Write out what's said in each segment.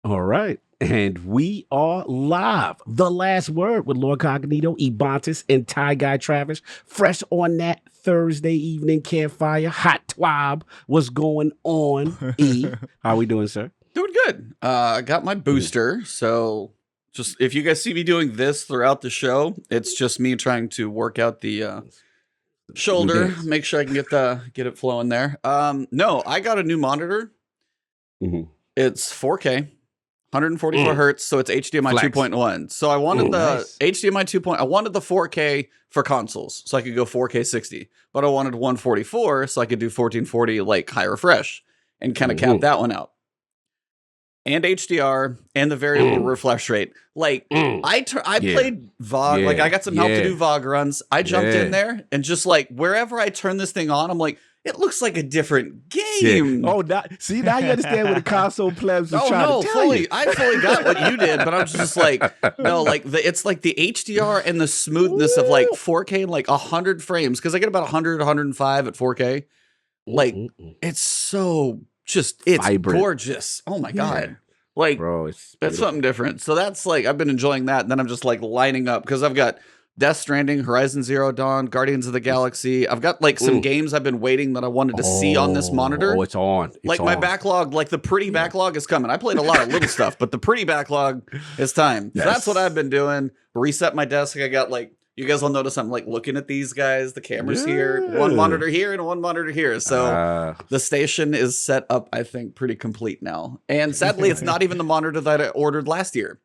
All right. And we are live. The last word with Lord Cognito, Ebontis, and Ty Guy Travis. Fresh on that Thursday evening campfire. Hot twab. What's going on, E? How we doing, sir? Doing good. I got my booster. So just if you guys see me doing this throughout the show, it's just me trying to work out the shoulder, make sure I can get it flowing there. No, I got a new monitor. It's 4K. 144 hertz, so it's HDMI 2.1. So I wanted the HDMI 2.1. I wanted the 4K for consoles, so I could go 4K 60. But I wanted 144, so I could do 1440 like high refresh and kind of cap that one out. And HDR and the variable refresh rate. Like I played VOG. Like I got some help to do VOG runs. I jumped in there and just like wherever I turn this thing on, I'm like, it looks like a different game. Oh, see, now you understand what the console plebs are trying to tell you. I fully got what you did, but I'm just like, no, like it's like the HDR and the smoothness of like 4K and like 100 frames, because I get about 100, 105 at 4K. Like, it's so just, it's vibrant. Gorgeous. Oh my God. Like, bro, that's something different. So that's like, I've been enjoying that. And then I'm just like lining up because I've got Death Stranding, Horizon Zero Dawn, Guardians of the Galaxy. I've got like some games I've been waiting that I wanted to see on this monitor. Oh, it's on. Like my backlog, like the pretty backlog is coming. I played a lot of little stuff, but the pretty backlog is time. Yes. So that's what I've been doing. Reset my desk. I got like, you guys will notice I'm like looking at these guys. The camera's here, one monitor here and one monitor here. So the station is set up, I think, pretty complete now. And sadly, it's not even the monitor that I ordered last year.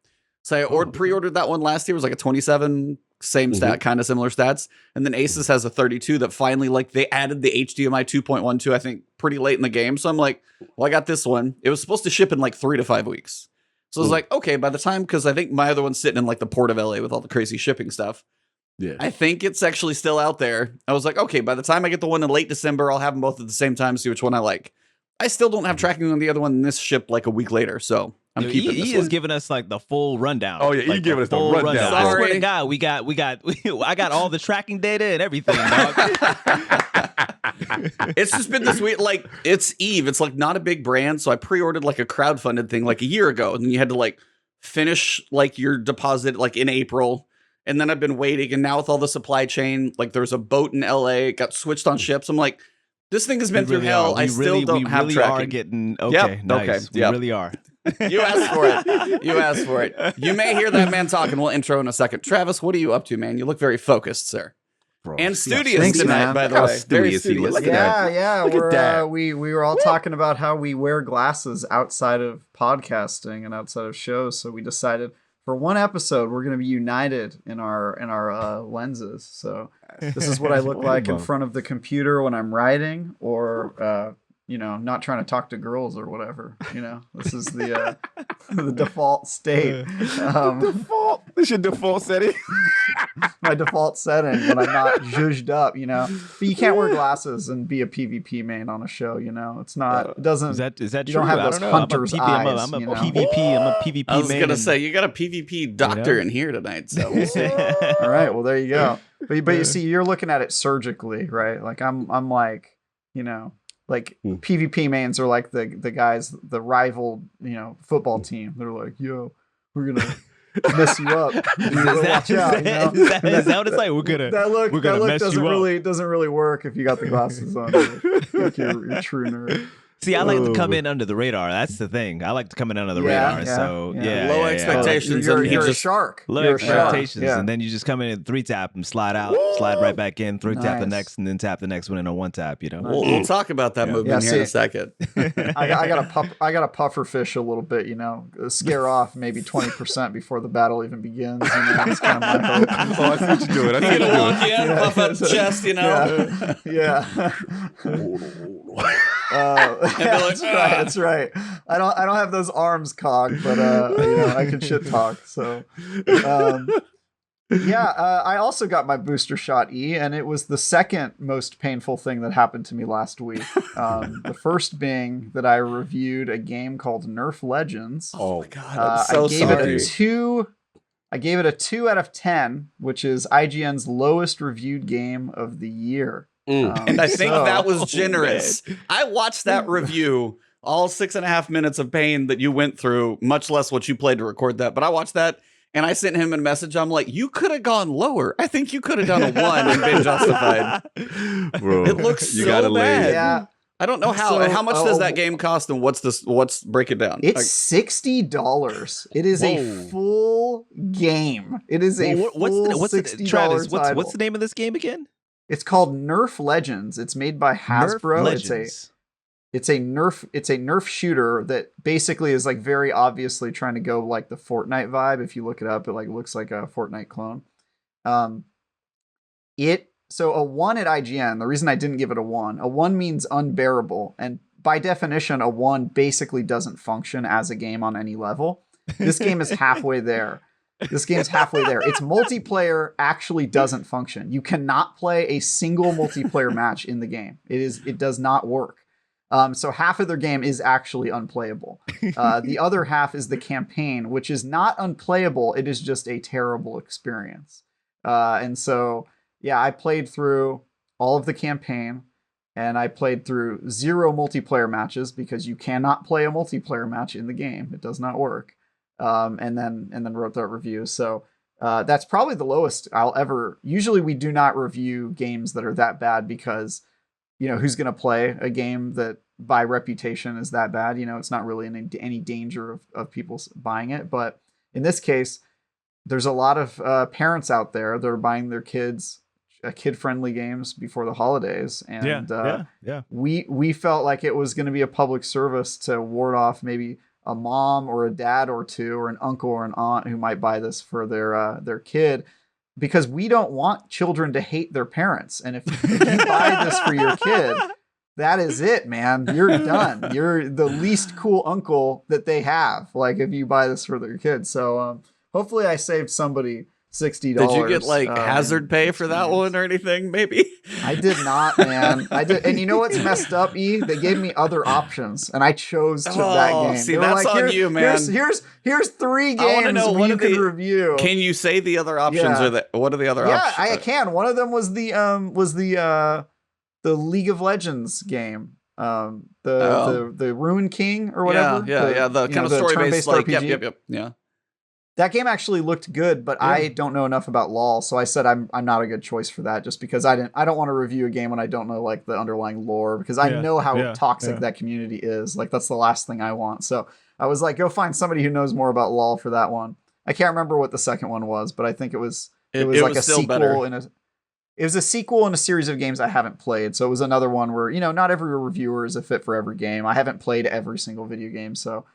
So I pre-ordered that one last year. It was like a 27, same stat, kind of similar stats. And then Asus has a 32 that finally, like, they added the HDMI 2.1 to, I think, pretty late in the game. So I'm like, well, I got this one. It was supposed to ship in like 3 to 5 weeks. So I was like, okay, by the time, because I think my other one's sitting in like the port of LA with all the crazy shipping stuff. Yeah, I think it's actually still out there. I was like, okay, by the time I get the one in late December, I'll have them both at the same time, see which one I like. I still don't have tracking on the other one, and this shipped like a week later, so I'm keeping this. He is giving us like the full rundown. Oh yeah, like, giving us the rundown. I swear to God, I got all the tracking data and everything, dog. It's just been this week. Like it's Eve. It's like not a big brand, so I pre-ordered like a crowdfunded thing like a year ago, and then you had to like finish like your deposit like in April. And then I've been waiting, and now with all the supply chain, like there's a boat in LA, it got switched on ships. I'm like, this thing has been through hell. I still don't have tracking. Are getting nice. We really are. You asked for it. You asked for it. You may hear that man talking. We'll intro in a second. Travis, what are you up to, man? You look very focused, sir. Bro, and studious tonight, by the way. Very studious. We were all talking about how we wear glasses outside of podcasting and outside of shows, so we decided for one episode, we're going to be united in our lenses. So this is what I look like in front of the computer when I'm writing, or not trying to talk to girls or whatever. This is the the default state. Default. This your default setting. My default setting when I'm not zhuzhed up. But you can't wear glasses and be a PvP main on a show. It's not. It doesn't. Is that you true? don't have those hunter's eyes. I'm a PvP. I'm a PvP. I was gonna say you got a PvP doctor in here tonight. So we'll see. All right. Well, there you go. But you see, you're looking at it surgically, right? Like I'm like, like PvP mains are like the guys, the rival, football team. They're like, yo, we're gonna mess you up. Is that what it's like? We're gonna mess you up. Doesn't really work if you got the glasses on. Like you're a true nerd. See, I like to come in under the radar. That's the thing. I like to come in under the radar. So low expectations. You're a shark. Low expectations, and then you just come in and 3-tap and slide out, slide right back in, 3-tap the next, and then tap the next one in a 1-tap. We'll talk about that movement here in a second. I got a puffer fish a little bit. Scare off maybe 20% before the battle even begins. That's kind of my hope. Oh, I see what you're doing. You gonna walk in, puff out the chest, That's right. I don't have those arms, Cog, but I can shit talk. So, I also got my booster shot, E, and it was the second most painful thing that happened to me last week. The first being that I reviewed a game called Nerf Legends. Oh my God, I'm so sorry. I gave it a 2 out of 10, which is IGN's lowest reviewed game of the year. And I think that was generous. I watched that review all 6.5 minutes of pain that you went through, much less what you played to record that. But I watched that and I sent him a message. I'm like, you could have gone lower. I think you could have done a 1 and been justified. Bro, It looks you so gotta bad. Yeah. I don't know how. So, How much does that game cost, and what's break it down? It's $60. It is a full game. It is a what's $60 Travis, title. what's the name of this game again? It's called Nerf Legends. It's made by Hasbro. Nerf Legends. It's a Nerf shooter that basically is like very obviously trying to go like the Fortnite vibe. If you look it up, it like looks like a Fortnite clone. So a 1 at IGN, the reason I didn't give it a 1 means unbearable. And by definition, a 1 basically doesn't function as a game on any level. This game is halfway there. Its multiplayer actually doesn't function. You cannot play a single multiplayer match in the game. It does not work. So half of their game is actually unplayable. The other half is the campaign, which is not unplayable. It is just a terrible experience. And so... yeah, I played through all of the campaign, and I played through 0 multiplayer matches because you cannot play a multiplayer match in the game. It does not work. And then wrote that review. So that's probably the lowest I'll ever. Usually we do not review games that are that bad because, who's going to play a game that by reputation is that bad? It's not really in any danger of people buying it. But in this case, there's a lot of parents out there that are buying their kids kid-friendly games before the holidays, and we felt like it was going to be a public service to ward off maybe a mom or a dad or two or an uncle or an aunt who might buy this for their kid, because we don't want children to hate their parents. And if you buy this for your kid, that is it, man. You're done. You're the least cool uncle that they have. Like if you buy this for their kid. So hopefully I saved somebody $60. Did you get like hazard pay for that one or anything? Maybe I did not, man. I did, and you know what's messed up? They gave me other options, and I chose that game. See, that's on you, man. Here's 3 games you can review. Can you say the other options or what are the other options? Yeah, I can. One of them was the League of Legends game. The Ruin King or whatever. Yeah. The kind of story based like RPG. Yep. Yeah. That game actually looked good, but I don't know enough about LoL, so I said I'm not a good choice for that, just because I don't want to review a game when I don't know like the underlying lore, because I know how toxic that community is. Like that's the last thing I want. So I was like, go find somebody who knows more about LoL for that one. I can't remember what the second one was, but I think it was like a sequel it was a sequel in a series of games I haven't played. So it was another one where, not every reviewer is a fit for every game. I haven't played every single video game, so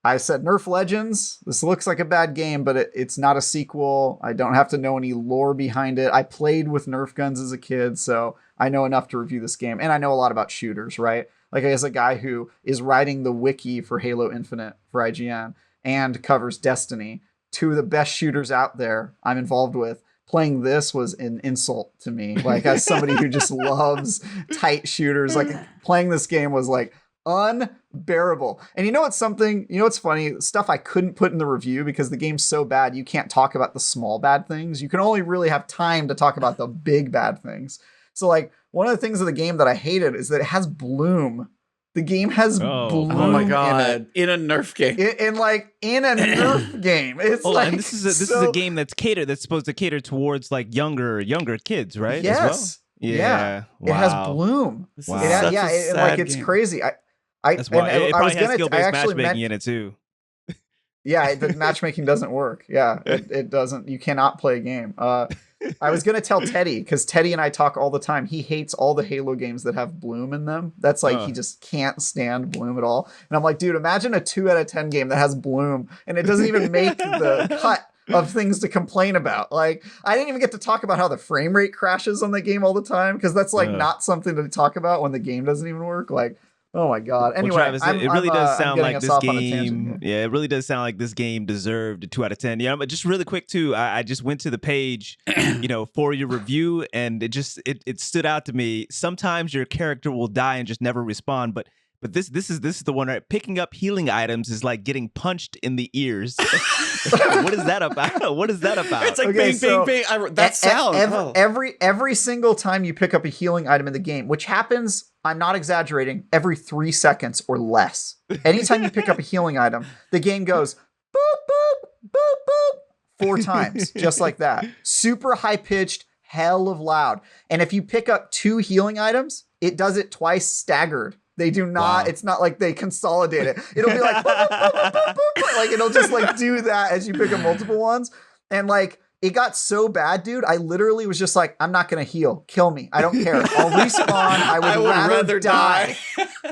I said Nerf Legends. This looks like a bad game, but it's not a sequel. I don't have to know any lore behind it. I played with Nerf guns as a kid, so I know enough to review this game. And I know a lot about shooters, right? Like as a guy who is writing the wiki for Halo Infinite for IGN and covers Destiny, 2 of the best shooters out there I'm involved with. Playing this was an insult to me. Like as somebody who just loves tight shooters, like playing this game was like unbearable. And you know what's funny? Stuff I couldn't put in the review because the game's so bad, you can't talk about the small bad things. You can only really have time to talk about the big bad things. So like one of the things of the game that I hated is that it has bloom. The game has bloom. Oh my god! In a Nerf game. In a Nerf game. It's and this is a game that's supposed to cater towards like younger kids, right? Yes. As well? Yeah. Wow. It has bloom. Wow. It's crazy. That's why it probably has skill-based matchmaking in it too. Yeah, the matchmaking doesn't work. Yeah, it doesn't. You cannot play a game. I was going to tell Teddy, because Teddy and I talk all the time. He hates all the Halo games that have bloom in them. That's like, he just can't stand bloom at all. And I'm like, dude, imagine a 2 out of 10 game that has bloom and it doesn't even make the cut of things to complain about. Like, I didn't even get to talk about how the frame rate crashes on that game all the time, because that's like not something to talk about when the game doesn't even work. Like, oh my god. Anyway, Travis, it really does sound like this game. Yeah, it really does sound like this game deserved a 2 out of 10. Yeah, but just really quick too, I just went to the page, for your review, and it stood out to me. Sometimes your character will die and just never respawn, but But this is the one, right? Picking up healing items is like getting punched in the ears. What is that about? What is that about? It's like bing, bing, bing. That sound. Every single time you pick up a healing item in the game, which happens, I'm not exaggerating, every 3 seconds or less. Anytime you pick up a healing item, the game goes boop, boop, boop, boop 4 times, just like that. Super high pitched, hell of loud. And if you pick up 2 healing items, it does it twice staggered. They do not, it's not like they consolidate it. It'll be like, boop, boop, boop, boop, boop, like it'll just like do that as you pick up multiple ones. And like, it got so bad, dude. I literally was just like, I'm not going to heal. Kill me. I don't care. I'll respawn. I would rather die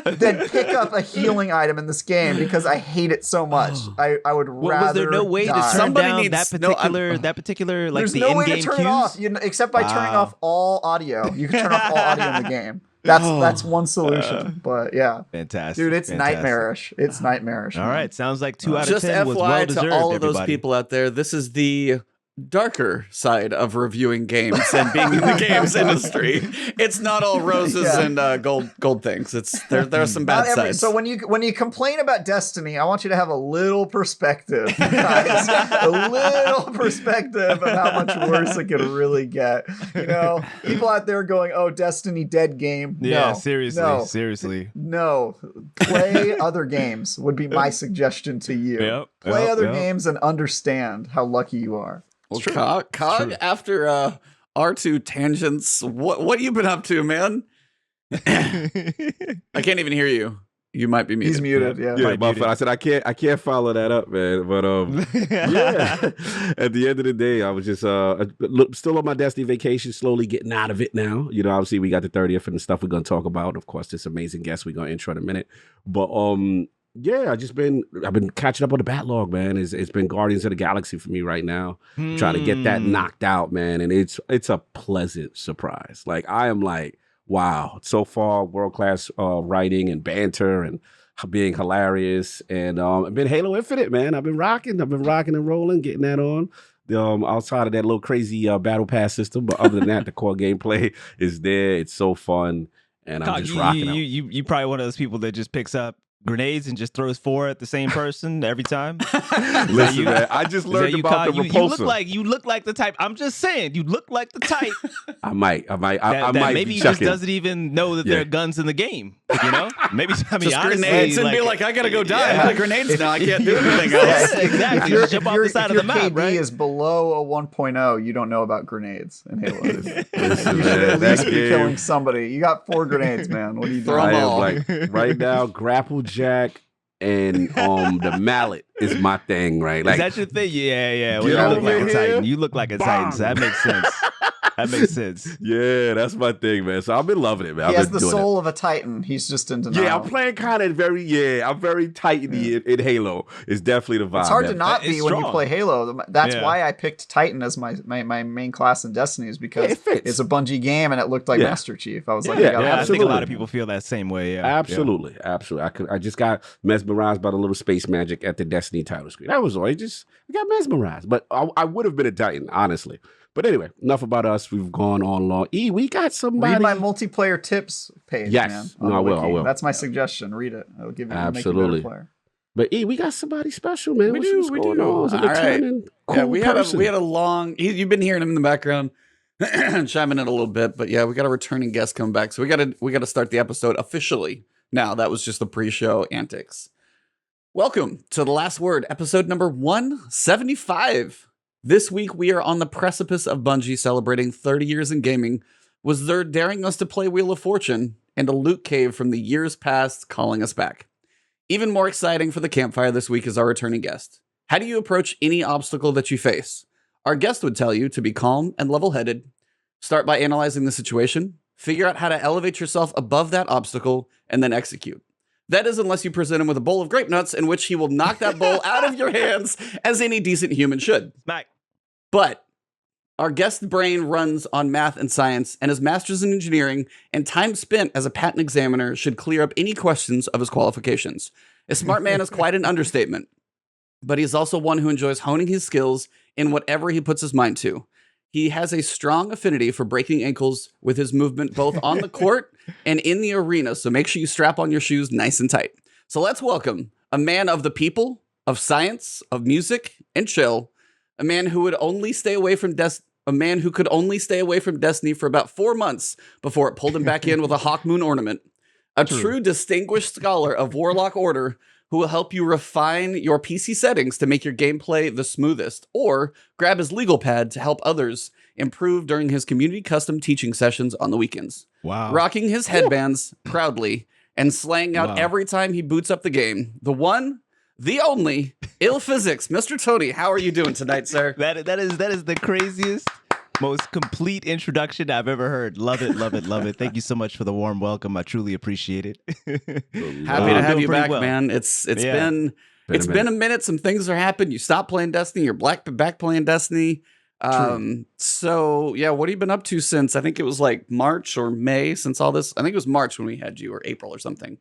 than pick up a healing item in this game because I hate it so much. I would rather Was there no way die. to turn down that particular like There's the no way to in-game turn cues? it off, except by turning off all audio. You can turn off all audio in the game. That's one solution. But yeah. Fantastic. Dude, it's fantastic. nightmarish. It's nightmarish. All man. right. Sounds like 2 out of Just 10 was well FYI deserved, to all of those everybody. people out there, this is the darker side of reviewing games and being in the games industry. It's not all roses and gold things. It's there are some bad sides. So when you complain about Destiny, I want you to have a little perspective, guys. A little perspective of how much worse it could really get. People out there going, "Oh, Destiny dead game." Yeah, no, seriously. No, play other games would be my suggestion to you. Play other games and understand how lucky you are. Well, Cog, after R2 tangents, what you been up to, man? I can't even hear you. You might be muted. He's muted. Yeah. My fault. I said I can't follow that up, man. But yeah. At the end of the day, I was just still on my Destiny vacation, slowly getting out of it now. Obviously we got the 30th and the stuff we're gonna talk about. Of course, this amazing guest we're gonna intro in a minute. But yeah, I've been catching up on the backlog, man. It's been Guardians of the Galaxy for me right now. Trying to get that knocked out, man. And it's a pleasant surprise. Like I am like, wow, so far world-class writing and banter and being hilarious. And I've been Halo Infinite, man. I've been rocking and rolling, getting that on. Outside of that little crazy battle pass system, but other than that, the core gameplay is there. It's so fun, and I'm just rocking out. You probably one of those people that just picks up grenades and just throws 4 at the same person every time. Listen, man, I just learned about the repulsor. You look like the type. I'm just saying, you look like the type. I might. Maybe he just doesn't even know that there are guns in the game. Maybe just honestly, grenades and be like, I gotta go die. I'm out of grenades now. I can't do anything else. Exactly. Just jump off the side of the map. If your KD is below a 1.0, you don't know about grenades in Halo. You should at least be killing somebody. You got 4 grenades, man. What are you doing? I am like right now, grapple jack and the mallet is my thing, right? Like, is that your thing? Yeah. Well, you look like a Titan. You look like a Titan, so that makes sense. That makes sense. Yeah, that's my thing, man. So I've been loving it, man. He has the soul of a Titan. He's just in denial. Yeah, I'm playing kind of I'm very Titan-y in Halo. It's definitely the vibe. It's hard to not be when you play Halo. That's why I picked Titan as my main class in Destiny, is because it's a Bungie game and it looked like Master Chief. I was like, I think a lot of people feel that same way. Yeah, absolutely. I just got mesmerized by the little space magic at the Destiny title screen. That was all. I got mesmerized, but I would have been a Titan, honestly. But anyway, enough about us. We've gone on long. We got somebody. Read my multiplayer tips page, yes. man. No, I will. That's my suggestion. Read it. It'll give you absolutely. Make you a better player. But we got somebody special, man. We do. All right. Cool we had a long. You've been hearing him in the background, chiming in a little bit. But yeah, we got a returning guest coming back, so we got to start the episode officially. Now that was just the pre-show antics. Welcome to The Last Word, episode number 175. This week, we are on the precipice of Bungie celebrating 30 years in gaming, with Zerd daring us to play Wheel of Fortune, and a loot cave from the years past calling us back. Even more exciting for the campfire this week is our returning guest. How do you approach any obstacle that you face? Our guest would tell you to be calm and level-headed, start by analyzing the situation, figure out how to elevate yourself above that obstacle, and then execute. That is unless you present him with a bowl of grape nuts, in which he will knock that bowl out of your hands, as any decent human should. But our guest's brain runs on math and science, and his master's in engineering and time spent as a patent examiner should clear up any questions of his qualifications. A smart man is quite an understatement, but he is also one who enjoys honing his skills in whatever he puts his mind to. He has a strong affinity for breaking ankles with his movement both on the court and in the arena, so make sure you strap on your shoes nice and tight. So let's welcome a man of the people, of science, of music, and chill, a man who would only stay away from a man who could only stay away from Destiny for about 4 months before it pulled him back in with a Hawk Moon ornament. A true distinguished scholar of Warlock Order who will help you refine your PC settings to make your gameplay the smoothest, or grab his legal pad to help others improve during his community custom teaching sessions on the weekends. Wow. Rocking his headbands proudly and slaying out every time he boots up the game. The one, the only, illPhysics. Mr. Tony, how are you doing tonight, sir? That is the craziest, most complete introduction I've ever heard. Love it, love it, love it. Thank you so much for the warm welcome. I truly appreciate it. Happy to have you back, man. It's been a minute. Some things are happening. You stopped playing Destiny. You're back playing Destiny. So yeah, what have you been up to since? I think it was like March or May since all this. I think it was March when we had you, or April or something.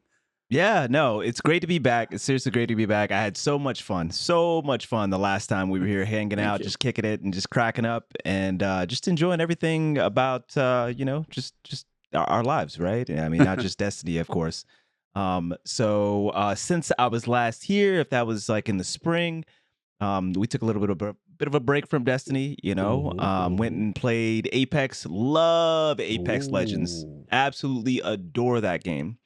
Yeah, no, it's great to be back. It's seriously great to be back. I had so much fun the last time we were here hanging out, just kicking it and just cracking up and just enjoying everything about, just our lives, right? I mean, not just Destiny, of course. So since I was last here, if that was like in the spring, we took a little bit of a break from Destiny, went and played Apex. Love Apex Legends. Absolutely adore that game.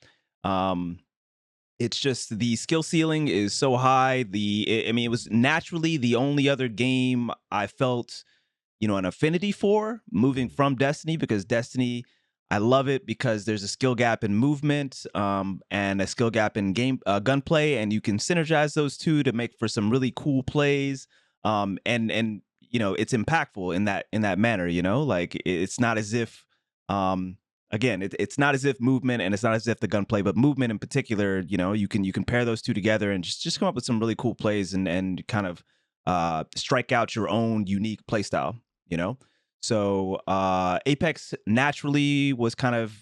It's just the skill ceiling is so high. It was naturally the only other game I felt, an affinity for moving from Destiny, because Destiny, I love it because there's a skill gap in movement and a skill gap in gunplay, and you can synergize those two to make for some really cool plays. And it's impactful in that manner. Like it's not as if Again, it's not as if movement and it's not as if the gunplay, but movement in particular, you can pair those two together and just come up with some really cool plays and kind of strike out your own unique play style, So Apex naturally was kind of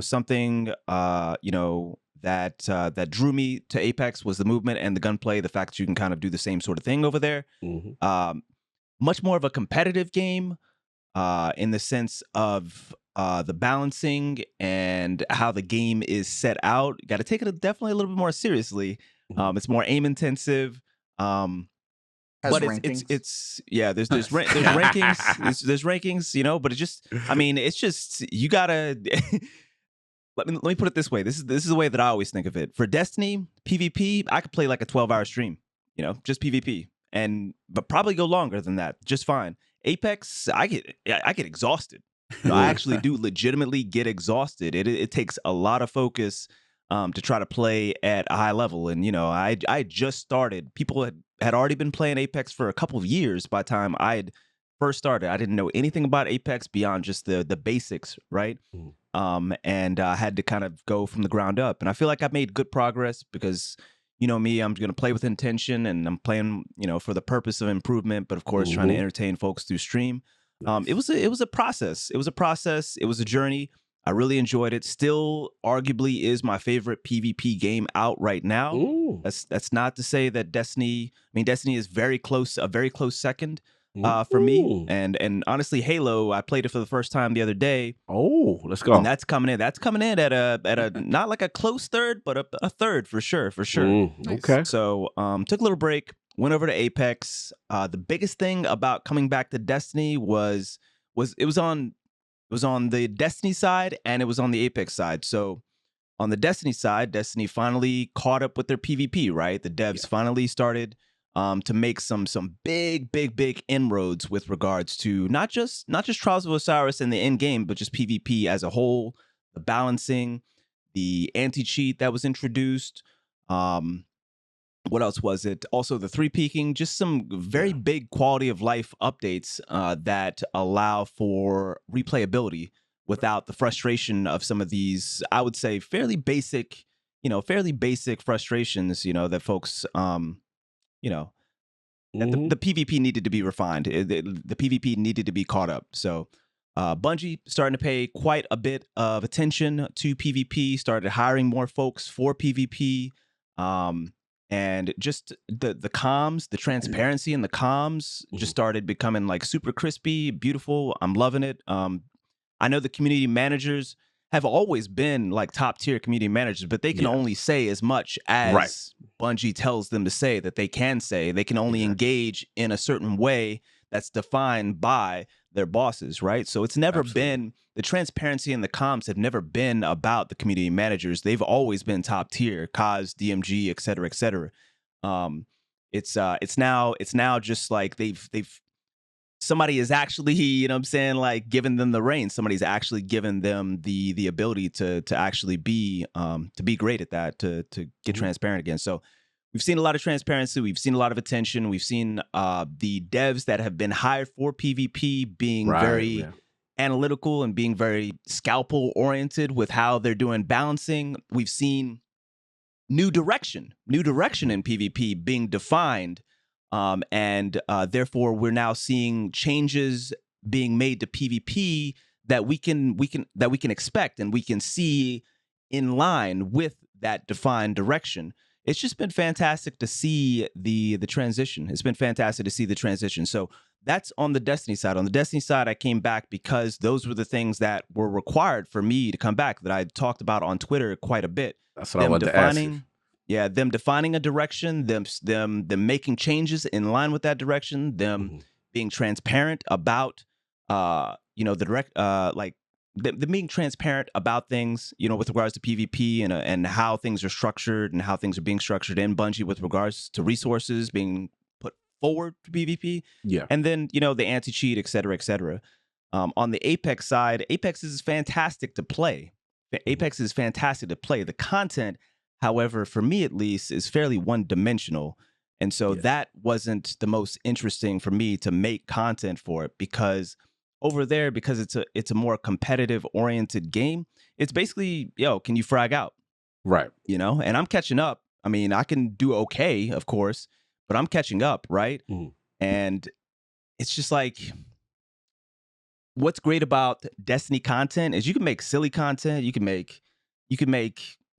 something that drew me to Apex was the movement and the gunplay, the fact that you can kind of do the same sort of thing over there. Much more of a competitive game. In the sense of the balancing and how the game is set out. Got to take it definitely a little bit more seriously. It's more aim intensive. But it's there's rankings. There's rankings, but it's just you gotta. Let me put it this way. This is the way that I always think of it. For Destiny PvP, I could play like a 12-hour stream, just PvP, but probably go longer than that, just fine. Apex, I get exhausted. I actually do legitimately get exhausted. It takes a lot of focus to try to play at a high level. And I just started. People had already been playing Apex for a couple of years by the time I had first started. I didn't know anything about Apex beyond just the basics, right? And I had to kind of go from the ground up. And I feel like I've made good progress because me, I'm going to play with intention and I'm playing, for the purpose of improvement, but of course trying to entertain folks through stream. It was a process. It was a process. It was a journey. I really enjoyed it. Still arguably is my favorite PvP game out right now. Ooh. That's not to say that Destiny is a very close second for me. And honestly, Halo, I played it for the first time the other day. Oh, let's go. And that's coming in. That's coming in at a not like a close third, but a third for sure. Okay. So took a little break, went over to Apex. The biggest thing about coming back to Destiny was it was on the Destiny side and it was on the Apex side. So on the Destiny side, Destiny finally caught up with their PvP, right? The devs finally started to make some big inroads with regards to not just Trials of Osiris and the end game, but just PvP as a whole, the balancing, the anti-cheat that was introduced. What else was it? Also the 3-peaking, just some very big quality of life updates that allow for replayability without the frustration of some of these, I would say, fairly basic frustrations, that folks that the PvP needed to be refined. The PvP needed to be caught up. So Bungie starting to pay quite a bit of attention to PvP, started hiring more folks for PvP. and just the comms, the transparency in the comms just started becoming like super crispy, beautiful. I'm loving it. I know the community managers have always been like top tier community managers, but they can only say as much as Bungie tells them to say that they can say. They can only engage in a certain way that's defined by their bosses, right? So it's never been, the transparency and the comms have never been about the community managers. They've always been top tier, Kaz, DMG, et cetera, et cetera. It's now just like they've somebody is actually, you know what I'm saying, like giving them the reins. Somebody's actually given them the ability to actually be great at that, to get transparent again. So we've seen a lot of transparency. We've seen a lot of attention. We've seen the devs that have been hired for PvP being very analytical and being very scalpel oriented with how they're doing balancing. We've seen new direction in PvP being defined. And therefore, we're now seeing changes being made to PvP that we can expect and we can see in line with that defined direction. It's just been fantastic to see the transition. It's been fantastic to see the transition. So that's on the Destiny side. On the Destiny side, I came back because those were the things that were required for me to come back that I talked about on Twitter quite a bit. That's what I wanted to ask you. Yeah, them defining a direction, them making changes in line with that direction, them being transparent about the direct like them being transparent about things, with regards to PvP and how things are structured and how things are being structured in Bungie with regards to resources being put forward for PvP. Yeah. And then, the anti-cheat, et cetera, et cetera. On the Apex side, Apex is fantastic to play. The content, however, for me at least, is fairly one-dimensional. And so that wasn't the most interesting for me to make content for it, because over there, because it's a more competitive-oriented game, it's basically, can you frag out? Right. And I'm catching up. I mean, I can do okay, of course, but I'm catching up, right? And it's just like, what's great about Destiny content is you can make silly content, you can make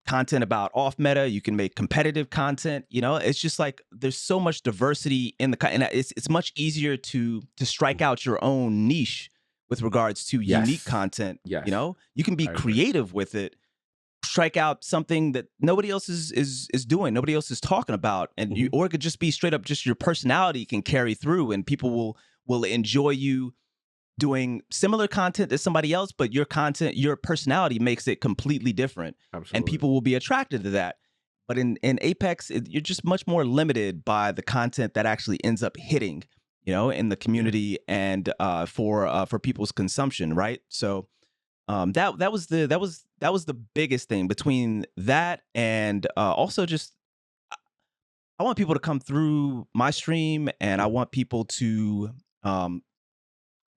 content about off meta, you can make competitive content. It's just like there's so much diversity in and it's much easier to strike out your own niche with regards to unique content. You can be creative with it, strike out something that nobody else is doing, nobody else is talking about, and or it could just be straight up just your personality can carry through, and people will enjoy you doing similar content to somebody else, but your personality makes it completely different. Absolutely. And people will be attracted to that. But in Apex, you're just much more limited by the content that actually ends up hitting, in the community and for people's consumption, right? So that was the biggest thing between that and also just I want people to come through my stream, and I want people to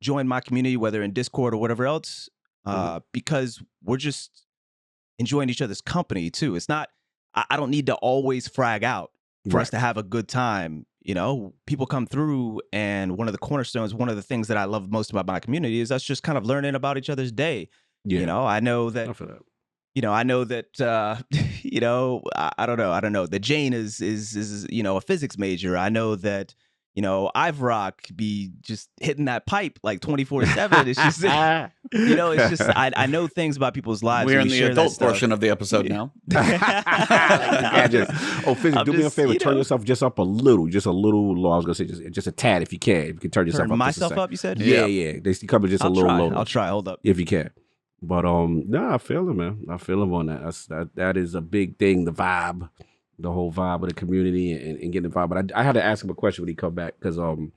join my community, whether in Discord or whatever else, because we're just enjoying each other's company too. It's not, I don't need to always frag out for us to have a good time. People come through, and one of the cornerstones, one of the things that I love most about my community is us just kind of learning about each other's day. I know that, I know that, I don't know that Jane is a physics major. I know that, Ivrock be just hitting that pipe like 24/7. It's just, it's just, I know things about people's lives. We're in the adult portion of the episode now. Physics, do me a favor, turn yourself just up a little low. I was gonna say just a tad if you can. If you can turn yourself up. Myself up, you said? Yeah. They come just a little lower. I'll try. Hold up. If you can. But I feel it, man. I feel him on that. That is a big thing. The vibe. The whole vibe of the community and getting the vibe. But I had to ask him a question when he come back, because in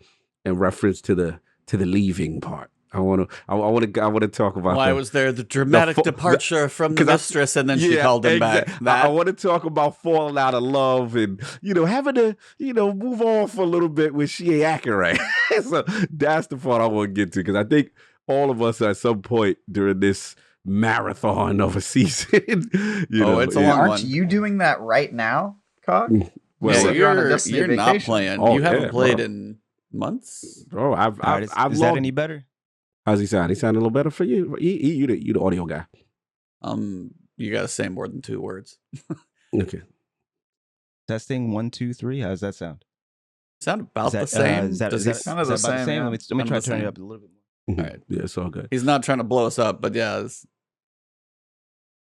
reference to the leaving part, I want to talk about why was there the dramatic departure from the mistress, and then she called him back. I want to talk about falling out of love and having to move on for a little bit when she ain't acting right. So that's the part I want to get to, because I think all of us at some point during this marathon of a season. It's a long one. Aren't you doing that right now, Cog? Well, you're not playing. You haven't played in months. Bro, is that any better? How's he sound? He sound a little better for you? You the audio guy. You gotta say more than 2 words. Okay. Testing 1, 2, 3. How does that sound? Sound about the Is same. that Does he- Kind of the about the same, same? yeah. Let me Kind try of to the turn it same. up a little bit more. Mhm. All right. Yeah, it's all good. He's not trying to blow us up, but yeah,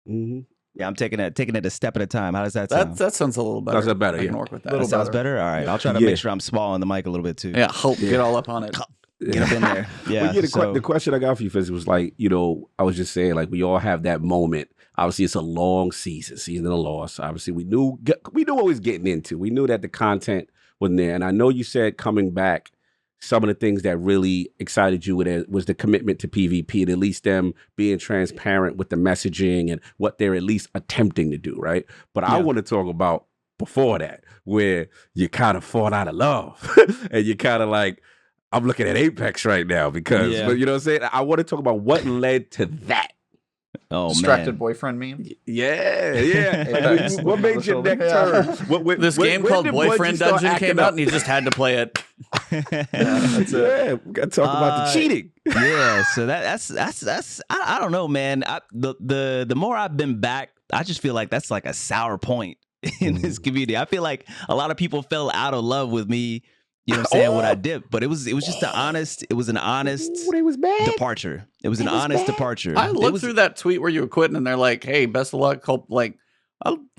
Mm-hmm. Yeah, I'm taking it a step at a time. How does that sound? that sounds a little better. That's better, I can yeah. work with that. Little That sounds better. better. All right, Yeah. I'll try to Yeah. make sure I'm small on the mic a little bit too. Yeah, Hulk, get all up on it. Get up in there. Yeah. Well, yeah, so, the question I got for you, Fizz, was like, I was just saying, like, we all have that moment. Obviously, it's a long season of loss. Obviously, we knew what we was getting into. We knew that the content wasn't there. And I know you said coming back, some of the things that really excited you was the commitment to PvP and at least them being transparent with the messaging and what they're at least attempting to do, right? But I Yeah. want to talk about before that, where you kind of fall out of love and you kind of like, I'm looking at Apex right now because, Yeah. but you know what I'm saying? I want to talk about what led to that. oh Distracted man. boyfriend meme. Yeah. Apex. What made your neck turn? This game called Boyfriend Dungeon came out, and he just had to play it. That's it. Yeah, we got to talk about the cheating. Yeah, so that's I don't know, man. The more I've been back, I just feel like that's like a sour point in this community. I feel like a lot of people fell out of love with me, you know what I'm saying, when I dipped, but it was just an honest They was bad. departure. It was an It was honest bad. departure. I It looked was- through that tweet where you were quitting, and they're like, "Hey, best of luck." Hope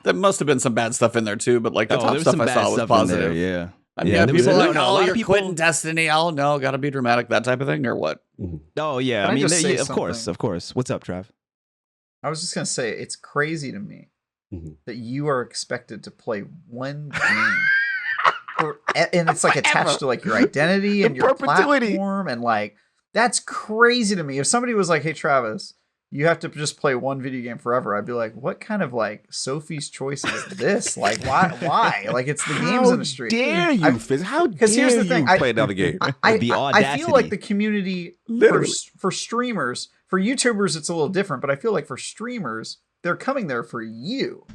there must have been some bad stuff in there too, but like the Oh, top there was stuff some I bad saw was stuff in positive. there, yeah. I mean, Yeah, there was people a- are like, no, a "Oh, lot of you're people- quitting Destiny." Oh no, got to be dramatic, that type of thing, or what? Oh yeah, Can I I mean, just say of course, something? of course. What's up, Trav? I was just gonna say it's crazy to me Mhm. that you are expected to play one game, and it's like attached to like your identity The and your perpetuity. platform, and like that's crazy to me. If somebody was like, "Hey, Travis, you have to just play one video game forever," I'd be like, "What kind of like Sophie's Choice is this? Like, why? Like, it's the games How industry." dare you, I- Fizz? How dare 'cause here's the you thing, play another game? I The feel like audacity. the community Literally. for streamers, for YouTubers, it's a little different, but I feel like for streamers, they're coming there for you.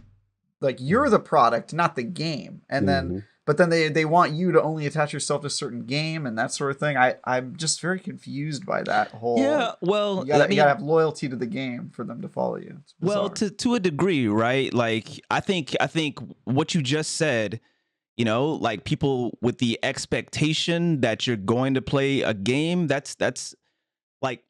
Like you're the product, not the game. And then, but then they want you to only attach yourself to a certain game and that sort of thing. I'm just very confused by that whole. Yeah, well, you gotta, I mean, you gotta have loyalty to the game for them to follow you. It's well, bizarre. to a degree, right? Like I think what you just said, you know, like people with the expectation that you're going to play a game, that's like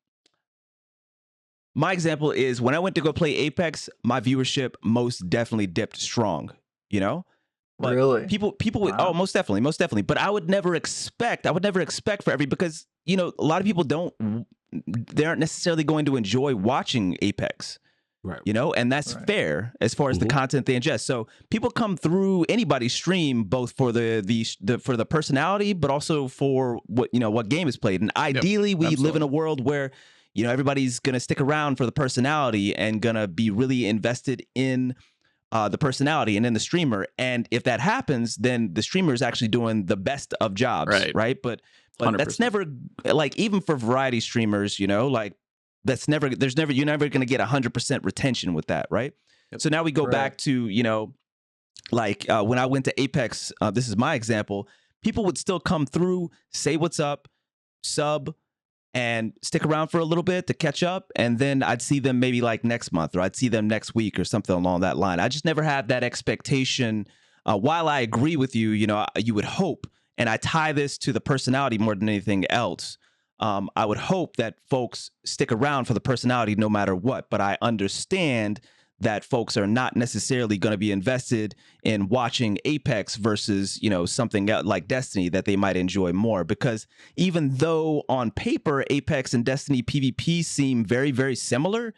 my example is when I went to go play Apex, my viewership most definitely dipped strong, you know? But Really? people would, Wow. oh, most definitely. But I would never expect for because, you know, a lot of people they aren't necessarily going to enjoy watching Apex. Right. You know, and that's Right. fair as far as the content they ingest. So people come through anybody's stream both for the personality, but also for what game is played. And ideally, we live in absolutely. a world where everybody's gonna stick around for the personality and gonna be really invested in the personality and in the streamer. And if that happens, then the streamer is actually doing the best of jobs, right? But 100%. that's never like even for variety streamers, like. You're never going to get 100% retention with that, right? Yep. So now we go Right. back to, when I went to Apex, this is my example, people would still come through, say what's up, sub, and stick around for a little bit to catch up. And then I'd see them maybe like next month, or I'd see them next week or something along that line. I just never had that expectation. While I agree with you, you would hope, and I tie this to the personality more than anything else. I would hope that folks stick around for the personality no matter what, but I understand that folks are not necessarily going to be invested in watching Apex versus, something like Destiny that they might enjoy more, because even though on paper Apex and Destiny PvP seem very, very similar,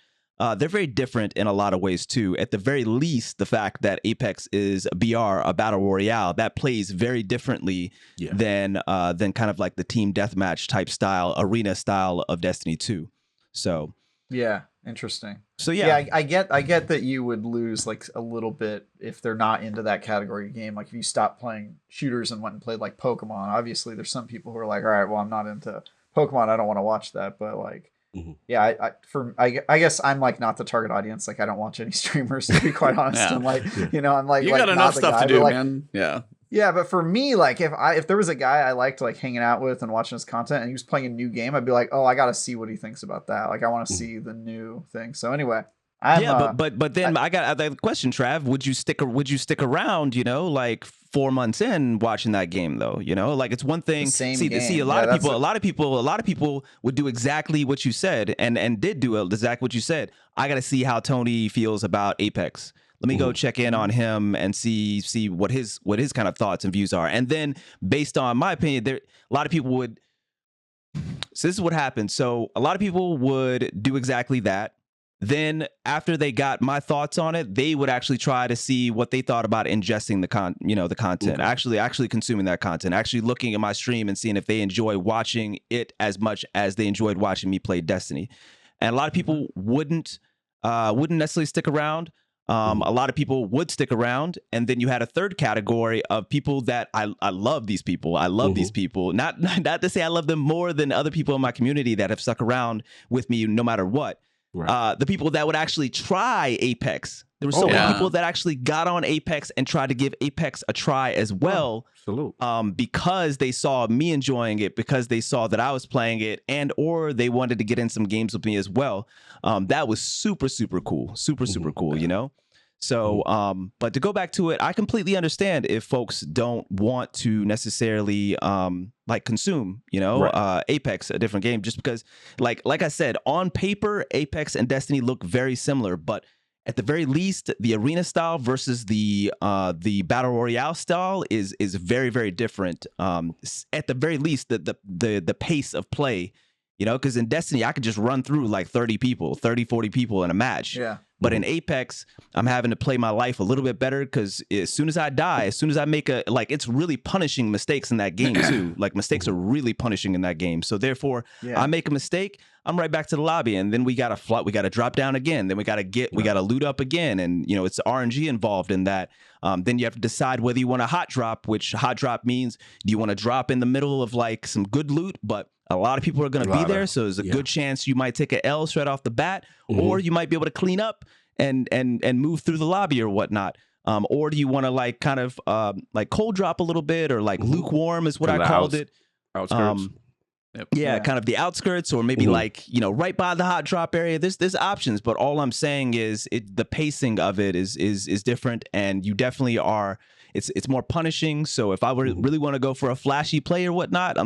they're very different in a lot of ways too. At the very least, the fact that Apex is a BR, a battle royale, that plays very differently than kind of like the team deathmatch type style, arena style of Destiny 2. So Yeah, interesting. So I get that you would lose like a little bit if they're not into that category of game. Like if you stop playing shooters and went and played like Pokemon, obviously there's some people who are like, all right, well, I'm not into Pokemon, I don't want to watch that. But like, yeah, I guess I'm like not the target audience. Like I don't watch any streamers, to be quite honest. Yeah. And like, I'm like, You like, got not enough the stuff guy, to but, do, like, man. Yeah. Yeah, but for me, like if there was a guy I liked like hanging out with and watching his content and he was playing a new game, I'd be like, oh, I gotta see what he thinks about that. Like I want to see the new thing. So anyway, But then I got the question, Trav. Would you stick around? You know, like 4 months in watching that game, though. You know, like it's one thing. See, a lot of people would do exactly what you said, and did do exactly what you said. I got to see how Tony feels about Apex. Let me go check in on him and see what his kind of thoughts and views are, and then based on my opinion, a lot of people would. So this is what happened. So a lot of people would do exactly that. Then after they got my thoughts on it, they would actually try to see what they thought about ingesting the content, actually consuming that content, actually looking at my stream and seeing if they enjoy watching it as much as they enjoyed watching me play Destiny. And a lot of people wouldn't necessarily stick around. A lot of people would stick around, and then you had a third category of people that I love these people. I love these people. Not to say I love them more than other people in my community that have stuck around with me no matter what. Right. The people that would actually try Apex. There were so many people that actually got on Apex and tried to give Apex a try as well. Because they saw me enjoying it, because they saw that I was playing it, and or they wanted to get in some games with me as well. That was super cool. Super cool, you know? So, but to go back to it, I completely understand if folks don't want to necessarily like consume, you know, Apex, a different game, just because, like I said, on paper, Apex and Destiny look very similar, but at the very least, the arena style versus the battle royale style is very different. At the very least, the pace of play. You know, because in Destiny, I could just run through like 40 people in a match. Yeah. But in Apex, I'm having to play my life a little bit better because as soon as I die, as soon as I make it's really punishing mistakes in that game too. Like mistakes are really punishing in that game. So therefore, I make a mistake, I'm right back to the lobby, and then we got to drop down again. Then we got to loot up again, and you know it's RNG involved in that. Then you have to decide whether you want a hot drop, which hot drop means do you want to drop in the middle of like some good loot, but a lot of people are going to be there, so there's a good chance you might take an L straight off the bat, or you might be able to clean up and move through the lobby or whatnot. Or do you want to like kind of like cold drop a little bit, or like lukewarm is what I called it. Outskirts. Kind of the outskirts, or maybe like, you know, right by the hot drop area. There's options, but all I'm saying is the pacing of it is different, and you definitely are. It's more punishing. So if I really want to go for a flashy play or whatnot,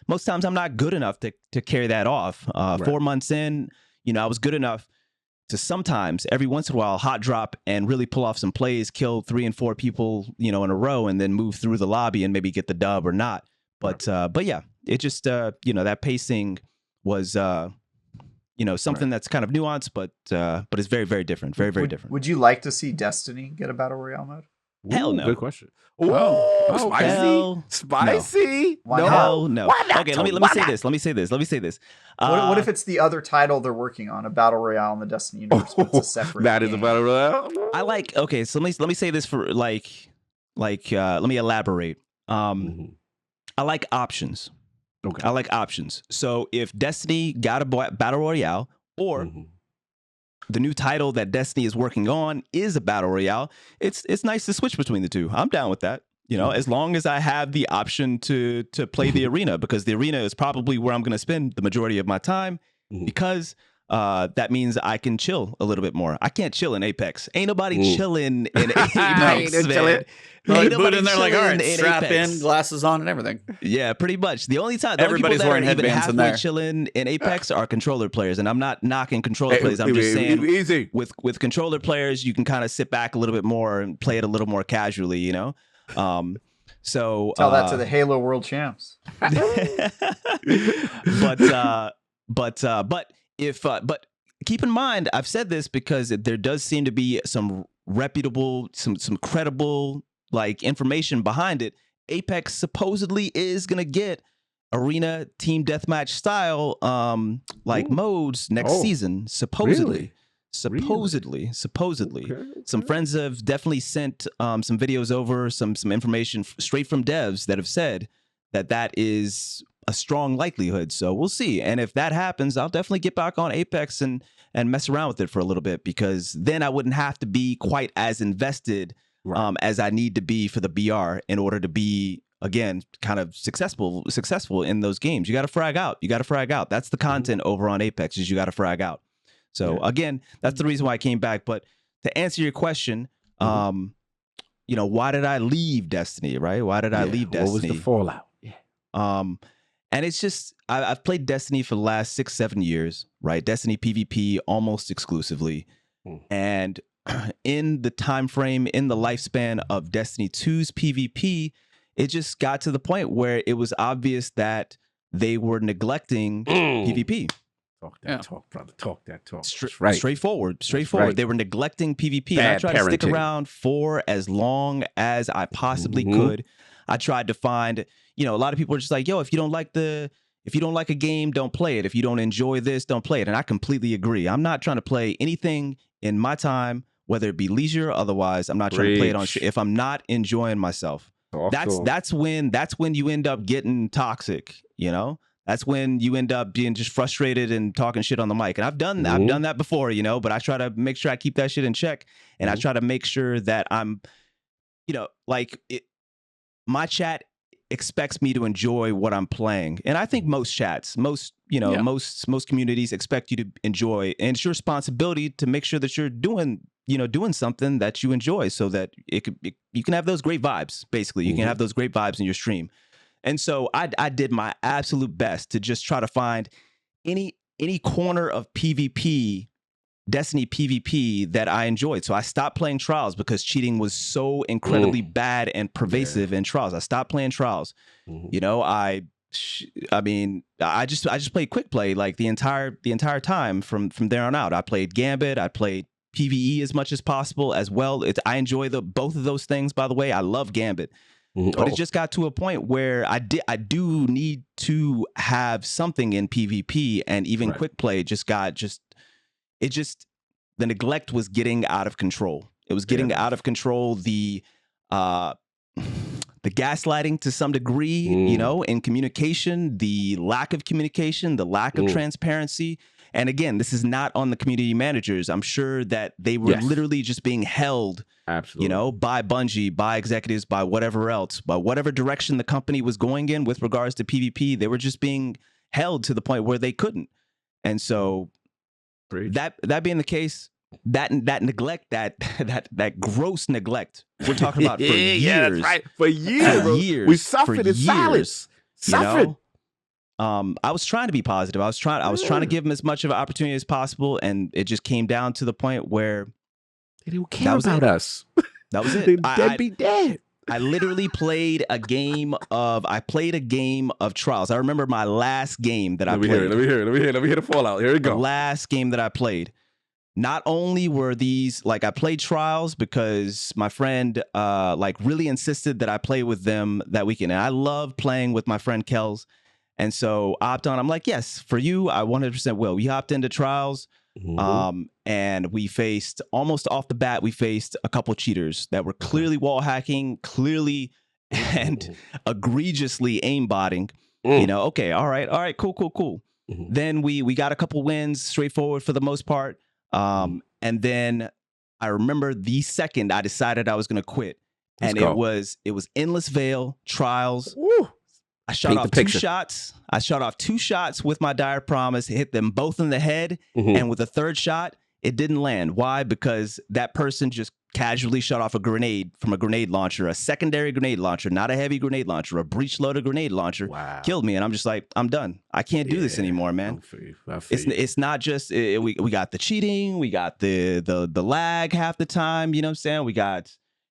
most times I'm not good enough to carry that off. 4 months in, you know, I was good enough to sometimes every once in a while hot drop and really pull off some plays, kill 3 and 4 people, you know, in a row, and then move through the lobby and maybe get the dub or not. But yeah, it just you know, that pacing was you know, something that's kind of nuanced, but it's very different, very different. Would you like to see Destiny get a battle royale mode? Hell no. Good question. Spicy. Spicy. No. No. Why not? Okay, let me say this. Let me say this. What if it's the other title they're working on, a battle royale in the Destiny universe, but it's a separate that game? Is a battle royale. I like. Okay, so let me say this for let me elaborate. I like options. Okay. I like options. So if Destiny got a battle royale, or the new title that Destiny is working on is a battle royale, it's nice to switch between the two. I'm down with that. You know, as long as I have the option to play the arena, because the arena is probably where I'm going to spend the majority of my time, because that means I can chill a little bit more. I can't chill in Apex. Ain't nobody chilling in Apex. Ain't nobody in there like, all right, strap in, glasses on, and everything. Yeah, pretty much. The only everybody's wearing headbands in there. Chilling in Apex are controller players, and I'm not knocking controller players. I'm just saying, easy. With controller players, you can kind of sit back a little bit more and play it a little more casually. You know. So tell that to the Halo World Champs. But keep in mind, I've said this because there does seem to be some reputable, some credible like information behind it. Apex supposedly is gonna get arena team deathmatch style modes next season. Supposedly. Really? Supposedly. Okay. Some friends have definitely sent some videos over, some information straight from devs that have said that is a strong likelihood. So we'll see. And if that happens, I'll definitely get back on Apex and mess around with it for a little bit, because then I wouldn't have to be quite as invested as I need to be for the BR in order to be, again, kind of successful in those games. You got to frag out. That's the content over on Apex, is you got to frag out. So again, that's the reason why I came back. But to answer your question, you know, why did I leave Destiny, right? Why did I leave Destiny? What was the fallout? And it's just, I've played Destiny for the last 6-7 years, right? Destiny PvP almost exclusively. And in the time frame, in the lifespan of Destiny 2's PvP, it just got to the point where it was obvious that they were neglecting PvP. Talk that talk, brother. Talk that talk. Straightforward. Right. They were neglecting PvP. And I tried to stick around for as long as I possibly could. I tried to find, you know, a lot of people are just like, yo, if you don't like a game, don't play it. If you don't enjoy this, don't play it. And I completely agree. I'm not trying to play anything in my time, whether it be leisure or otherwise. I'm not trying to play it on if I'm not enjoying myself. That's when you end up getting toxic, you know? That's when you end up being just frustrated and talking shit on the mic. And I've done that before, you know, but I try to make sure I keep that shit in check. And I try to make sure that I'm, you know, like my chat expects me to enjoy what I'm playing. And I think most chats, most communities expect you to enjoy. And it's your responsibility to make sure that you're doing something that you enjoy so that you can have those great vibes. Basically, you can have those great vibes in your stream. And so I did my absolute best to just try to find any corner of PvP, Destiny PvP that I enjoyed. So I stopped playing Trials because cheating was so incredibly bad and pervasive in Trials. I stopped playing Trials. You know, I just played quick play like the entire time from there on out. I played Gambit. I played PvE as much as possible as well. I enjoy both of those things. By the way, I love Gambit. But it just got to a point where I do need to have something in PvP, and even quick play the neglect was getting out of control. It was getting out of control. The gaslighting to some degree, you know, in communication, the lack of communication, the lack of transparency. And again, this is not on the community managers. I'm sure that they were literally just being held, you know, by Bungie, by executives, by whatever else, by whatever direction the company was going in with regards to PvP. They were just being held to the point where they couldn't. And so that being the case, that neglect, that gross neglect, we're talking about for years. Yeah, that's right. For years. We suffered in silence. Suffered. You know? I was trying to be positive. I was trying to give them as much of an opportunity as possible, and it just came down to the point where they don't care about us. That was it. They'd be dead. I literally played a game of Trials. I remember my last game that I played. Let me hear the fallout. Here we go. The last game that I played. Not only were these, like, I played Trials because my friend like really insisted that I play with them that weekend, and I love playing with my friend Kels. And so I hopped on. I'm like, yes, for you, I 100% will. We hopped into Trials, and we faced, almost off the bat, we faced a couple cheaters that were clearly wall hacking, clearly and egregiously aimbotting. You know, okay, all right, cool. Then we got a couple wins, straightforward for the most part. And then I remember the second I decided I was going to quit, and it was Endless Veil, Trials. I shot off two shots. I shot off 2 shots with my Dire Promise, hit them both in the head. And with the third shot, it didn't land. Why? Because that person just casually shot off a grenade from a grenade launcher, a secondary grenade launcher, not a heavy grenade launcher, a breech-loaded grenade launcher. Wow. Killed me. And I'm just like, I'm done. I can't do this anymore, man. It's not just, we got the cheating, we got the lag half the time, you know what I'm saying?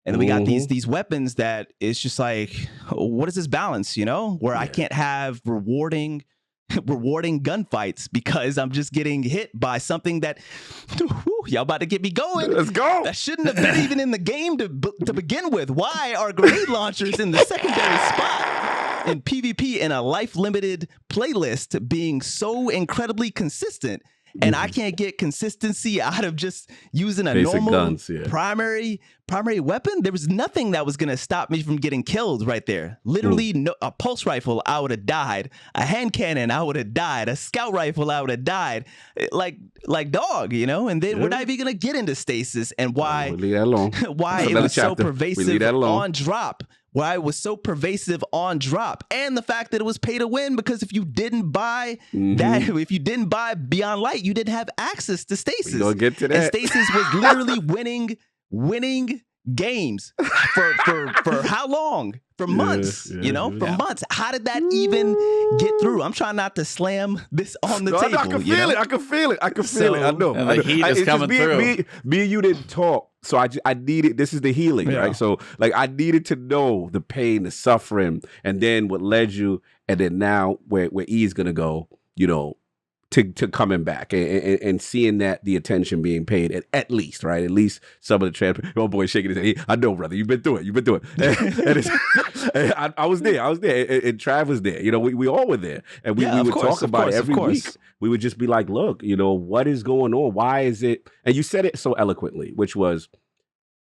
And then we got these weapons that it's just like, what is this balance, you know? Where I can't have rewarding gunfights because I'm just getting hit by something that, y'all about to get me going. Let's go. That shouldn't have been even in the game to begin with. Why are grenade launchers in the secondary spot in PvP in a life-limited playlist being so incredibly consistent? And I can't get consistency out of just using a basic normal guns, primary weapon. There was nothing that was going to stop me from getting killed right there. Literally, a pulse rifle, I would have died. A hand cannon, I would have died. A scout rifle, I would have died. Like dog, you know? And then we're not even going to get into stasis and why, leave that alone. why it was so pervasive on drop. why it was so pervasive on drop, and the fact that it was pay to win, because if you didn't buy if you didn't buy Beyond Light, you didn't have access to Stasis. We'll get to that. And Stasis was literally winning games for how long? For months, for months. How did that even get through? I'm trying not to slam this on the table. I can feel it. I can feel it. I can feel it. I know. And the heat is coming through. Me and you didn't talk, so I needed. This is the healing, right? So like I needed to know the pain, the suffering, and then what led you, and then now where E's gonna go, to coming back and seeing that the attention being paid at least, right? At least some of the trans. Oh boy, shaking his head. I know, brother. You've been through it. And I was there. And Trav was there. We all were there, and we would talk about it every week. We would just be like, look, what is going on? Why is it? And you said it so eloquently, which was,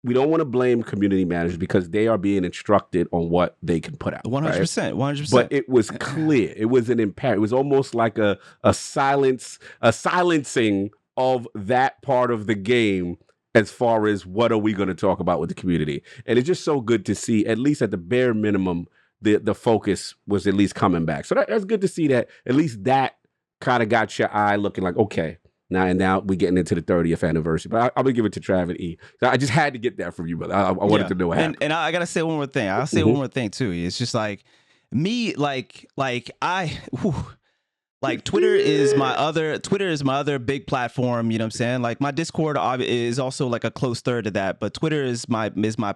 we don't want to blame community managers because they are being instructed on what they can put out. 100%, 100%. But it was clear. It was an impact. It was almost like a silencing of that part of the game as far as what are we going to talk about with the community. And it's just so good to see, at least at the bare minimum, the focus was at least coming back. So that's good to see that at least that kind of got your eye looking like, okay, now we're getting into the 30th anniversary. But I'm going to give it to Trav and E. So I just had to get that from you, brother. I wanted to know what happened. And I got to say one more thing. I'll say one more thing, too. It's just like, me, Twitter is my other big platform, you know what I'm saying? Like, my Discord is also like a close third to that, but Twitter is my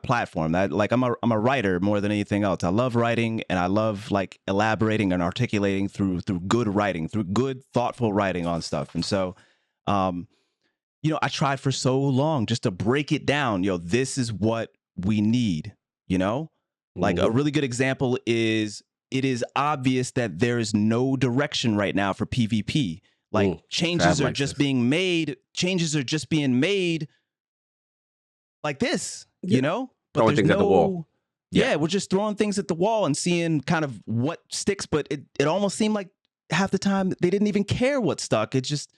platform. I'm a writer more than anything else. I love writing, and I love like elaborating and articulating through good writing, through good, thoughtful writing on stuff. And so I tried for so long just to break it down. This is what we need, Like a really good example is, it is obvious that there is no direction right now for PvP. Like changes are just being made. Changes are just being made like this, But throwing things at the wall. Yeah, we're just throwing things at the wall and seeing kind of what sticks. But it almost seemed like half the time they didn't even care what stuck. It's just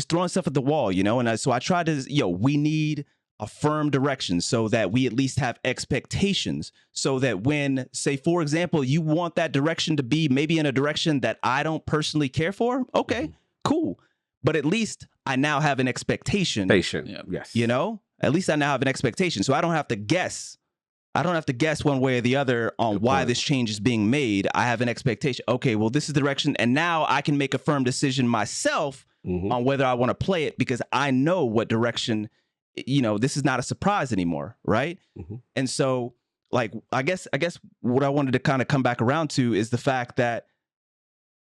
throwing stuff at the wall, And so I tried to, we need a firm direction so that we at least have expectations, so that when, say, for example, you want that direction to be maybe in a direction that I don't personally care for. Okay, cool. But at least I now have an expectation. Yes. At least I now have an expectation. So I don't have to guess. I don't have to guess one way or the other on why this change is being made. I have an expectation. Okay, well, this is the direction. And now I can make a firm decision myself on whether I want to play it, because I know what direction. This is not a surprise anymore, right? And so, like, I guess what I wanted to kind of come back around to is the fact that,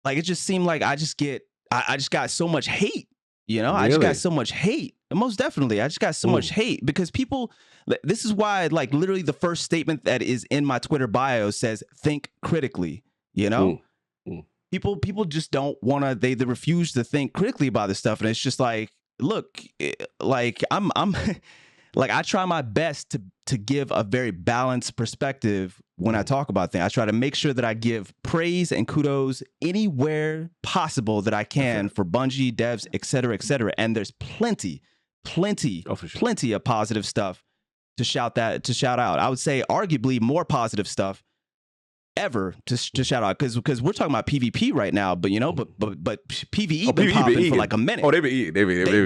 like, it just seemed like I just got so much hate, Really? I just got so much hate. And most definitely, I just got so much hate because people. This is why, like, literally the first statement that is in my Twitter bio says "think critically." People just don't want to. They refuse to think critically about this stuff, and it's just like. Look, like I'm like I try my best to give a very balanced perspective when I talk about things. I try to make sure that I give praise and kudos anywhere possible that I can for Bungie, devs, et cetera, and there's plenty of positive stuff to shout out. I would say arguably more positive stuff ever to shout out, because we're talking about PvP right now, but but PvE been popping for like a minute. They been eating.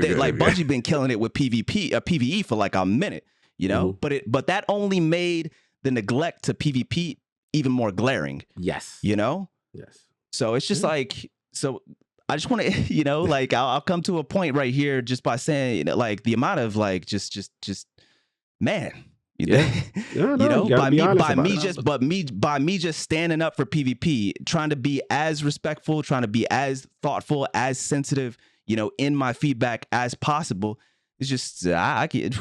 They like Bungie been killing it with PvE for like a minute, but that only made the neglect to PvP even more glaring. Yes. Yes. So it's just like, so I just want to, like I'll come to a point right here just by saying, like the amount of like just man. By me just standing up for PvP, trying to be as respectful, trying to be as thoughtful, as sensitive, in my feedback as possible. It's just I get,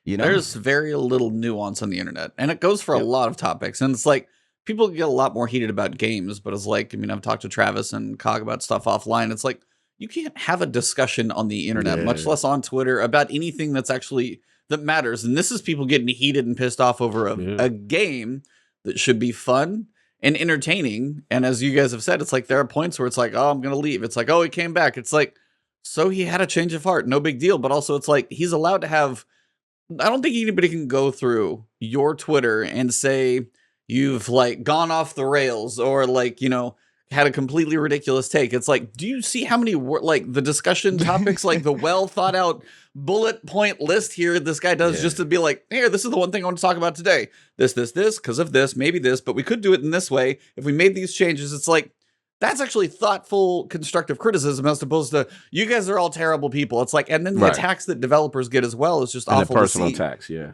There's very little nuance on the internet, and it goes for a lot of topics. And it's like people get a lot more heated about games, but it's like, I've talked to Travis and Cog about stuff offline. It's like you can't have a discussion on the internet, much less on Twitter, about anything that matters. And this is people getting heated and pissed off over a game that should be fun and entertaining. And as you guys have said, it's like there are points where it's like, oh, I'm going to leave. It's like, oh, he came back. It's like, so he had a change of heart. No big deal. But also it's like he's allowed to have I don't think anybody can go through your Twitter and say you've like gone off the rails or like, you know, had a completely ridiculous take. It's like, do you see how many like the discussion topics, like the well thought out bullet point list here this guy does just to be like, here, this is the one thing I want to talk about today. This, because of this, maybe this, but we could do it in this way. If we made these changes, it's like, that's actually thoughtful, constructive criticism as opposed to you guys are all terrible people. It's like, and then the attacks that developers get as well is just and awful. The personal to see. attacks, yeah.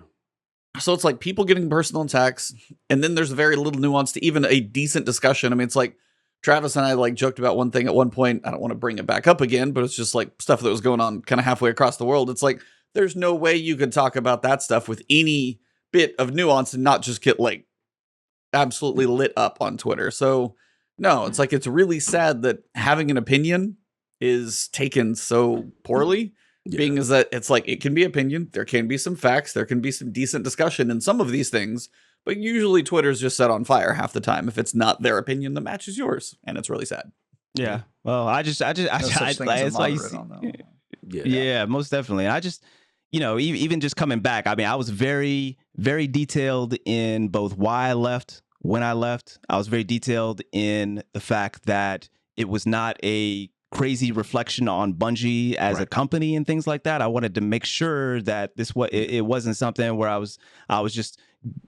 So it's like people getting personal attacks, and then there's very little nuance to even a decent discussion. I mean, it's like Travis and I like joked about one thing at one point. I don't want to bring it back up again, but it's just like stuff that was going on kind of halfway across the world. It's like there's no way you could talk about that stuff with any bit of nuance and not just get like absolutely lit up on Twitter. So no, it's like it's really sad that having an opinion is taken so poorly. Being is that it's like it can be opinion, there can be some facts, there can be some decent discussion in some of these things, but usually Twitter's just set on fire half the time if it's not their opinion that matches yours, and it's really sad. Yeah. Well, I that's why you see. Yeah, most definitely. And I just, you know, even just coming back, I mean, I was very, very detailed in both why I left, when I left. I was very detailed in the fact that it was not a crazy reflection on Bungie as a company and things like that. I wanted to make sure that it wasn't something where I was just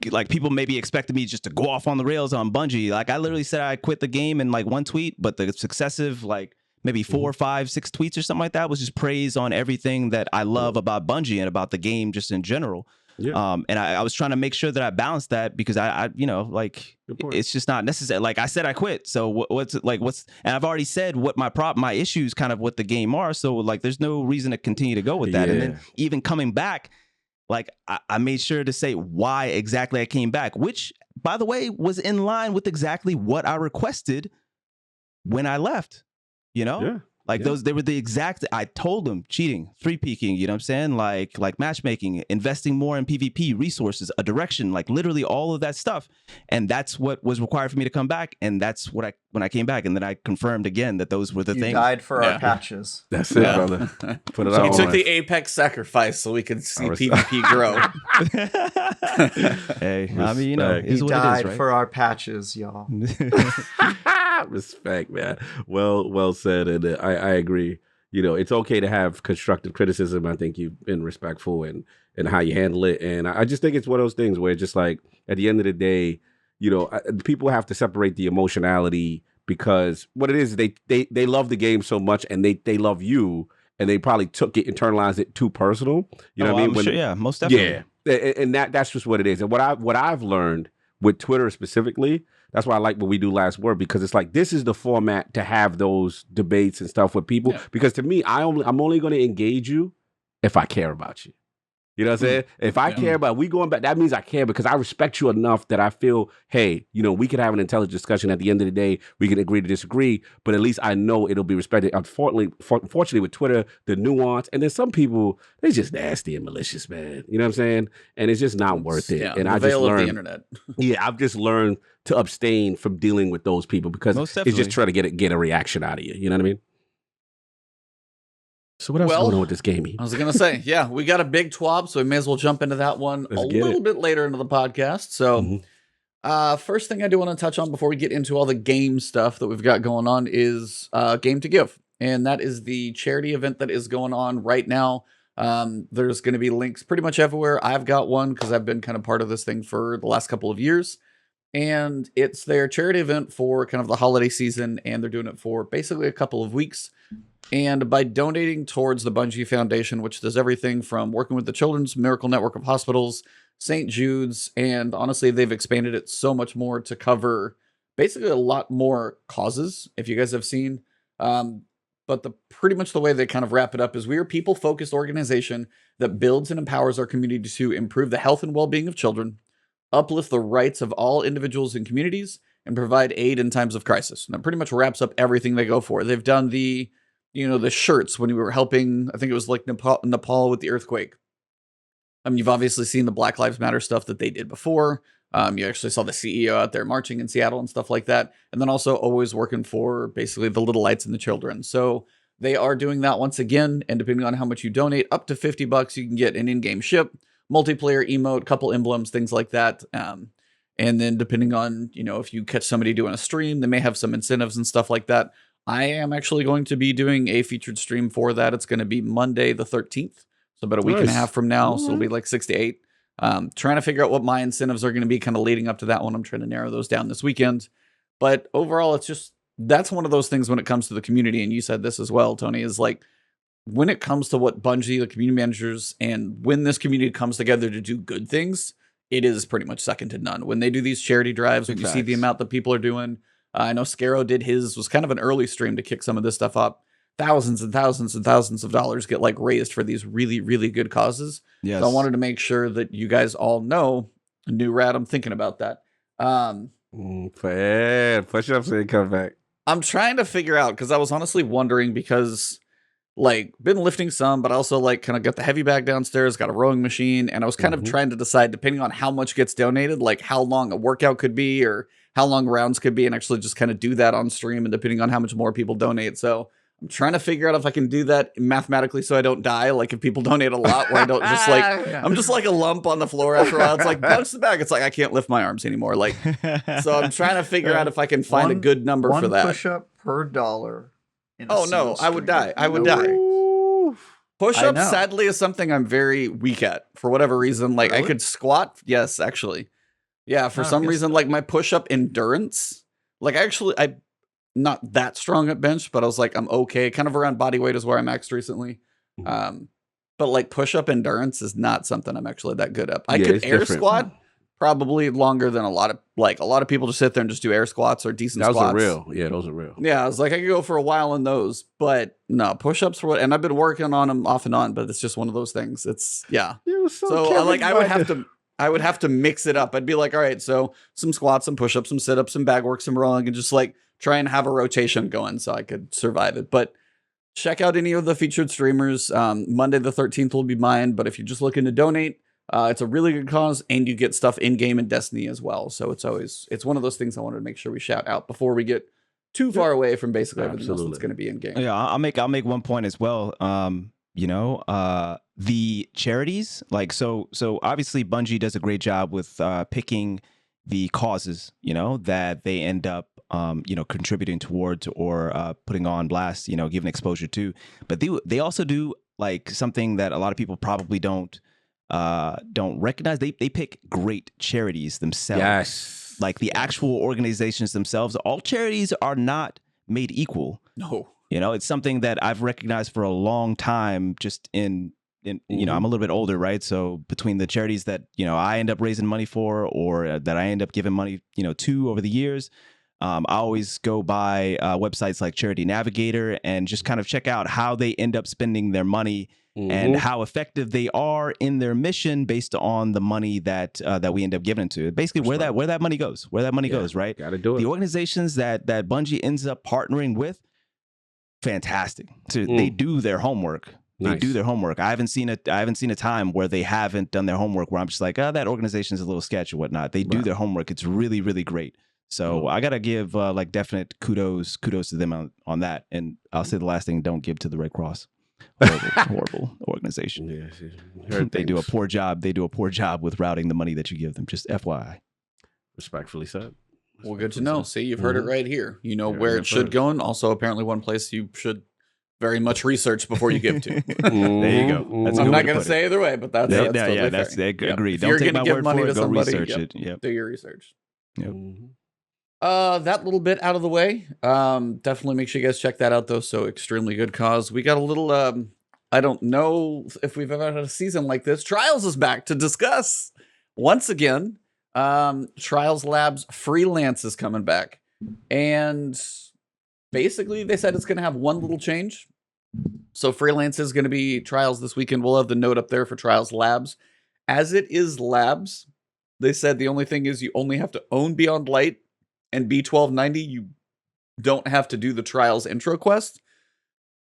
like people maybe expected me just to go off on the rails on Bungie. Like I literally said I quit the game in like one tweet, but the successive like maybe 4, 5, 6 tweets or something like that was just praise on everything that I love about Bungie and about the game just in general. Yeah. And I was trying to make sure that I balanced that because I you know, like it's just not necessary. Like I said, I quit. So what's and I've already said what my issues kind of what the game are. So like, there's no reason to continue to go with that. And then even coming back, like I made sure to say why exactly I came back, which by the way, was in line with exactly what I requested when I left, you know? Yeah. Like they were the exact, I told them cheating, 3-peaking, you know what I'm saying? Like matchmaking, investing more in PvP, resources, a direction, like literally all of that stuff. And that's what was required for me to come back. And that's what when I came back. And then I confirmed again that those were the things. You died for our patches. That's it, brother. Put it on. You took the apex sacrifice so we could see PvP grow. Hey, I mean, you know, he died for our patches, y'all. Respect, man. Well said, and I agree. You know, it's okay to have constructive criticism. I think you've been respectful in how you handle it, and I just think it's one of those things where just like at the end of the day, you know, people have to separate the emotionality because what it is, they love the game so much, and they love you, and they probably internalized it too personal. You know what I mean? Sure, yeah, most definitely. Yeah, and that's just what it is. And what I've learned with Twitter specifically. That's why I like what we do last word, because it's like this is the format to have those debates and stuff with people. Yeah. Because to me, I'm only going to engage you if I care about you. You know what I'm saying? If I care about we going back, that means I care because I respect you enough that I feel, hey, you know, we could have an intelligent discussion. At the end of the day, we can agree to disagree, but at least I know it'll be respected. Unfortunately, with Twitter, the nuance, and then some people, they're just nasty and malicious, man. You know what I'm saying? And it's just not worth it. And I just learned the internet. I've just learned to abstain from dealing with those people because it's just trying to get a reaction out of you. You know what I mean? So what else is going on with this game? I was going to say, we got a big TWAB, so we may as well jump into that one a little bit later into the podcast. So first thing I do want to touch on before we get into all the game stuff that we've got going on is Game to Give. And that is the charity event that is going on right now. There's going to be links pretty much everywhere. I've got one because I've been kind of part of this thing for the last couple of years. And it's their charity event for kind of the holiday season, and they're doing it for basically a couple of weeks. And by donating towards the Bungie Foundation, which does everything from working with the Children's Miracle Network of Hospitals, St. Jude's, and honestly, they've expanded it so much more to cover basically a lot more causes, if you guys have seen. But pretty much the way they kind of wrap it up is we are a people-focused organization that builds and empowers our community to improve the health and well-being of children, uplift the rights of all individuals and communities, and provide aid in times of crisis. And that pretty much wraps up everything they go for. They've done the shirts when we were helping, I think it was like Nepal with the earthquake. You've obviously seen the Black Lives Matter stuff that they did before. You actually saw the CEO out there marching in Seattle and stuff like that. And then also always working for basically the little lights and the children. So they are doing that once again. And depending on how much you donate, up to $50, you can get an in-game ship, multiplayer emote, couple emblems, things like that. And then depending on, if you catch somebody doing a stream, they may have some incentives and stuff like that. I am actually going to be doing a featured stream for that. It's going to be Monday the 13th. So about a week and a half from now. So it'll be like 6 to 8. Trying to figure out what my incentives are going to be kind of leading up to that one. I'm trying to narrow those down this weekend. But overall, that's one of those things when it comes to the community. And you said this as well, Tony, is like when it comes to what Bungie, the community managers, and when this community comes together to do good things, it is pretty much second to none. When they do these charity drives, when you see the amount that people are doing, I know Scaro did was kind of an early stream to kick some of this stuff up. Thousands and thousands and thousands of dollars get like raised for these really, really good causes. Yes. So I wanted to make sure that you guys all know, New Rat, I'm thinking about that. Push-ups ain't come back. I'm trying to figure out, because I was honestly wondering, because like been lifting some, but also like kind of got the heavy bag downstairs, got a rowing machine, and I was kind of trying to decide, depending on how much gets donated, like how long a workout could be or how long rounds could be, and actually just kind of do that on stream, and depending on how much more people donate. So I'm trying to figure out if I can do that mathematically so I don't die. Like if people donate a lot, where I don't just like, I'm just like a lump on the floor after a while. It's like, punch the bag. It's like, I can't lift my arms anymore. Like, so I'm trying to figure out if I can find a good number for that. One push-up per dollar. Oh no, I would die. I would die. Push-ups, sadly, is something I'm very weak at for whatever reason. Like I could squat. Yes, actually. Yeah, for some reason, like my push-up endurance, like I'm not that strong at bench, but I was like, I'm okay. Kind of around body weight is where I maxed recently. But like push-up endurance is not something I'm actually that good at. I could air squat probably longer than a lot of people just sit there and just do air squats or decent squats. Those are real. Yeah, those are real. Yeah, I was like, I could go for a while in those, but no, push-ups for what? And I've been working on them off and on, but it's just one of those things. It's I would have to mix it up. I'd be like, all right, so some squats, some push-ups, some sit-ups, some bag work, some rowing, and just like try and have a rotation going so I could survive it. But check out any of the featured streamers. Monday the 13th will be mine, but if you're just looking to donate, it's a really good cause, and you get stuff in-game in Destiny as well. So it's one of those things I wanted to make sure we shout out before we get too far away from basically everything else that's going to be in-game. Yeah, I'll make one point as well. The charities, like so obviously Bungie does a great job with picking the causes, that they end up contributing towards or putting on blast, giving exposure to. But they also do like something that a lot of people probably don't recognize. They pick great charities themselves. Yes. Like the actual organizations themselves. All charities are not made equal. No. It's something that I've recognized for a long time, just in I'm a little bit older, right? So between the charities that, I end up raising money for, or that I end up giving money, to over the years, I always go by websites like Charity Navigator and just kind of check out how they end up spending their money and how effective they are in their mission based on the money that we end up giving to. Basically, where that money goes, right? Got to do it. The organizations that Bungie ends up partnering with, fantastic. So they do their homework. They do their homework. I haven't seen a time where they haven't done their homework where I'm just like, that organization is a little sketchy or whatnot. They do their homework. It's really, really great. So I gotta give like definite kudos to them on that. And I'll say the last thing: don't give to the Red Cross. Horrible organization. Yeah, they do a poor job. They do a poor job with routing the money that you give them. Just FYI. Respectfully said. Well, good to know. See, you've heard it right here. You know where it should go, and also apparently one place you should very much research before you give to. There you go. That's I'm not going to say either way, but that's totally fair. Agreed. Don't take my word for it. Go research it. Yep. Do your research. Yep. That little bit out of the way. Definitely make sure you guys check that out, though. So extremely good cause. We got a little. I don't know if we've ever had a season like this. Trials is back to discuss once again. Trials Labs Freelance is coming back, and basically they said it's going to have one little change. So Freelance is going to be Trials this weekend. We'll have the note up there for Trials Labs. As it is Labs, they said the only thing is you only have to own Beyond Light and B1290. You don't have to do the Trials intro quest.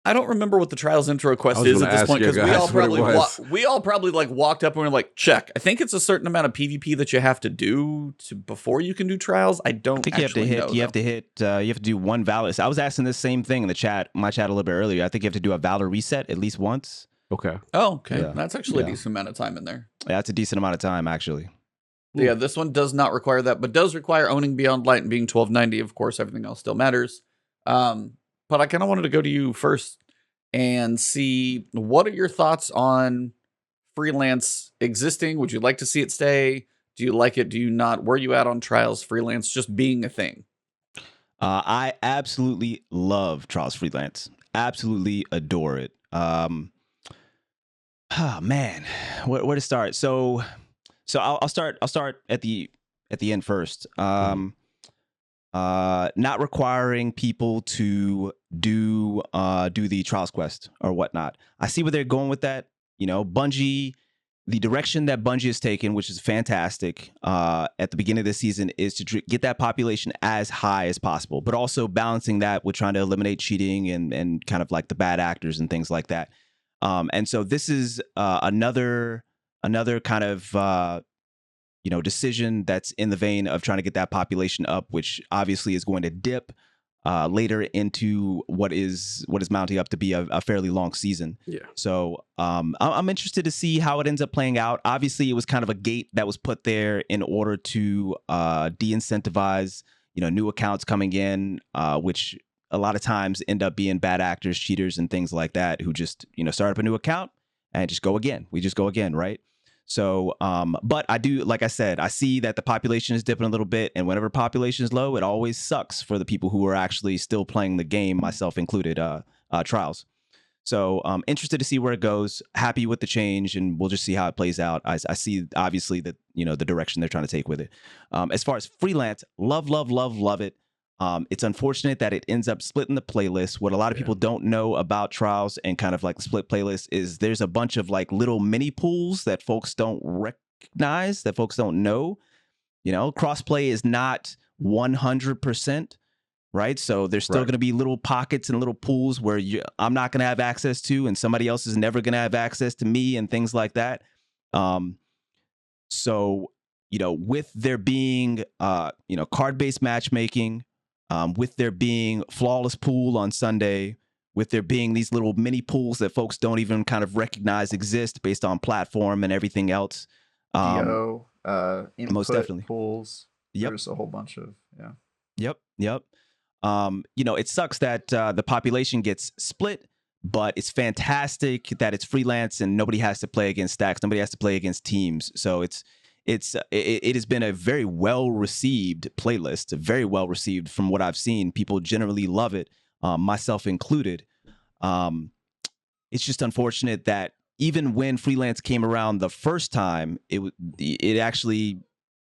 I don't remember what the Trials intro quest is at this point, because we all probably like walked up and we were like, check. I think it's a certain amount of PvP that you have to do before you can do Trials. I think you have to do one Valor. I was asking this same thing in the chat, my chat a little bit earlier. I think you have to do a Valor reset at least once. Okay. Oh, okay. Yeah. That's actually a decent amount of time in there. Yeah, that's a decent amount of time, actually. Yeah, this one does not require that, but does require owning Beyond Light and being 1290. Of course, everything else still matters. But I kind of wanted to go to you first and see what are your thoughts on Freelance existing? Would you like to see it stay? Do you like it? Do you not? Where you at on Trials Freelance just being a thing? I absolutely love Trials Freelance. Absolutely adore it. Oh man, where to start? So I'll start at the end first. Not requiring people to do the Trials quest or whatnot. I see where they're going with that. You know, Bungie, the direction that Bungie has taken, which is fantastic, at the beginning of the season, is to get that population as high as possible, but also balancing that with trying to eliminate cheating and kind of like the bad actors and things like that. And so this is another kind of decision that's in the vein of trying to get that population up, which obviously is going to dip later into what is mounting up to be a fairly long season. Yeah. So I'm interested to see how it ends up playing out. Obviously, it was kind of a gate that was put there in order to de-incentivize new accounts coming in, which a lot of times end up being bad actors, cheaters, and things like that, who just start up a new account and just go again. We just go again, right? So, but I do, like I said, I see that the population is dipping a little bit, and whenever population is low, it always sucks for the people who are actually still playing the game, myself included, Trials. So, interested to see where it goes. Happy with the change, and we'll just see how it plays out. I see, obviously, that the direction they're trying to take with it. As far as Freelance, love it. It's unfortunate that it ends up splitting the playlist. What a lot of people don't know about Trials and kind of like the split playlist is there's a bunch of like little mini pools that folks don't recognize, that folks don't know. Crossplay is not 100%, right? So there's still going to be little pockets and little pools where I'm not going to have access to, and somebody else is never going to have access to me, and things like that. So with there being card-based matchmaking, with there being flawless pool on Sunday, with there being these little mini pools that folks don't even kind of recognize exist based on platform and everything else. Input most definitely pools. Yep. There's a whole bunch of Yep. It sucks that the population gets split, but it's fantastic that it's Freelance and nobody has to play against stacks. Nobody has to play against teams. So it has been a very well received playlist, very well received from what I've seen. People generally love it, myself included. It's just unfortunate that even when Freelance came around the first time, it actually,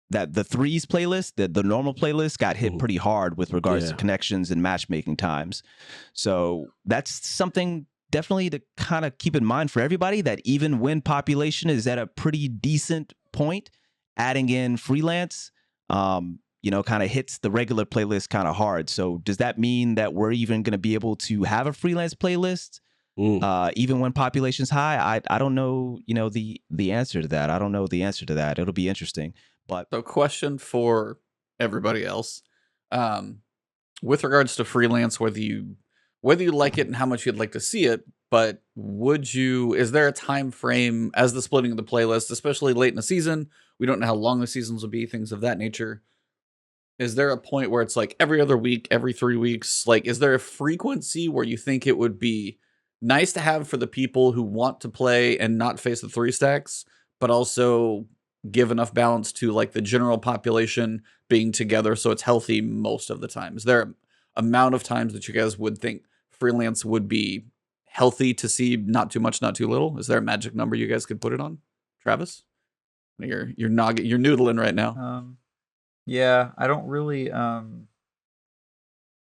that the threes playlist, the normal playlist, got hit pretty hard with regards to connections and matchmaking times. So that's something definitely to kind of keep in mind for everybody, that even when population is at a pretty decent point, adding in Freelance, kind of hits the regular playlist kind of hard. So does that mean that we're even going to be able to have a Freelance playlist, even when population's high? I don't know, the answer to that. I don't know the answer to that. It'll be interesting. But so, question for everybody else, with regards to Freelance, whether you like it and how much you'd like to see it, but is there a time frame as the splitting of the playlist, especially late in the season? We don't know how long the seasons will be, things of that nature. Is there a point where it's like every other week, every 3 weeks? Like, is there a frequency where you think it would be nice to have for the people who want to play and not face the 3 stacks, but also give enough balance to like the general population being together so it's healthy most of the time? Is there an amount of times that you guys would think Freelance would be healthy to see, not too much, not too little? Is there a magic number you guys could put it on? Travis? You're noodling right now. Yeah, I don't really.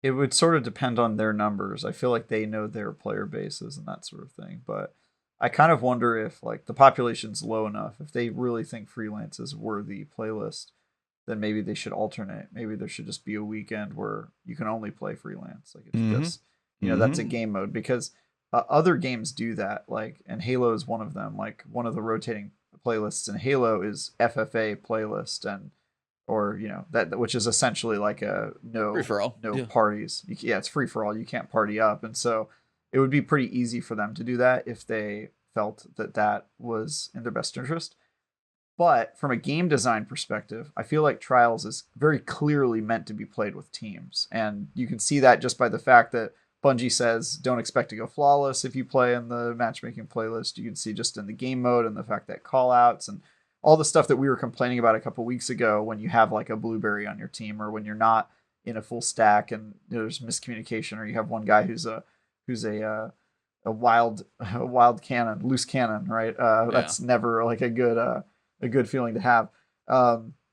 It would sort of depend on their numbers. I feel like they know their player bases and that sort of thing. But I kind of wonder if like the population's low enough, if they really think Freelance is worthy playlist, then maybe they should alternate. Maybe there should just be a weekend where you can only play Freelance. Like it's just that's a game mode, because other games do that. Like, and Halo is one of them. Like one of the rotating playlists in Halo is FFA playlist, and or that, which is essentially like a free for all. Parties. It's free for all. You can't party up, and so it would be pretty easy for them to do that if they felt that was in their best interest. But from a game design perspective, I feel like Trials is very clearly meant to be played with teams. And you can see that just by the fact that Bungie says don't expect to go flawless if you play in the matchmaking playlist. You can see just in the game mode and the fact that callouts and all the stuff that we were complaining about a couple weeks ago when you have like a blueberry on your team or when you're not in a full stack and there's miscommunication or you have one guy who's a wild cannon, loose cannon, right? That's never like a good feeling to have.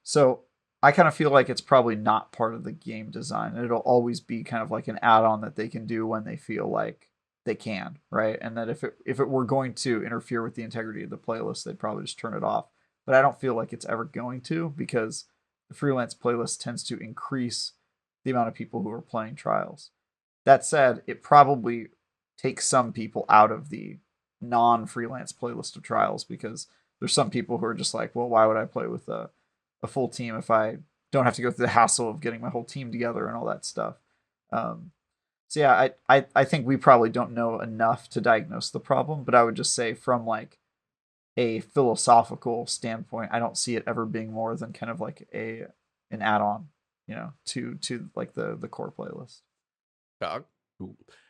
So I kind of feel like it's probably not part of the game design. It'll always be kind of like an add-on that they can do when they feel like they can, right? And that if it were going to interfere with the integrity of the playlist, they'd probably just turn it off. But I don't feel like it's ever going to, because the freelance playlist tends to increase the amount of people who are playing Trials. That said, it probably takes some people out of the non-freelance playlist of Trials, because there's some people who are just like, well, why would I play with a full team if I don't have to go through the hassle of getting my whole team together and all that stuff? So yeah, I think we probably don't know enough to diagnose the problem, but I would just say from like a philosophical standpoint, I don't see it ever being more than kind of like an add-on, to like the core playlist. Dog.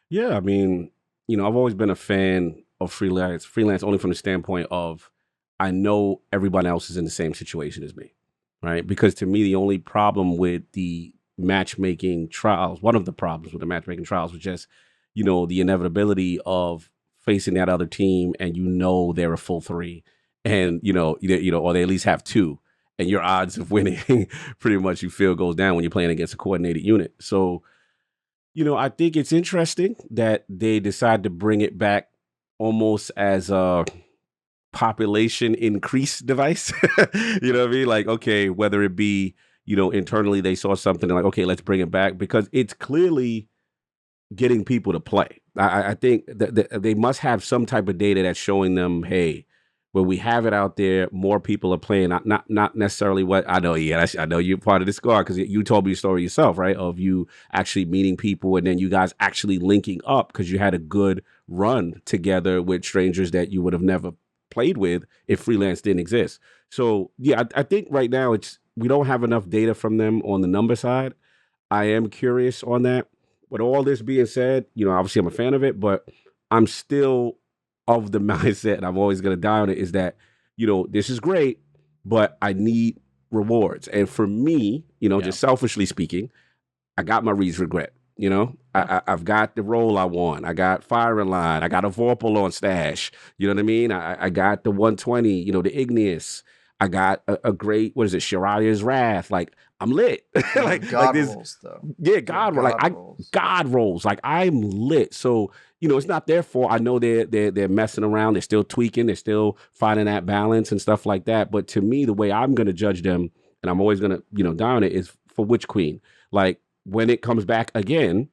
Yeah, I mean, I've always been a fan of freelance only from the standpoint of I know everyone else is in the same situation as me, right? Because to me, the only problem with the matchmaking trials, one of the problems with the matchmaking trials was just, the inevitability of facing that other team and they're a full three and, or they at least have two and your odds of winning pretty much you feel goes down when you're playing against a coordinated unit. So, I think it's interesting that they decide to bring it back almost as a population increase device. You know what I mean? Like, okay, whether it be, internally they saw something like, okay, let's bring it back because it's clearly getting people to play. I think that they must have some type of data that's showing them, hey, when we have it out there, more people are playing. Not necessarily what I know. Yeah, I know you're part of the squad because you told me a story yourself, right? Of you actually meeting people and then you guys actually linking up because you had a good run together with strangers that you would have never played with if freelance didn't exist. So yeah, I think right now we don't have enough data from them on the number side. I am curious on that. With all this being said, obviously I'm a fan of it, but I'm still of the mindset, and I'm always going to die on it, is that, this is great, but I need rewards. And for me, just selfishly speaking, I got my Reed's regret. I've got the role I want. I got Fire in Line. I got a Vorpal on stash. You know what I mean? I got the 120, the Igneous. I got a great, what is it, Shiraya's Wrath. Like, I'm lit. God rolls, though. Yeah, God rolls. Like, God rolls. Like, I'm lit. So, it's not their fault. I know they're messing around. They're still tweaking. They're still finding that balance and stuff like that. But to me, the way I'm going to judge them, and I'm always going to, die on it, is for Witch Queen. Like, when it comes back again,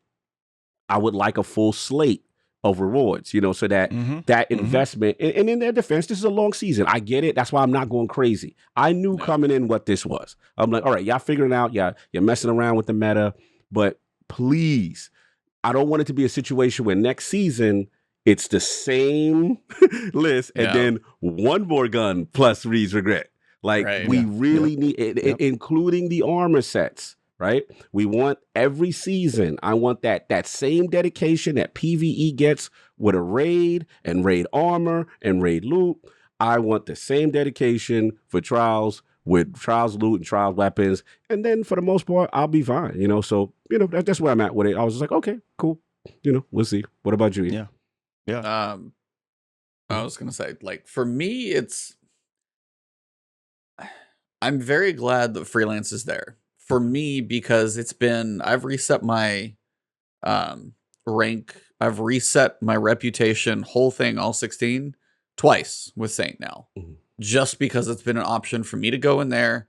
I would like a full slate of rewards, so that that investment, and in their defense, this is a long season. I get it. That's why I'm not going crazy. I knew coming in what this was. I'm like, all right, y'all figuring it out. Yeah, you're messing around with the meta, but please, I don't want it to be a situation where next season it's the same list and then one more gun plus Reed's regret. Like we really need it, including the armor sets. Right? We want every season. I want that same dedication that PvE gets with a raid and raid armor and raid loot. I want the same dedication for trials with trials loot and trials weapons. And then for the most part, I'll be fine. So, that's where I'm at with it. I was just like, okay, cool. We'll see. What about you? Yeah. Yeah. I was going to say, like, for me, I'm very glad that freelance is there. For me, because I've reset my rank, I've reset my reputation, whole thing, all 16, twice with Saint now. Just because it's been an option for me to go in there,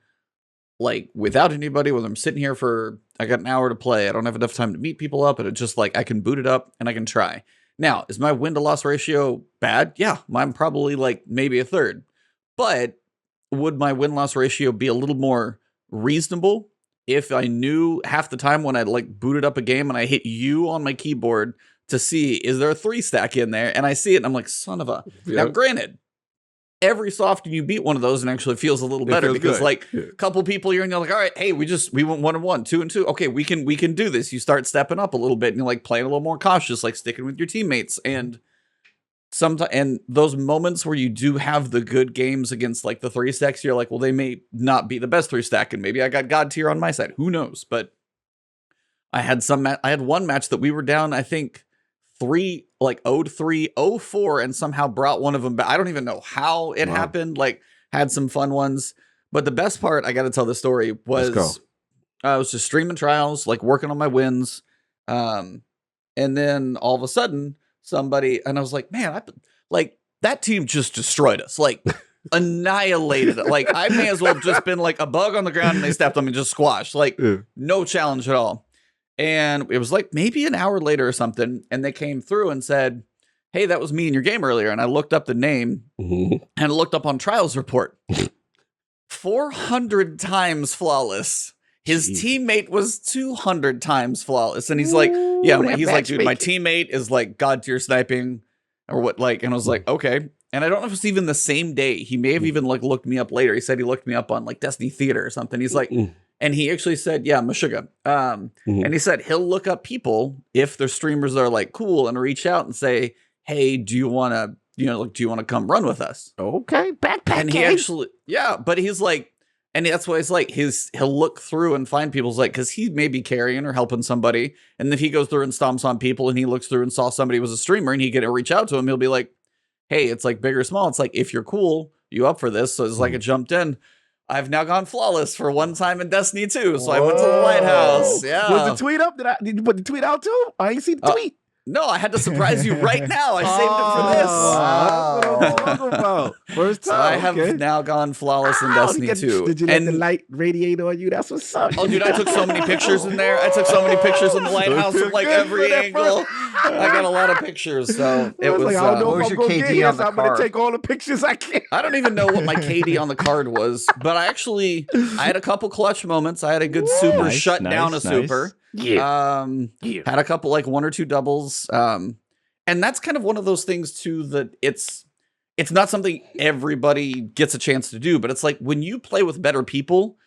like, without anybody, whether I'm sitting here I got an hour to play, I don't have enough time to meet people up, and it's just like, I can boot it up and I can try. Now, is my win-to-loss ratio bad? Yeah, I'm probably like maybe a third. But would my win-loss ratio be a little more reasonable if I knew half the time when I like booted up a game and I hit U on my keyboard to see, is there a 3 stack in there? And I see it and I'm like, son of a... Now, granted, every so often you beat one of those and actually feels a little better because like a couple people you're like, all right, hey, we went 1-1, 2-2. Okay, we can do this. You start stepping up a little bit and you're like playing a little more cautious, like sticking with your teammates. And sometimes, and those moments where you do have the good games against like the 3 stacks, you're like, well, they may not be the best 3 stack, and maybe I got God tier on my side. Who knows? But I had one match that we were down, I think 3, like 0-3, 0-4, and somehow brought one of them back. I don't even know how it happened. Like, had some fun ones. But the best part, I got to tell the story, was I was just streaming trials, like working on my wins. And then all of a sudden, somebody, and I was like, man, like that team just destroyed us, like annihilated it. Like, I may as well have just been like a bug on the ground and they stepped on me and just squashed. Like, no challenge at all. And it was like maybe an hour later or something, and they came through and said, hey, that was me in your game earlier. And I looked up the name and I looked up on Trials Report. 400 times flawless. His teammate was 200 times flawless. And he's like, yeah, he's like, dude, my teammate is like God tier sniping or what, like, and I was like, okay. And I don't know if it's even the same day. He may have even like looked me up later. He said he looked me up on like Destiny Theater or something. He's like, and he actually said, yeah, Meshuggah. And he said he'll look up people if their streamers are like cool and reach out and say, hey, do you want to, do you want to come run with us? Okay, backpack. And he actually, but he's like, and that's why it's like he'll look through and find people's like, because he may be carrying or helping somebody. And if he goes through and stomps on people and he looks through and saw somebody was a streamer and he can reach out to him, he'll be like, hey, it's like big or small. It's like, if you're cool, you up for this? So it's like it jumped in. I've now gone flawless for one time in Destiny 2. So I went to the lighthouse. Yeah. Was the tweet up? Did you put the tweet out too? I ain't seen the tweet. No, I had to surprise you right now. I saved it for this. Wow. That's what I'm talking about. First time. So I have now gone flawless in Destiny 2. Did you let the light radiate on you? That's what's up. Oh, dude, I took so many pictures in there. I took so many pictures in the lighthouse from like every angle. I got a lot of pictures. So it was. Like, I don't know what was if your I'm gonna KD get on this. the I'm gonna card? take all the pictures I can. I don't even know what my KD on the card was, but I had a couple clutch moments. I had a good super shut down a super. Yeah. Had a couple like 1 or 2 doubles. And that's kind of one of those things too, that it's not something everybody gets a chance to do, but it's like when you play with better people,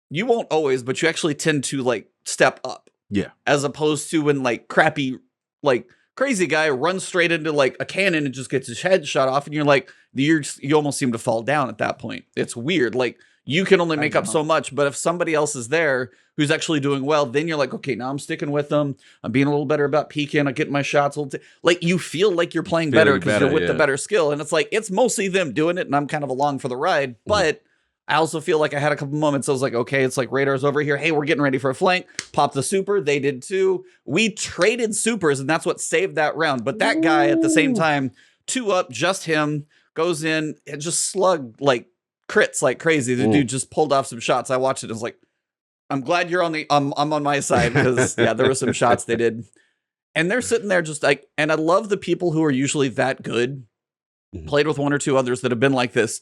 you won't always, but you actually tend to like step up. Yeah. As opposed to when like crappy, like crazy guy runs straight into like a cannon and just gets his head shot off, and you're like, you almost seem to fall down at that point. It's weird. Like, you can only make up so much, but if somebody else is there who's actually doing well, then you're like, okay, now I'm sticking with them. I'm being a little better about peeking. I'm getting my shots. Like, you feel like you're playing better because you're with the better skill. And it's like, it's mostly them doing it, and I'm kind of along for the ride. But I also feel like I had a couple moments. I was like, okay, it's like Radar's over here. Hey, we're getting ready for a flank. Pop the super. They did too. We traded supers, and that's what saved that round. But that guy at the same time, 2 up, just him, goes in and just slugged like crits like crazy. The dude just pulled off some shots. I watched it. I was like, I'm glad you're on the I'm on my side, because yeah, there were some shots they did. And they're sitting there just like, and I love the people who are usually that good, played with 1 or 2 others that have been like this,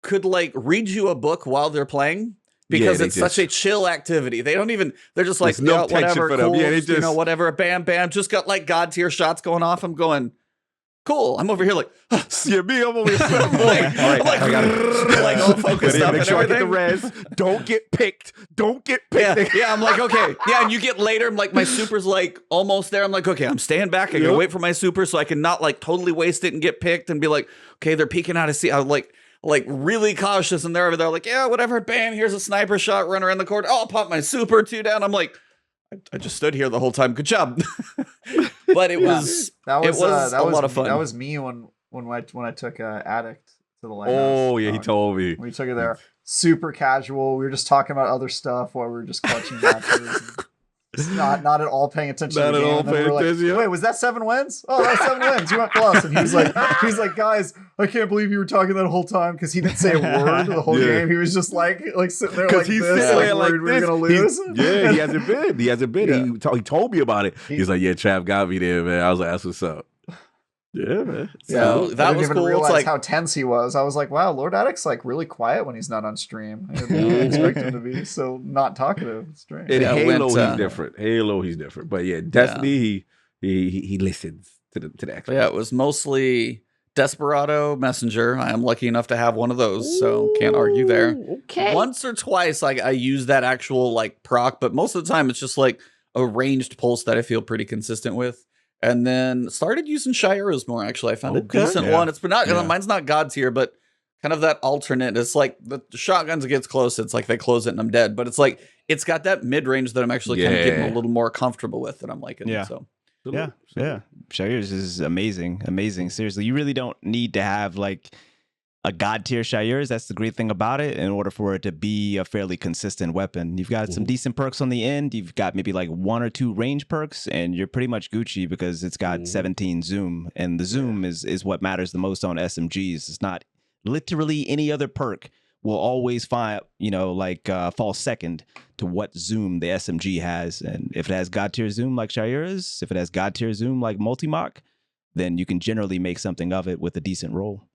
could like read you a book while they're playing, because it's such a chill activity. They don't even, they're just like, no whatever, for them. cool, Yeah, they just, whatever, bam, bam, just got like God tier shots going off. I'm going, cool. I'm over here like, yeah, me, I'm over here. like all focused up make and sure I get the everything. res. Don't get picked. Don't get picked. Yeah, I'm like, okay. Yeah, and you get later, I'm like, my super's like almost there. I'm like, okay, I'm staying back. I gotta wait for my super so I can not like totally waste it and get picked and be like, okay, they're peeking out of see. I'm like really cautious, and they're over there like, yeah, whatever, bam, here's a sniper shot, run around the corner. Oh, I'll pop my super 2 down. I'm like, I just stood here the whole time. Good job. But it was a lot of fun. That was me when I took Addict to the lighthouse. Oh yeah, he told me. We took it there. Super casual. We were just talking about other stuff while we were just clutching matches. Just not at all paying attention to the game. And then we were like, wait, was that 7 wins? Oh, that was 7 wins. You went plus. And he was like, guys, I can't believe you were talking that whole time, because he didn't say a word the whole game. He was just like sitting there like he's this, sitting there like worried we were gonna lose. Yeah, he hasn't been. He hasn't been. Yeah. He told me about it. He's like, yeah, Trav got me there, man. I was like, that's what's up. Yeah, man. So I that didn't was even cool. realize It's like, how tense he was. I was like, wow, Lord Addict's like really quiet when he's not on stream. I didn't expect him to be so not talkative. It's strange. In Yeah, Halo, he's different. Halo, he's different. But yeah, Destiny, he listens to the action. yeah, it was mostly Desperado Messenger. I am lucky enough to have one of those, so can't argue there. Okay. Once or twice, I use that actual like proc, but most of the time it's just like a ranged pulse that I feel pretty consistent with. And then started using Shiras more. Actually, I found a decent one. It's not mine's not God tier, but kind of that alternate. It's like the shotguns gets close. It's like they close it and I'm dead. But it's like it's got that mid range that I'm actually kind of getting a little more comfortable with, and I'm liking. Yeah. So. Yeah. Shiras is amazing. Seriously, you really don't need to have like a god tier Shiras. That's the great thing about it. In order for it to be a fairly consistent weapon, you've got some decent perks on the end. You've got maybe like 1 or 2 range perks, and you're pretty much Gucci because it's got 17 zoom, and the zoom is what matters the most on SMGs. It's not literally any other perk will always find, fall second to what zoom the SMG has. And if it has god tier zoom like Shiras, if it has god tier zoom like Multimach, then you can generally make something of it with a decent roll.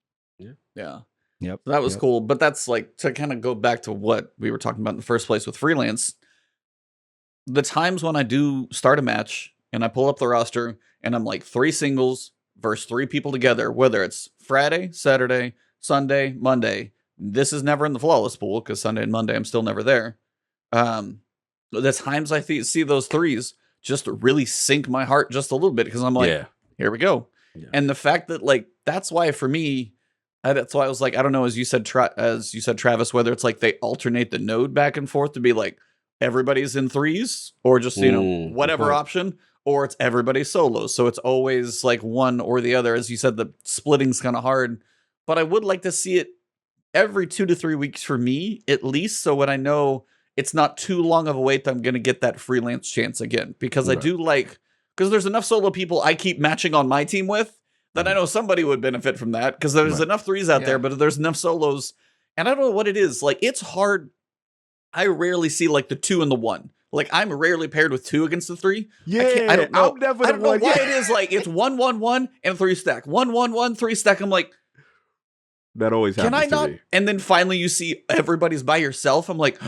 Yeah. Yep. That was cool. But that's like to kind of go back to what we were talking about in the first place with Freelance. The times when I do start a match and I pull up the roster and I'm like 3 singles versus 3 people together, whether it's Friday, Saturday, Sunday, Monday. This is never in the flawless pool because Sunday and Monday I'm still never there. The times I see those 3s just really sink my heart just a little bit because I'm like, here we go. Yeah. And the fact that like that's why for me, that's why I was like, I don't know, as you said, Travis, whether it's like they alternate the node back and forth to be like everybody's in 3s or just whatever option, or it's everybody solos. So it's always like one or the other. As you said, the splitting's kind of hard, but I would like to see it every 2 to 3 weeks for me, at least. So when I know it's not too long of a wait, I'm going to get that Freelance chance again, because I do like, because there's enough solo people I keep matching on my team with that I know somebody would benefit from that, because there's enough 3s out there, but there's enough solos. And I don't know what it is. Like, it's hard. I rarely see like the 2 and the 1. Like, I'm rarely paired with 2 against the 3. Yeah, I don't know. I don't know why it is like it's 1-1-1 and 3 stack. 1-1-1, 3 stack. I'm like, that always happens. Can I not? And then finally you see everybody's by yourself. I'm like,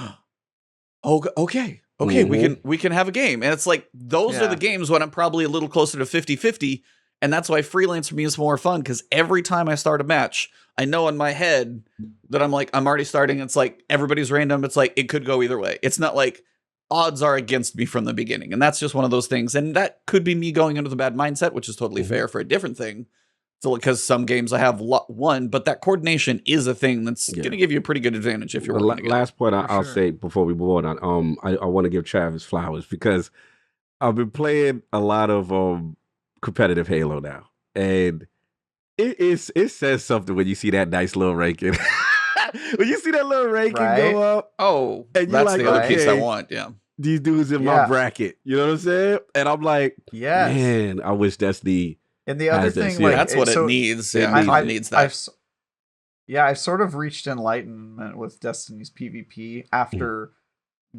oh, okay, we can have a game. And it's like, those are the games when I'm probably a little closer to 50-50. And that's why Freelance for me is more fun, because every time I start a match, I know in my head that I'm like, I'm already starting. It's like everybody's random. It's like it could go either way. It's not like odds are against me from the beginning. And that's just one of those things. And that could be me going into the bad mindset, which is totally fair for a different thing. So, because some games I have won, but that coordination is a thing that's going to give you a pretty good advantage if you're working together. Last point I'll say before we move on, I want to give Travis flowers, because I've been playing a lot of competitive Halo now, and it says something when you see that nice little ranking. When you see that little ranking go up, and that's like, the other piece I want. Yeah, these dudes in my bracket, you know what I'm saying? And I'm like, man, I wish that's the. And the other thing, like, that's what it needs. Yeah, it needs that. I've sort of reached enlightenment with Destiny's PvP after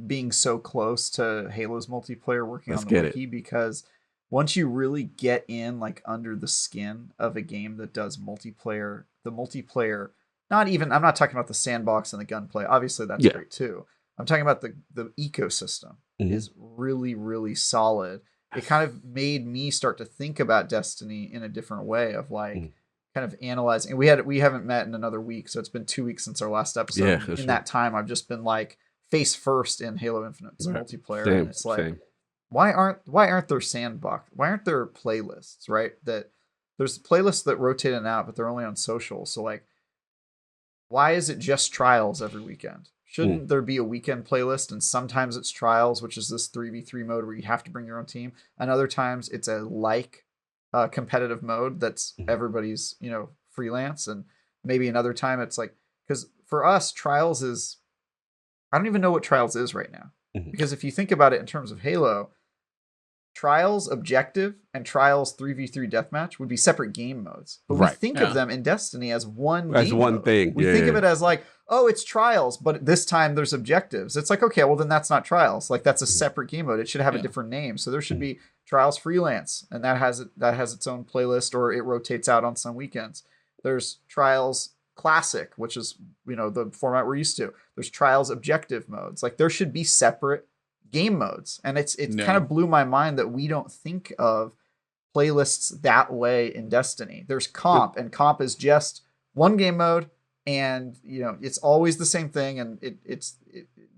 being so close to Halo's multiplayer, working on the wiki, because once you really get in like under the skin of a game that does multiplayer, the multiplayer, I'm not talking about the sandbox and the gunplay. Obviously that's great too. I'm talking about the ecosystem is really, really solid. It kind of made me start to think about Destiny in a different way, of like kind of analyzing. And we haven't met in another week, so it's been 2 weeks since our last episode. In that time, I've just been like face first in Halo Infinite's multiplayer, and it's like, why aren't there sandbox? Why aren't there playlists? Right, that there's playlists that rotate in and out, but they're only on social. So like, why is it just trials every weekend? Shouldn't there be a weekend playlist? And sometimes it's trials, which is this 3v3 mode where you have to bring your own team. And other times it's a competitive mode that's everybody's, freelance. And maybe another time it's like, because for us, trials is, I don't even know what trials is right now. Because if you think about it in terms of Halo, trials objective and trials 3v3 deathmatch would be separate game modes. But we think of them in Destiny as one thing. We think of it as like, oh, it's trials, but this time there's objectives. It's like, okay, well then that's not trials. Like, that's a separate game mode. It should have a different name. So there should be trials freelance, and that has its own playlist, or it rotates out on some weekends. There's trials classic, which is, the format we're used to. There's trials objective modes. Like, there should be separate game modes. And it kind of blew my mind that we don't think of playlists that way in Destiny. There's comp, and comp is just one game mode, and it's always the same thing. And it's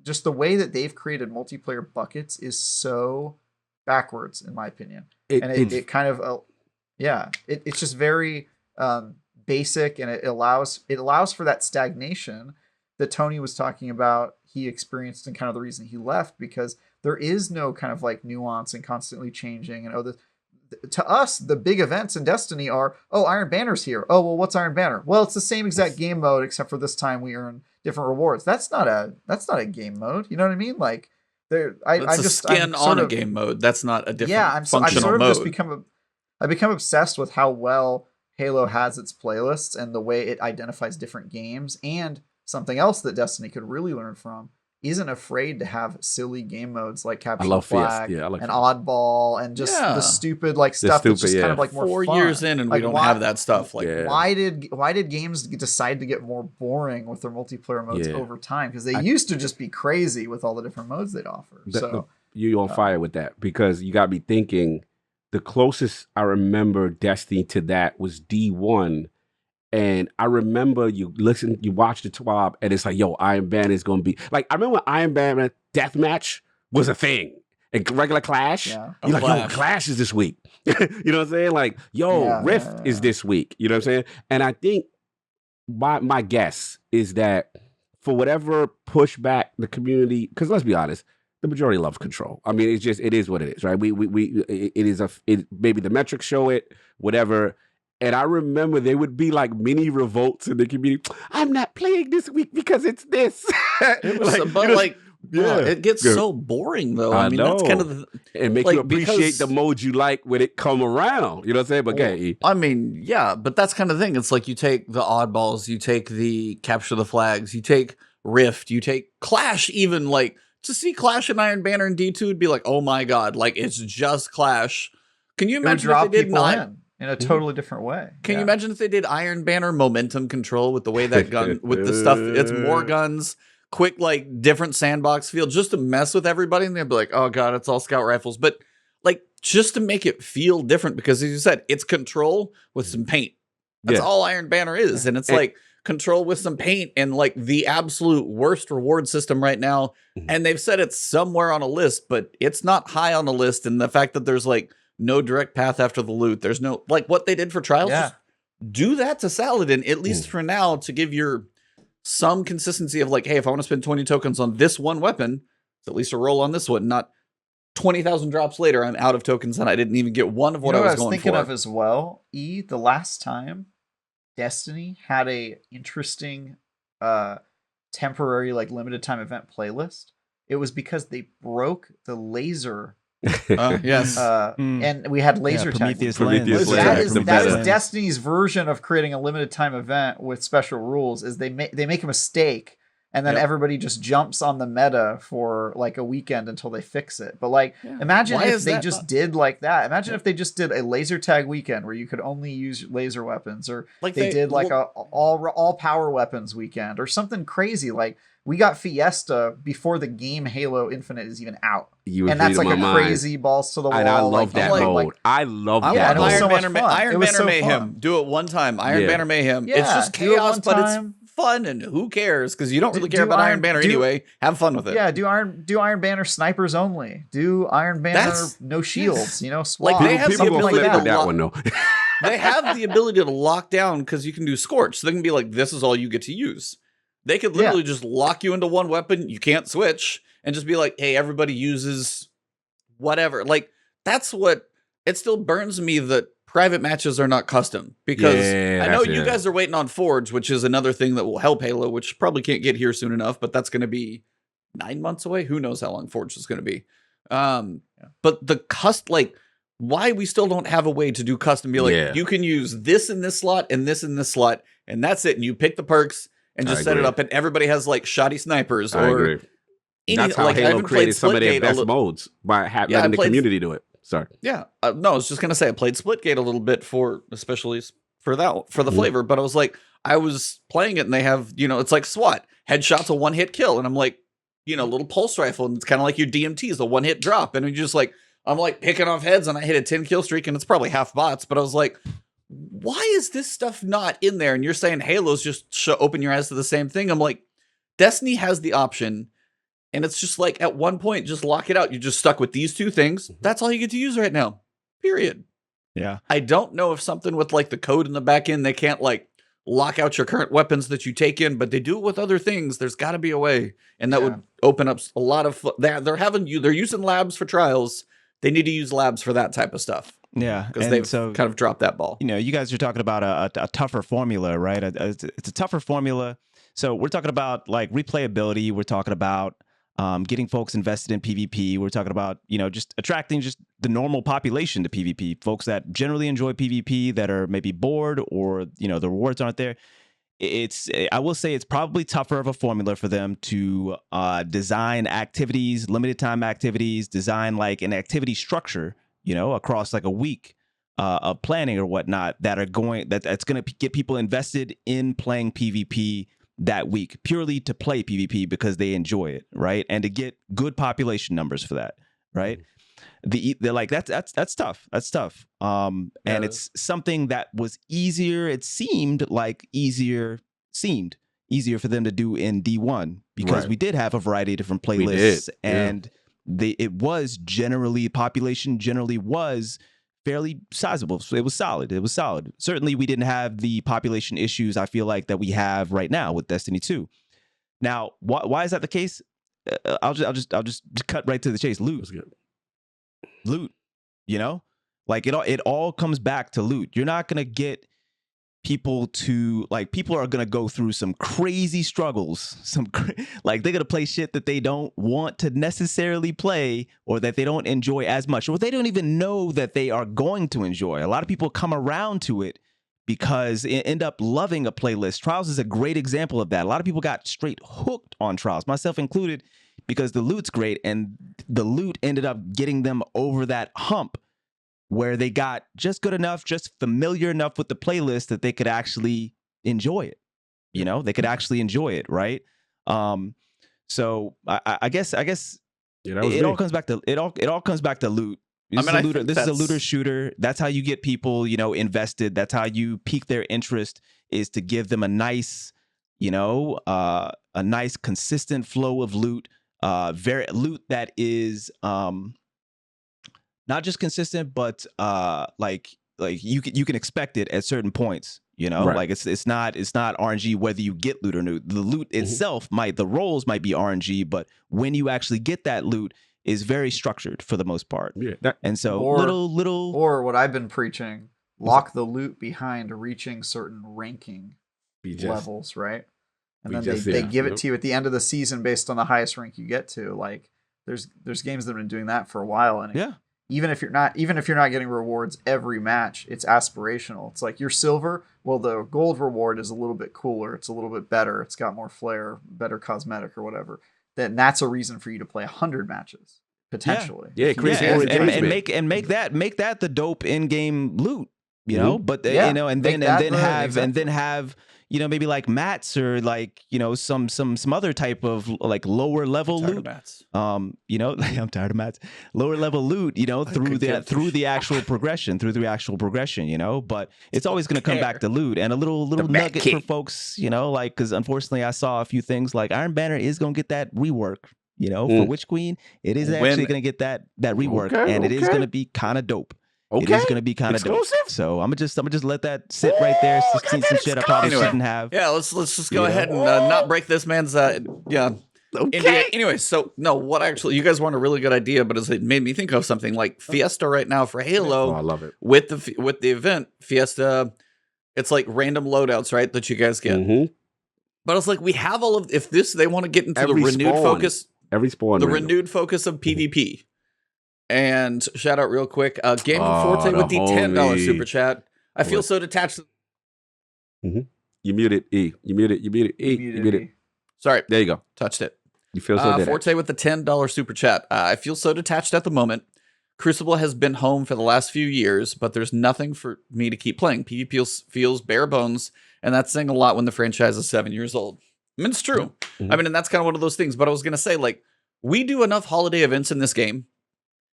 just the way that they've created multiplayer buckets is so backwards, in my opinion. It kind of it's just very basic, and it allows for that stagnation that Tony was talking about. He experienced, and kind of the reason he left, because there is no kind of like nuance and constantly changing. And to us, the big events in Destiny are, Iron Banner's here. Oh, well, what's Iron Banner? Well, it's the same exact game mode, except for this time we earn different rewards. That's not a game mode. You know what I mean? Like, That's a skin on a game mode. That's not a different functional mode. I become obsessed with how well Halo has its playlists and the way it identifies different games. And something else that Destiny could really learn from, isn't afraid to have silly game modes like Capture the Flag and Oddball, and just the stupid stuff that's just kind of like more 4 fun. years in, and we don't have that stuff. Why did games decide to get more boring with their multiplayer modes over time? Because they used to just be crazy with all the different modes they'd offer. You're on fire with that, because you got me thinking. The closest I remember Destiny to that was D1. And I remember you watch the TWAB, and it's like, yo, Iron Banner is going to be... Like, I remember when Iron Banner Deathmatch was a thing. And regular Clash, you're like, yo, Clash is this week. You know what I'm saying? Like, yo, Rift is this week. You know what I'm saying? And I think my guess is that for whatever pushback the community... Because let's be honest, the majority loves Control. I mean, it is what it is, right? Maybe the metrics show it, whatever... And I remember there would be like mini revolts in the community. I'm not playing this week because it's this. It gets so boring though. I mean, that's kind of and make you appreciate the mode you like when it come around. You know what I'm saying? But I mean, yeah, but that's kind of the thing. It's like you take the oddballs, you take the Capture the Flags, you take Rift, you take Clash. Even like to see Clash and Iron Banner and D2 would be like, oh my god, like it's just Clash. Can you imagine if they did in a totally different way? Can you imagine if they did Iron Banner momentum control with the way that gun, with the stuff, it's more guns, quick, like different sandbox feel, just to mess with everybody, and they'd be like, oh god, it's all scout rifles. But like, just to make it feel different, because as you said, it's Control with some paint. That's all Iron Banner is. And it's like Control with some paint, and like the absolute worst reward system right now. And they've said it's somewhere on a list, but it's not high on the list. And the fact that there's like no direct path after the loot. There's no, like what they did for Trials. Just do that to Saladin, at least for now, to give your some consistency of like, hey, if I want to spend 20 tokens on this one weapon, it's at least a roll on this one, not 20,000 drops later, I'm out of tokens and I didn't even get one of what I was going for. Thinking of as well, the last time Destiny had a interesting temporary like limited time event playlist, it was because they broke the laser and we had laser tag. That is Destiny's version of creating a limited time event with special rules. Is they make a mistake, and then everybody just jumps on the meta for like a weekend until they fix it. But like, imagine if they just did like that. Imagine if they just did a laser tag weekend where you could only use laser weapons, or like they did like a all power weapons weekend, or something crazy. Like, we got Fiesta before the game Halo Infinite is even out. And that's like a crazy balls to the wall. And I love that mode. I love that mode. Iron Banner Mayhem. Do it one time. Iron Banner Mayhem. It's just chaos, but it's fun, and who cares? Because you don't really care about Iron Banner anyway. Have fun with it. Yeah, do Iron Banner snipers only. Do Iron Banner no shields. You know, like they have the ability to that one though. They have the ability to lock down, because you can do Scorch. So they can be like, this is all you get to use. They could literally just lock you into one weapon. You can't switch, and just be like, hey, everybody uses whatever. Like, that's what it still burns me that private matches are not custom, because I know you guys are waiting on Forge, which is another thing that will help Halo, which probably can't get here soon enough, but that's going to be 9 months away. Who knows how long Forge is going to be. But the like, why we still don't have a way to do custom, be like, you can use this in this slot and this in this slot, and that's it. And you pick the perks and just set it up, and everybody has like shoddy snipers or that's how Halo created some of their best modes, by letting the community do it. Sorry. Yeah. No, I was just gonna say I played Splitgate a little bit especially for the flavor, but I was like, I was playing it and they have, it's like SWAT, headshots, a one-hit kill, and I'm like, little pulse rifle, and it's kind of like your DMT is a one-hit drop, and you're just like, I'm like picking off heads and I hit a 10 kill streak and it's probably half bots, but I was like, why is this stuff not in there? And you're saying Halo's just open your eyes to the same thing. I'm like, Destiny has the option, and it's just like at one point, just lock it out. You're just stuck with these two things. That's all you get to use right now. Period. Yeah. I don't know if something with like the code in the back end, they can't like lock out your current weapons that you take in, but they do it with other things. There's got to be a way, and that would open up a lot of. They're using labs for trials. They need to use labs for that type of stuff. Yeah, because they've kind of dropped that ball. You know, you guys are talking about a tougher formula, right? It's a tougher formula. So we're talking about like replayability. We're talking about getting folks invested in PvP. We're talking about, you know, just attracting just the normal population to PvP. Folks that generally enjoy PvP that are maybe bored or, you know, the rewards aren't there. I will say it's probably tougher of a formula for them to design activities, limited time activities, design like an activity structure, you know, across like a week of planning or whatnot that's going to get people invested in playing PvP that week purely to play PvP because they enjoy it, right? And to get good population numbers for that, right? They're like that's tough. That's tough. And it's something that was easier. It seemed easier for them to do in D1 because we did have a variety of different playlists, and population generally was fairly sizable. So it was solid. It was solid. Certainly, we didn't have the population issues I feel like that we have right now with Destiny 2. Now, why is that the case? I'll just cut right to the chase. Loot, you know, like it all comes back to loot. You're not gonna get people are gonna go through some crazy struggles, like they're gonna play shit that they don't want to necessarily play or that they don't enjoy as much or they don't even know that they are going to enjoy. A lot of people come around to it because they end up loving a playlist. Trials is a great example of that. A lot of people got straight hooked on Trials, myself included, because the loot's great, and the loot ended up getting them over that hump where they got just good enough, just familiar enough with the playlist that they could actually enjoy it. You know, they could actually enjoy it, right? So I guess it all comes back to loot. This is a looter shooter. That's how you get people, you know, invested. That's how you pique their interest, is to give them a nice, you know, a nice consistent flow of loot. Loot that is not just consistent, but like you can expect it at certain points. You know, like it's not RNG whether you get loot or not. The loot itself the roles might be RNG, but when you actually get that loot is very structured for the most part. Yeah, and so little or what I've been preaching: lock the loot behind reaching certain ranking levels, right? And then they give it to you at the end of the season based on the highest rank you get to. Like there's games that have been doing that for a while, and even if you're not getting rewards every match, it's aspirational. It's like you're silver. Well, the gold reward is a little bit cooler. It's a little bit better. It's got more flair, better cosmetic or whatever. Then that's a reason for you to play 100 matches potentially. And make that the dope in-game loot. You know, but you know, and then have you know, maybe like mats or like, you know, some other type of like lower level loot. You know, I'm tired of mats. Lower level loot, you know, through the actual progression, you know, but it's always going to come back to loot. And a little nugget for folks, you know, like, because unfortunately I saw a few things like Iron Banner is going to get that rework, you know, for Witch Queen. It is actually going to get that rework, and it is going to be kind of dope. It is going to be kind of dope. So I'm gonna just let that sit right there. Some shit I probably shouldn't have. Yeah, let's just go ahead and not break this man's Anyway, so no, what actually you guys want a really good idea, but it made me think of something like Fiesta right now for Halo. Oh, I love it. With the event Fiesta, it's like random loadouts, right, that you guys get. But it's like we have all of they want to get into the renewed focus. Every spawn. Renewed focus of PvP. And shout out real quick, Gaming Forte with the $10 super chat. I feel so detached. You muted E. You muted E. You muted. Sorry, there you go. Touched it. You feel so Forte with the $10 super chat. I feel so detached at the moment. Crucible has been home for the last few years, but there's nothing for me to keep playing. PvP feels bare bones, and that's saying a lot when the franchise is 7 years old. I mean, it's true. I mean, and that's kind of one of those things. But I was gonna say, like, we do enough holiday events in this game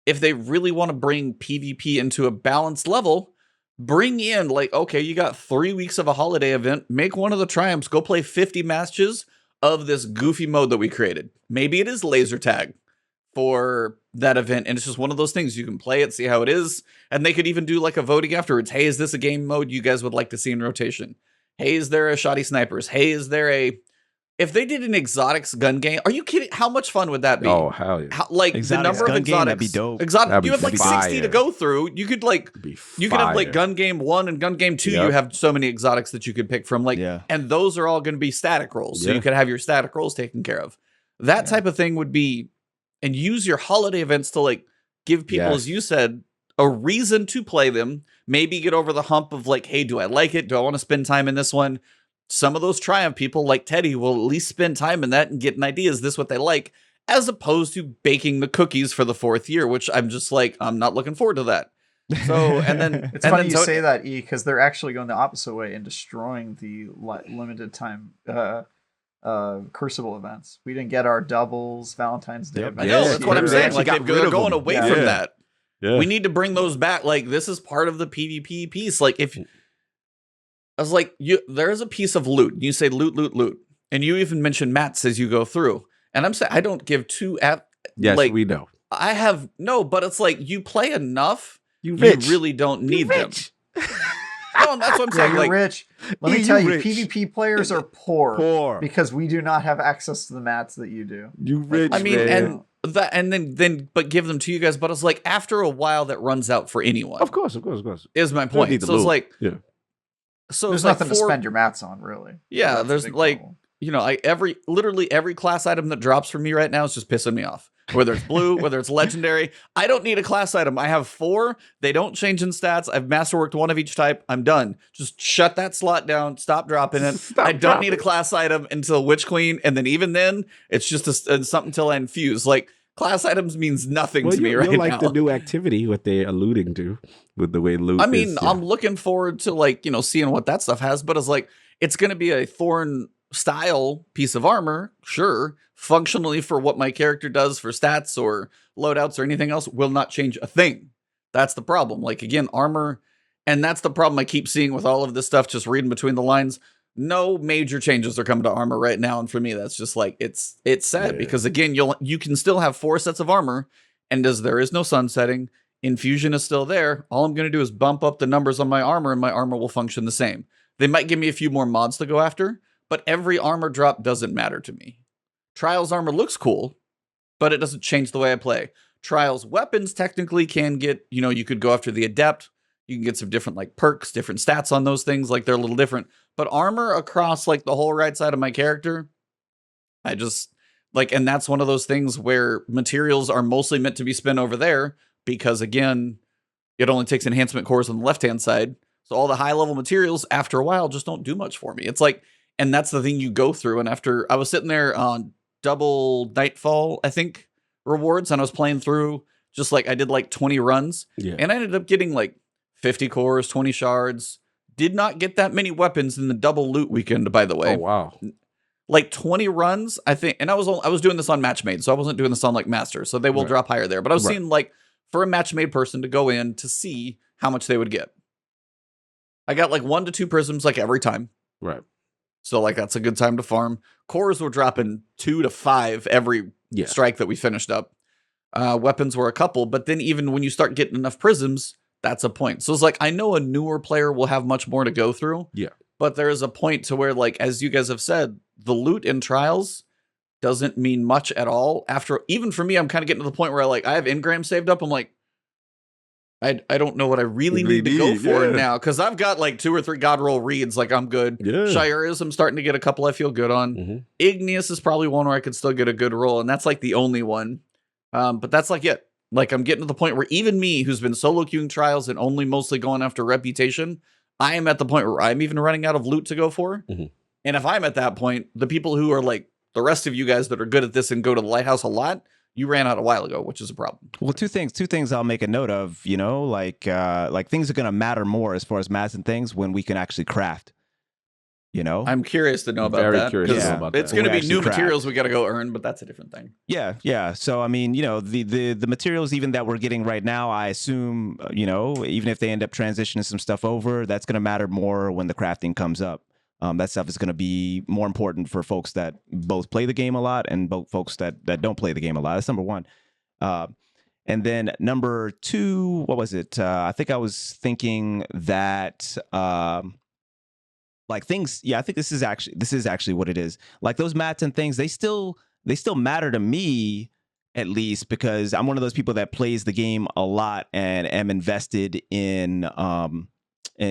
if they really want to bring PvP into a balanced level, bring in like, okay, you got 3 weeks of a holiday event, make one of the triumphs, go play 50 matches of this goofy mode that we created. Maybe it is laser tag for that event, and it's just one of those things. You can play it, see how it is, and they could even do like a voting afterwards. Hey, is this a game mode you guys would like to see in rotation? Hey, is there a shoddy snipers? Hey, is there a... If they did an exotics gun game, are you kidding? How much fun would that be? Oh, hell yeah. Like Exotics the number of gun game, exotics. that'd be dope. Exotic, you have like 60 fire. to go through. You could like, Be you could have like fire. gun game 1 and gun game 2. Yep. You have so many exotics that you could pick from. Like, Yeah. and those are all going to be static rolls. So Yeah. you could have your static rolls taken care of. That type of thing would be, and use your holiday events to like give people, Yes. as you said, a reason to play them. Maybe get over the hump of like, hey, do I like it? Do I want to spend time in this one? Some of those Triumph people like Teddy will at least spend time in that and get an idea. Is this what they like? As opposed to baking the cookies for the 4th year, which I'm just like, I'm not looking forward to that. So, and then It's and funny then you so- say that, E, because they're actually going the opposite way and destroying the limited time Crucible events. We didn't get our doubles, Valentine's Day Yep. I events. know, Yeah, that's what I'm they saying. actually Like got they're rid of going them. away Yeah. from Yeah. that. Yeah. We need to bring those back. Like this is part of the PvP piece. Like if I was like, there's a piece of loot. You say loot, loot, loot, and you even mention mats as you go through. And I'm saying I don't give two. Yes, like we know. I have no, but it's like you play enough. You You rich. really don't need them. rich. No, that's what I'm Yeah, saying. you're Like rich. Let E, me tell you you, rich. PvP players are poor, Poor. because we do not have access to the mats that you do. You rich, I mean, man. and that, and then, but give them to you guys. But it's like after a while, that runs out for anyone. Of course. Is my Don't point. need the So it's loot. like, Yeah. so There's it's like nothing to spend your mats on, really. Yeah, That's the there's big like, problem. you know, literally every class item that drops from me right now is just pissing me off. Whether it's blue, whether it's legendary, I don't need a class item. I have 4. They don't change in stats. I've masterworked 1 of each type. I'm done. Just shut that slot down. Stop dropping it. Stop I don't dropping need a it. class item until Witch Queen, and then even then, it's just something until I infuse. Like class items means nothing Well, to me you right like now. the new activity, what they're alluding to with the way loot I mean, is, yeah. I'm looking forward to like, you know, seeing what that stuff has, but it's like, it's going to be a Thorn style piece of armor. Sure. Functionally for what my character does for stats or loadouts or anything else will not change a thing. That's the problem. Like again, armor. And that's the problem I keep seeing with all of this stuff, just reading between the lines. No major changes are coming to armor right now. And for me, that's just like, it's sad because again, you can still have 4 sets of armor, and as there is no sunsetting, infusion is still there. All I'm going to do is bump up the numbers on my armor, and my armor will function the same. They might give me a few more mods to go after, but every armor drop doesn't matter to me. Trials armor looks cool, but it doesn't change the way I play. Trials weapons technically can get, you know, you could go after the adept. You can get some different like perks, different stats on those things. Like they're a little different, but armor across like the whole right side of my character, I just like, and that's one of those things where materials are mostly meant to be spent over there because again, it only takes enhancement cores on the left-hand side. So all the high level materials after a while just don't do much for me. It's like, and that's the thing you go through. And after I was sitting there on double Nightfall, I think rewards, and I was playing through just like I did like 20 runs, Yeah. and I ended up getting like 50 cores, 20 shards. Did not get that many weapons in the double loot weekend, by the way. Oh, wow. Like 20 runs, I think, and I was doing this on matchmade, so I wasn't doing this on like master, so they will Right. drop higher there. But I was Right. seeing like for a matchmade person to go in to see how much they would get. I got like 1 to 2 prisms like every time. Right. So like that's a good time to farm. Cores were dropping 2 to 5 every Yeah. strike that we finished up. Weapons were a couple, but then even when you start getting enough prisms, that's a point. So it's like, I know a newer player will have much more to go through. Yeah. But there is a point to where, like, as you guys have said, the loot in trials doesn't mean much at all. After, even for me, I'm kind of getting to the point where I have engrams saved up. I'm like, I don't know what I really need to go for yeah. now. Cause I've got like 2 or 3 God roll reads. Like I'm good. Yeah. Shire's, I'm starting to get a couple I feel good on. Mhm. Igneous is probably one where I could still get a good roll, and that's like the only one. But that's like it. Like I'm getting to the point where even me, who's been solo queuing trials and only mostly going after reputation, I am at the point where I'm even running out of loot to go for. Mhm. And if I'm at that point, the people who are like the rest of you guys that are good at this and go to the lighthouse a lot, you ran out a while ago, which is a problem. Well, two things I'll make a note of, you know, like things are going to matter more as far as mats and things when we can actually craft. You know, I'm curious to know about Very that. curious to 'cause know about it's that. going to We be actually new cracked. materials we got to go earn, but that's a different thing. yeah. So I mean, you know, the materials even that we're getting right now, I assume, you know, even if they end up transitioning some stuff over, that's going to matter more when the crafting comes up. That stuff is going to be more important for folks that both play the game a lot and both folks that don't play the game a lot. That's number one. And then number two, what was it? I think I was thinking that like things. Yeah, I think this is actually what it is. Like those mats and things, they still matter to me, at least, because I'm one of those people that plays the game a lot and am invested in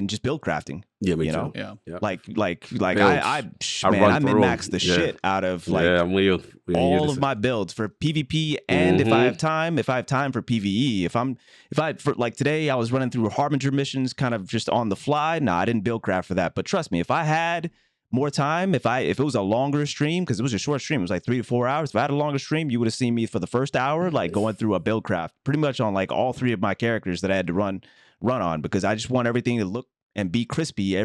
just build crafting. Yeah, me you too. know? Yeah. Yep. Like Builds. I run through min-max them. the Yeah. shit out of like I'm with you. Yeah, all of my builds for PvP, and if I have time for PvE. For like today, I was running through Harbinger missions kind of just on the fly. No, I didn't build craft for that. But trust me, if I had more time, if it was a longer stream, because it was a short stream, it was like 3 to 4 hours. If I had a longer stream, you would have seen me for the first hour, like going through a build craft, pretty much on like all 3 of my characters that I had to run on, because I just want everything to look and be crispy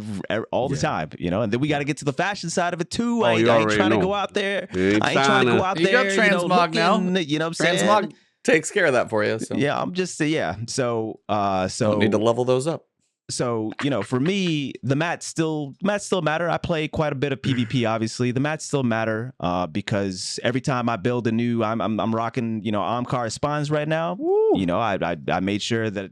all the time, you know. And then we got to get to the fashion side of it too. I ain't trying to go out there. I ain't trying to go out You there. got transmog now. You know what I'm saying? Transmog takes care of that for you. So. Yeah, I'm just So don't need to level those up. So, you know, for me, the mats still matter. I play quite a bit of PvP, obviously. The mats still matter because every time I build a new, I'm rocking, you know, Amkar spawns right now. Woo. You know, I made sure that,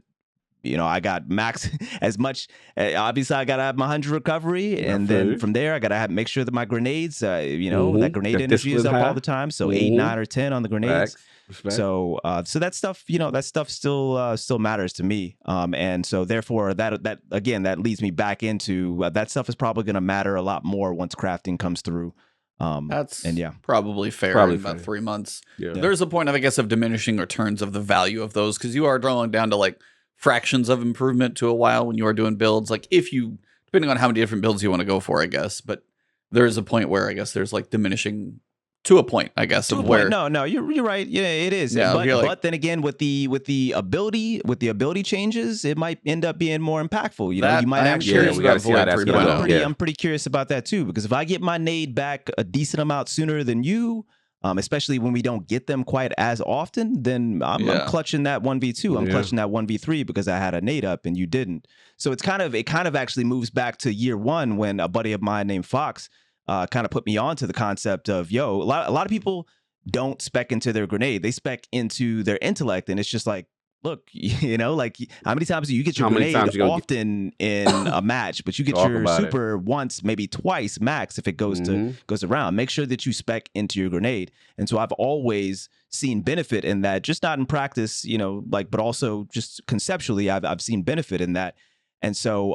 you know, I got max as much. Obviously, I got to have my 100 recovery. And then from there, I got to make sure that my grenades, you know, that grenade energy is up all the time. So 8, 9, or 10 on the grenades. Respect. So that stuff, you know, that stuff still matters to me. And so therefore that again, that leads me back into that stuff is probably going to matter a lot more once crafting comes through. That's and probably fair Probably in about fair. 3 months. Yeah. There's a point of, I guess, of diminishing returns of the value of those, because you are drawing down to like fractions of improvement to a while when you are doing builds. Like if you, depending on how many different builds you want to go for, I guess. But there is a point where I guess there's like diminishing to a point, I guess, of where. No, you're right. Yeah, it is. Yeah, but then again, with the ability changes, it might end up being more impactful. You know, you might actually. we gotta see how that's gonna go. I'm pretty curious about that too, because if I get my nade back a decent amount sooner than you, especially when we don't get them quite as often, then I'm clutching that 1v2. I'm clutching that 1v3 because I had a nade up and you didn't. So it kind of actually moves back to year one when a buddy of mine named Fox kind of put me on to the concept of, a lot of people don't spec into their grenade. They spec into their intellect. And it's just like, look, you know, like how many times do you get your grenade often in a match, but you get your super once, maybe twice max if it goes around. Make sure that you spec into your grenade. And so I've always seen benefit in that, just not in practice, you know, like, but also just conceptually, I've seen benefit in that. And so,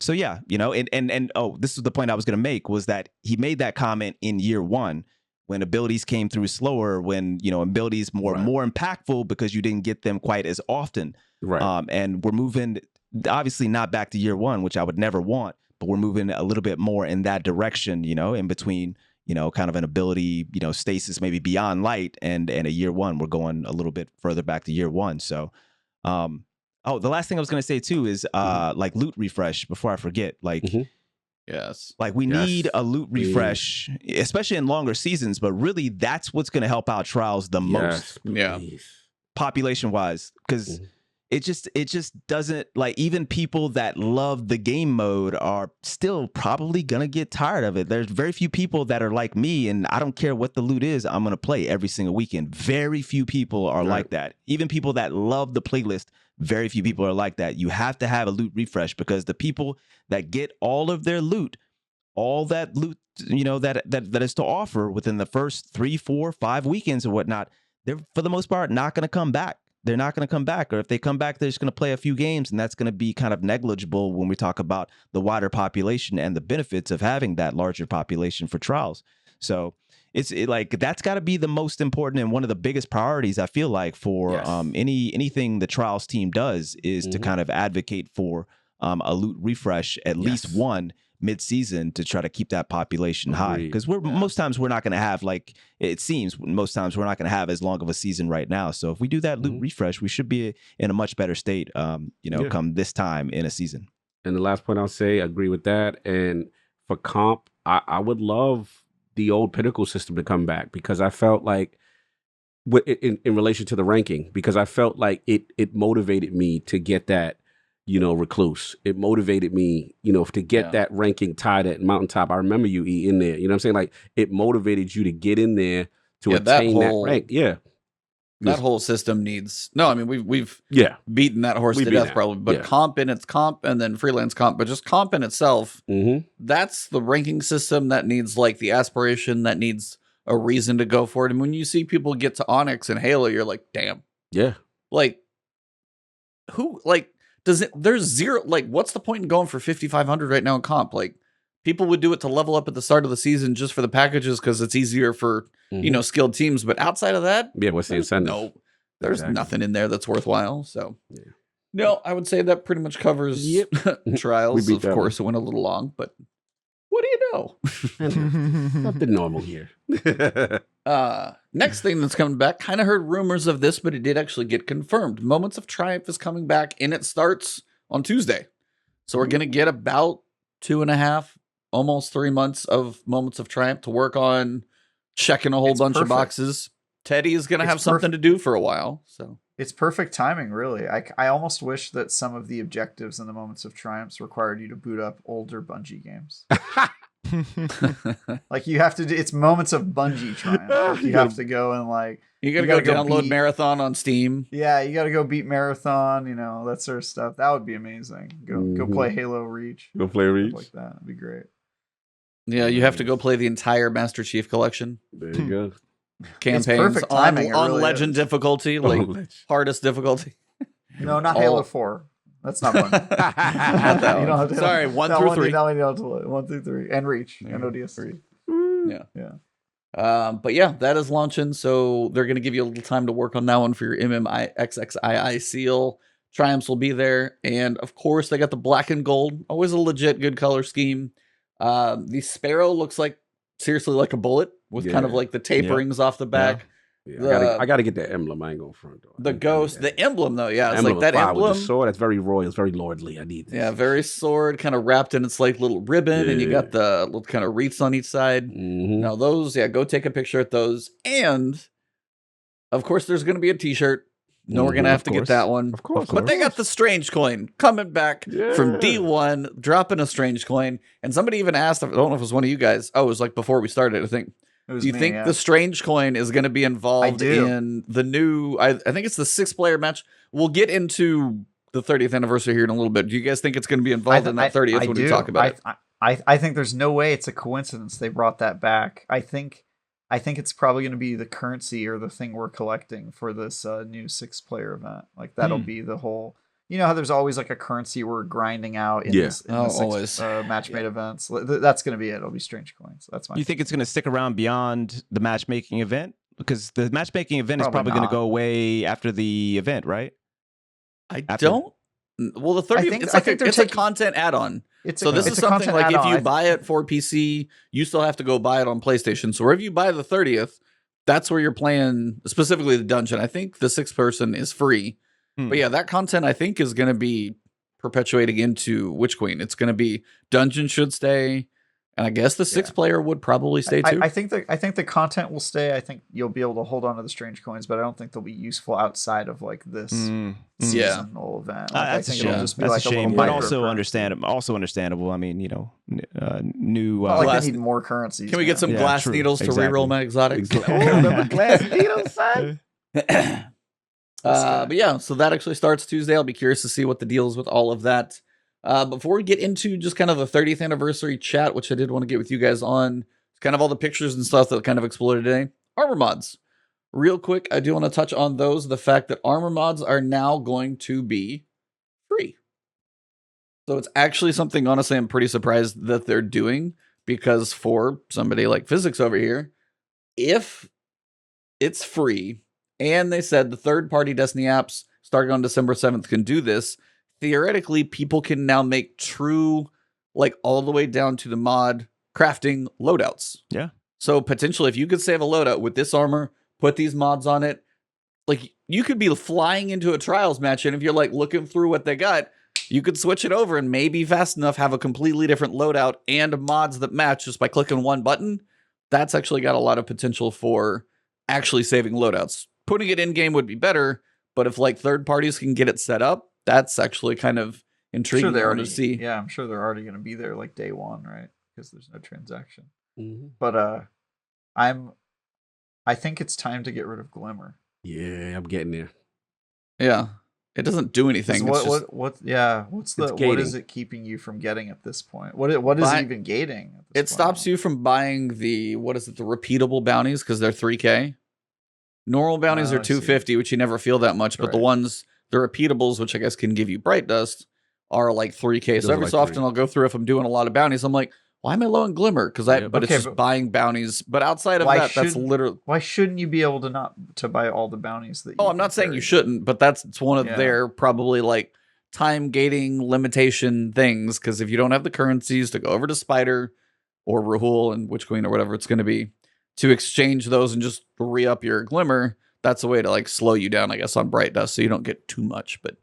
yeah, you know, and this is the point I was going to make, was that he made that comment in year one when abilities came through slower, when, you know, abilities more impactful because you didn't get them quite as often. Right. And we're moving, obviously not back to year one, which I would never want, but we're moving a little bit more in that direction, you know, in between, you know, kind of an ability, you know, stasis, maybe beyond light, and a year one, we're going a little bit further back to year one. So, the last thing I was going to say too is like loot refresh before I forget, like, yes, like we need a loot refresh, especially in longer seasons, but really that's what's going to help out trials the most. Yeah. Population wise, because it just doesn't, like, even people that love the game mode are still probably going to get tired of it. There's very few people that are like me, and I don't care what the loot is, I'm going to play every single weekend. Very few people are like that. Even people that love the playlist, very few people are like that. You have to have a loot refresh, because the people that get all of their loot, all that loot, you know, that is to offer within the first 3, 4, 5 weekends or whatnot, they're for the most part not going to come back. They're not going to come back, or if they come back, they're just going to play a few games, and that's going to be kind of negligible when we talk about the wider population and the benefits of having that larger population for trials. So it's like that's got to be the most important and one of the biggest priorities, I feel like, for anything the trials team does is to kind of advocate for a loot refresh, at least one mid-season, to try to keep that population high, because most times we're not going to have, like, it seems most times we're not going to have as long of a season right now. So if we do that loot refresh, we should be in a much better state, you know, come this time in a season. And the last point I'll say, I agree with that. And for comp, I would love the old Pinnacle system to come back, because I felt like in relation to the ranking, because I felt like it motivated me to get that, recluse. It motivated me, to get that ranking tied at mountaintop. I remember you in there. You know what I'm saying? Like, it motivated you to get in there to attain that rank. Yeah. That whole system needs I mean, we've beaten that horse to death probably, but comp in its comp, and then freelance comp, but just comp in itself, that's the ranking system that needs like the aspiration, that needs a reason to go for it. And when you see people get to Onyx and Halo, you're like, damn. Yeah. Like, who, like, there's zero, like, what's the point in going for 5,500 right now in comp? Like, people would do it to level up at the start of the season just for the packages because it's easier for, skilled teams. But outside of that, what's the incentive? No, there's nothing in there that's worthwhile. So, no, I would say that pretty much covers trials. Of course, it went a little long, but what do you know? Nothing normal here. Next thing that's coming back, kind of heard rumors of this, but it did actually get confirmed. Moments of Triumph is coming back, and it starts on Tuesday. So we're going to get about 2.5, almost 3 months of Moments of Triumph to work on checking a whole bunch of boxes. Teddy is going to have something to do for a while. So it's perfect timing, really. I almost wish that some of the objectives in the Moments of Triumphs required you to boot up older Bungie games. Like, you have to do, it's Moments of Bungie Triumph. Like, you have to go and like, you gotta go download Marathon on Steam. Yeah, you gotta go beat Marathon, that sort of stuff. That would be amazing. Go play Halo Reach. Go play Reach. Like that. That'd be great. Yeah, you have to go play the entire Master Chief Collection. There you go. Campaigns on really Legend difficulty, like hardest difficulty. No, not Halo 4. That's not one. Not that one. Have to, sorry, 1 through 3. 1 through 3. And Reach. And ODS3. Yeah. But yeah, that is launching. So they're going to give you a little time to work on that one for your MMIXXII seal. Triumphs will be there. And of course, they got the black and gold. Always a legit good color scheme. The Sparrow looks like, seriously, like a bullet with kind of like the taperings off the back. Yeah, I gotta get that emblem. I ain't going front door. The ghost, the emblem though, it's like that emblem. With the sword, that's very royal. It's very lordly. I need this. Yeah, very sword, kind of wrapped in its like little ribbon, and you got the little kind of wreaths on each side. Now those, go take a picture at those. And of course, there's going to be a T-shirt. No, we're gonna have to get that one, of course. But they got the Strange Coin coming back from D1, dropping a Strange Coin. And somebody even asked, I don't know if it was one of you guys. Oh, it was like before we started, I think. Do you think the Strange Coin is going to be involved in the new, I think it's the 6-player match. We'll get into the 30th anniversary here in a little bit. Do you guys think it's going to be involved in that 30th when we talk about it? I think there's no way it's a coincidence they brought that back. I think it's probably going to be the currency or the thing we're collecting for this new 6-player event. Like, that'll be the whole... You know how there's always like a currency we're grinding out in the 6 match-made events? That's going to be it. It'll be Strange Coins. That's my... You think it's going to stick around beyond the matchmaking event? Because the matchmaking event is probably going to go away after the event, right? Well, the 30th, it's a content add-on. So this is something like if you buy it for PC, you still have to go buy it on PlayStation. So wherever you buy the 30th, that's where you're playing, specifically the dungeon. I think the 6-person is free. But yeah, that content I think is going to be perpetuating into Witch Queen. It's going to be dungeon should stay, and I guess the 6-player would probably stay too. I think the content will stay. I think you'll be able to hold on to the Strange Coins, but I don't think they'll be useful outside of like this seasonal event. Like, I think it'll just be like a shame, but also understandable. I mean, new. Like they need more currencies. Can we get some glass needles to reroll my exotics? Glass needles, son. But yeah, so that actually starts Tuesday. I'll be curious to see what the deal is with all of that. Before we get into just kind of the 30th anniversary chat, which I did want to get with you guys on, kind of all the pictures and stuff that kind of exploded today. Armor mods. Real quick, I do want to touch on those. The fact that armor mods are now going to be free. So it's actually something, honestly, I'm pretty surprised that they're doing, because for somebody like Physics over here, if it's free, and they said the third-party Destiny apps starting on December 7th can do this, theoretically, people can now make true, like all the way down to the mod crafting loadouts. Yeah. So potentially, if you could save a loadout with this armor, put these mods on it, like you could be flying into a trials match, and if you're like looking through what they got, you could switch it over and maybe fast enough have a completely different loadout and mods that match just by clicking one button. That's actually got a lot of potential for actually saving loadouts. Putting it in game would be better, but if like third parties can get it set up, that's actually kind of intriguing to see. Yeah, I'm sure they're already going to be there like day one, right? Because there's no transaction. Mhm. But I think it's time to get rid of Glimmer. Yeah, I'm getting there. Yeah, it doesn't do anything. What is it keeping you from getting at this point? What is it even gating? At this it stops you from buying the repeatable bounties because they're 3K. Normal bounties are 250, which you never feel that much, but the repeatables, which I guess can give you bright dust, are like 3K. So every so often I'll go through if I'm doing a lot of bounties. I'm like, why am I low in Glimmer? But it's just buying bounties. But outside of that, that's literally. Why shouldn't you be able to buy all the bounties that? I'm not saying you shouldn't, but it's one of their probably like time gating limitation things. Because if you don't have the currencies to go over to Spider or Rahul and Witch Queen or whatever it's going to be to exchange those and just re-up your Glimmer, that's a way to like slow you down, I guess, on bright dust so you don't get too much. But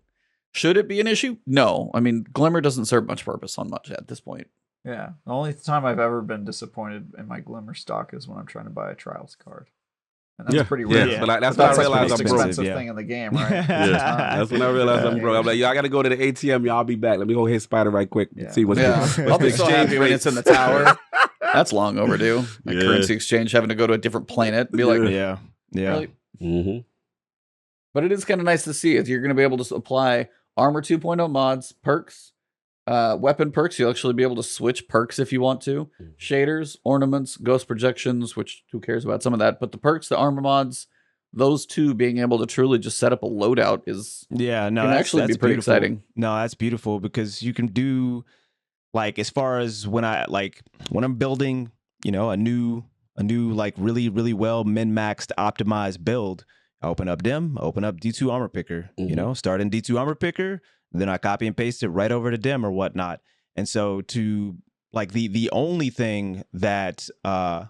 should it be an issue? No. I mean, Glimmer doesn't serve much purpose on much at this point. Yeah, the only time I've ever been disappointed in my Glimmer stock is when I'm trying to buy a Trials card, and that's pretty rare. Yeah, but that's when I realized I'm broke. Expensive thing in the game, right? That's when I realized I'm broke. I'm like, yo, I got to go to the ATM. Y'all, I'll be back. Let me go hit Spider right quick and see what's I'll be so happy when it's in the tower. That's long overdue. Like currency exchange, having to go to a different planet, be like, yeah. Really? Mm-hmm. But it is kind of nice to see if you're going to be able to apply Armor 2.0 mods, perks. Weapon perks, you'll actually be able to switch perks if you want to. Shaders, ornaments, ghost projections, which who cares about some of that? But the perks, the armor mods, those two being able to truly just set up a loadout is can actually be pretty exciting. No, that's beautiful because you can do like as far as when I'm building, a new like really, really well min-maxed optimized build. I open up DIM, open up D2 armor picker, start in D2 armor picker. Then I copy and paste it right over to DIM or whatnot. And so to like the only thing that I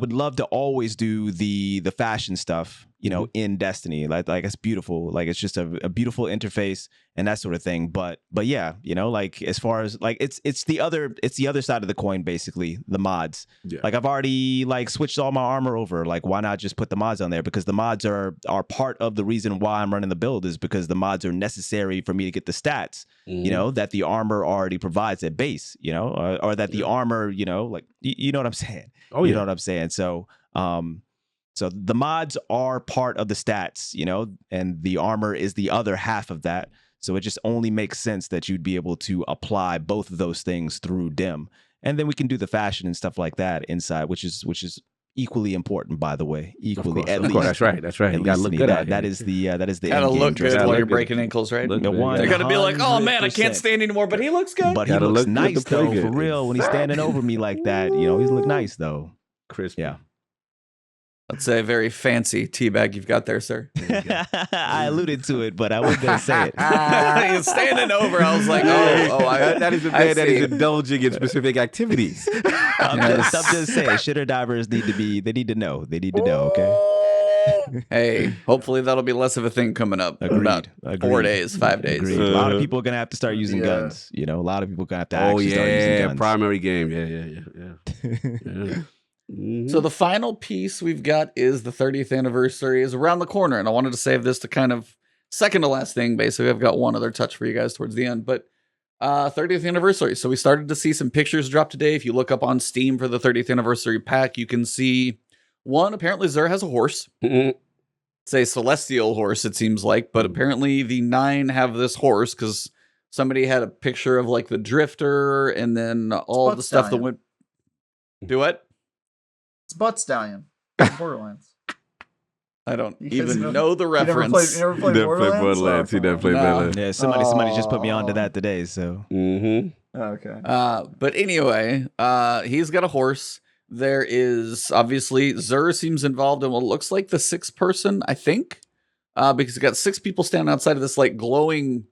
would love to always do the fashion stuff, in Destiny. Like it's beautiful. Like it's just a beautiful interface and that sort of thing. But yeah, like as far as like it's the other side of the coin, basically, the mods. Yeah. Like I've already like switched all my armor over. Like why not just put the mods on there? Because the mods are part of the reason why I'm running the build is because the mods are necessary for me to get the stats, that the armor already provides at base, or that the armor, like you know what I'm saying? Oh, you know what I'm saying? So so the mods are part of the stats, and the armor is the other half of that. So it just only makes sense that you'd be able to apply both of those things through DIM. And then we can do the fashion and stuff like that inside, which is equally important, by the way. Equally, at least. That's right. You gotta look good. That is the gotta look good while you're breaking ankles, right? You're gonna be like, oh man, I can't stand anymore, but he looks good. But he looks nice though, for real. When he's standing over me like that, he look nice though. Crisp. Yeah. That's a very fancy teabag you've got there, sir. I alluded to it, but I wasn't going to say it. He's standing over. I was like, that is a man that is indulging in specific activities. I'm just saying, shitter divers need to know. They need to know, okay? Hey, hopefully that'll be less of a thing coming up. Agreed. About 4 days, 5 days. A lot of people are going to have to start using guns. A lot of people are going to have to actually start using guns. Primary game. Yeah. Mm-hmm. So the final piece we've got is the 30th anniversary is around the corner, and I wanted to save this to kind of second to last thing. Basically, I've got one other touch for you guys towards the end, but 30th anniversary. So we started to see some pictures drop today. If you look up on Steam for the 30th anniversary pack, you can see one. Apparently, Xur has a horse. It's a celestial horse, it seems like, but apparently the 9 have this horse because somebody had a picture of like the drifter and then all the stuff that went. Do what? It's Butt Stallion. Borderlands. I don't even know the reference. You never played Borderlands? He never played Borderlands. Yeah, somebody just put me onto that today. So. Okay. But anyway, he's got a horse. There is obviously Xur seems involved in what looks like the 6th person, I think, because you got 6 people standing outside of this like glowing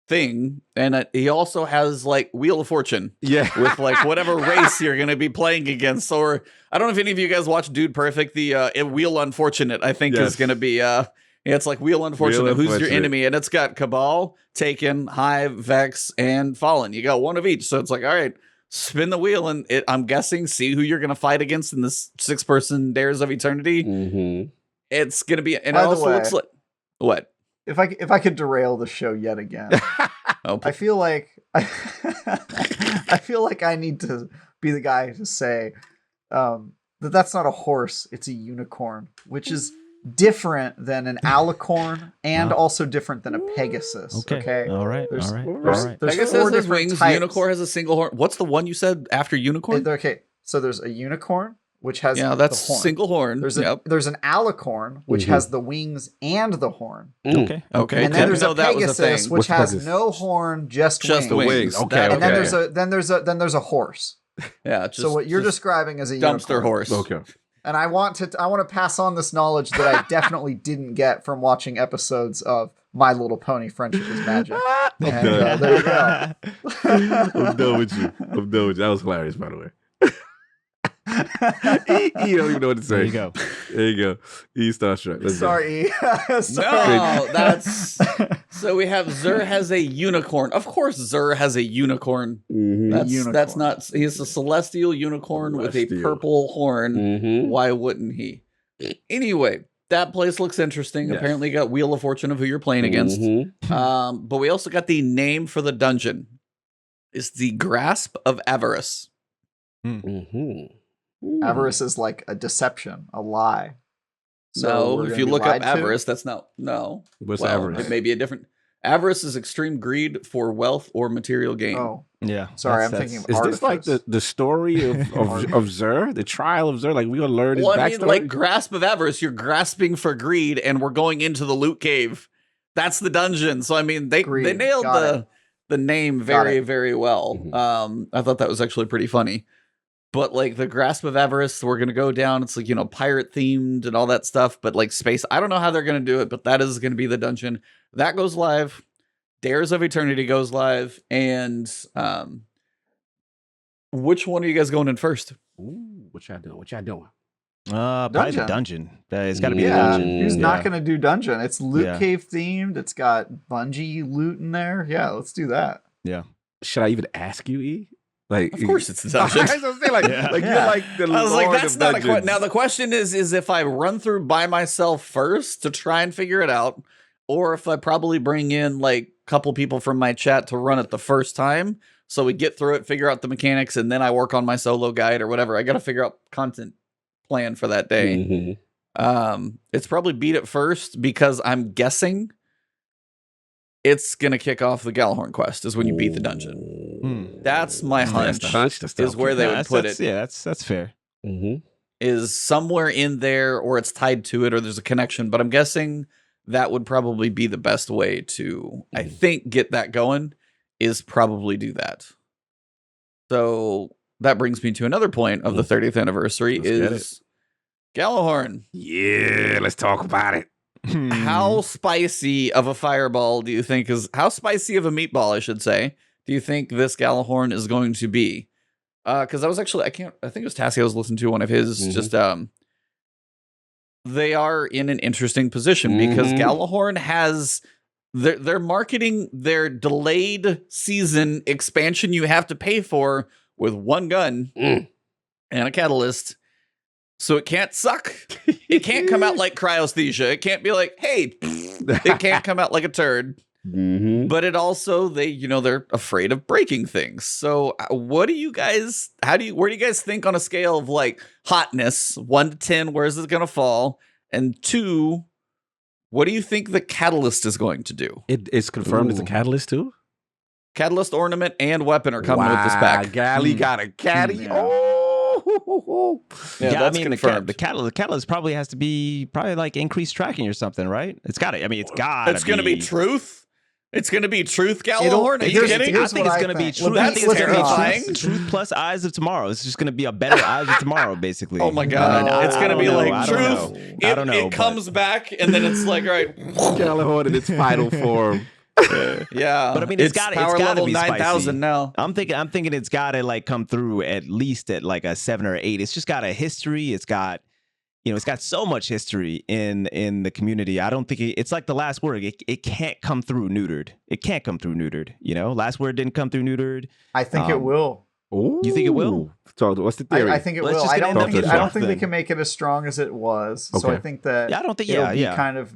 thing, and he also has like Wheel of Fortune. Yeah. With like whatever race you're going to be playing against. Or I don't know if any of you guys watch Dude Perfect. The Wheel Unfortunate, I think, is going to be. It's like Wheel Unfortunate. Who's your enemy? And it's got Cabal, Taken, Hive, Vex, and Fallen. You got one of each. So it's like, all right, spin the wheel, and I'm guessing see who you're going to fight against in this 6-person Dares of Eternity. Mm-hmm. It's going to be, and it also looks like what? If I could derail the show yet again, I feel like I feel like I need to be the guy to say that's not a horse; it's a unicorn, which is different than an alicorn and also different than a Pegasus. Okay. All right. There's Pegasus four has different wings. types. Unicorn has a single horn. What's the one you said after unicorn? Okay, so there's a unicorn, which has that's the horn. single horn. There's an alicorn, which has the wings and the horn. Okay. Okay. And then there's a that was Pegasus, which What's has Pegasus? no horn, just wings. the wings. Okay. And then there's a horse. Yeah. Just, So what you're describing is a dumpster unicorn. horse. Okay. And I want to pass on this knowledge that I definitely didn't get from watching episodes of My Little Pony: Friendship is Magic. And, there you go. I'm done with you. That was hilarious, by the way. You don't even know what to say. There you go. There you go. Starstruck. Let's go. Sorry. No, that's so we have Zur has a unicorn. Of course, Zur has a unicorn. Mhm. That's not. He's a celestial unicorn with a purple horn. Mhm. Why wouldn't he? Anyway, that place looks interesting. Yes. Apparently, got Wheel of Fortune of who you're playing against. Mhm. But we also got the name for the dungeon. It's the Grasp of Avarice. Mhm. Avarice is like a deception, a lie. So we're if gonna you be look up lied to? avarice, that's not no. What's Well, avarice? It may be a different. Avarice is extreme greed for wealth or material gain. Oh, Yeah. sorry, I'm thinking of Is artifice. this like the story of Zur, the trial of Zur? Like we gonna learn his Well, I backstory? mean, like grasp of avarice, you're grasping for greed, and we're going into the loot cave. That's the dungeon. So I mean, they Greed. nailed Got the name Got very it. very well. Mhm. I thought that was actually pretty funny. But like the grasp of avarice, we're gonna go down. It's like pirate themed and all that stuff. But like space, I don't know how they're gonna do it, but that is gonna be the dungeon that goes live. Dares of Eternity goes live, and which one are you guys going in first? Ooh, what y'all doing? Probably the dungeon. It's got to be the Yeah, dungeon. who's Yeah. not going to do dungeon? It's loot Yeah. cave themed. It's got Bungie loot in there. Yeah, let's do that. Should I even ask you, E? Like, Of course, it's the dungeon. I was gonna say, like, Yeah. like Yeah. you're like the I was like, Lord that's of not a question. dungeons. Now the question is if I run through by myself first to try and figure it out, or if I probably bring in like a couple people from my chat to run it the first time, so we get through it, figure out the mechanics, and then I work on my solo guide or whatever. I got to figure out content plan for that day. Mhm. It's probably beat it first because I'm guessing it's gonna kick off the Gjallarhorn quest is when you beat the dungeon. That's my hunch. That's the hunch. That's the Is where they would put it. Yeah, that's fair. Mhm. Is somewhere in there, or it's tied to it, or there's a connection. But I'm guessing that would probably be the best way to, I think, get that going. Is probably do that. So that brings me to another point of the 30th anniversary. Let's get Is Gjallarhorn. Yeah, let's talk about it. How spicy of a fireball do you think is? How spicy of a meatball, I should say, do you think this Gjallarhorn is going to be? Because I was actually, I think it was Tassie. I was listening to one of his. Mhm. Just they are in an interesting position because Mhm. Gjallarhorn has. They're marketing their delayed season expansion you have to pay for with one gun Mm. and a catalyst. So it can't suck. It can't come out like cryosthesia. It can't be like, hey, it can't come out like a turd. Mhm. But it also, they're afraid of breaking things. So what do you guys, where do you guys think on a scale of like hotness, 1 to 10, where is it going to fall? And 2, what do you think the catalyst is going to do? It's confirmed it's a Ooh. catalyst too. Catalyst, ornament, and weapon are coming with this pack. Gally got a caddy. Yeah. Oh, Yeah, Yeah, that's I mean, confirmed. the catalyst probably has to be like increased tracking or something, right? It's got to. I mean, it's got. It's going to be truth. It's going to be truth, Gjallarhorn. Are you here's- kidding? I think what it's I going to be think. truth. Well, I think that's it's gonna be terrifying. truth plus Eyes of Tomorrow. It's just going to be a better Eyes of Tomorrow, basically. Oh my God. I It's going to don't be know. like I don't truth. know. I don't know. It comes back and then it's like, all right. Gjallarhorn in its final form. Yeah, But I mean, it's gotta power level be 9,000 spicy. now. I'm thinking it's gotta like come through at least at like a 7 or 8. It's just got a history. It's got, it's got so much history in the community. I don't think it's like the last word. It can't come through neutered. It can't come through neutered. Last word didn't come through neutered. I think it will. Ooh. You think it will? So what's the theory? I think it Let's will. just I get don't into think. the I don't stuff think they then. can make it as strong as it was. So Okay. I think that. Yeah, I don't think. It'll be Yeah. kind of.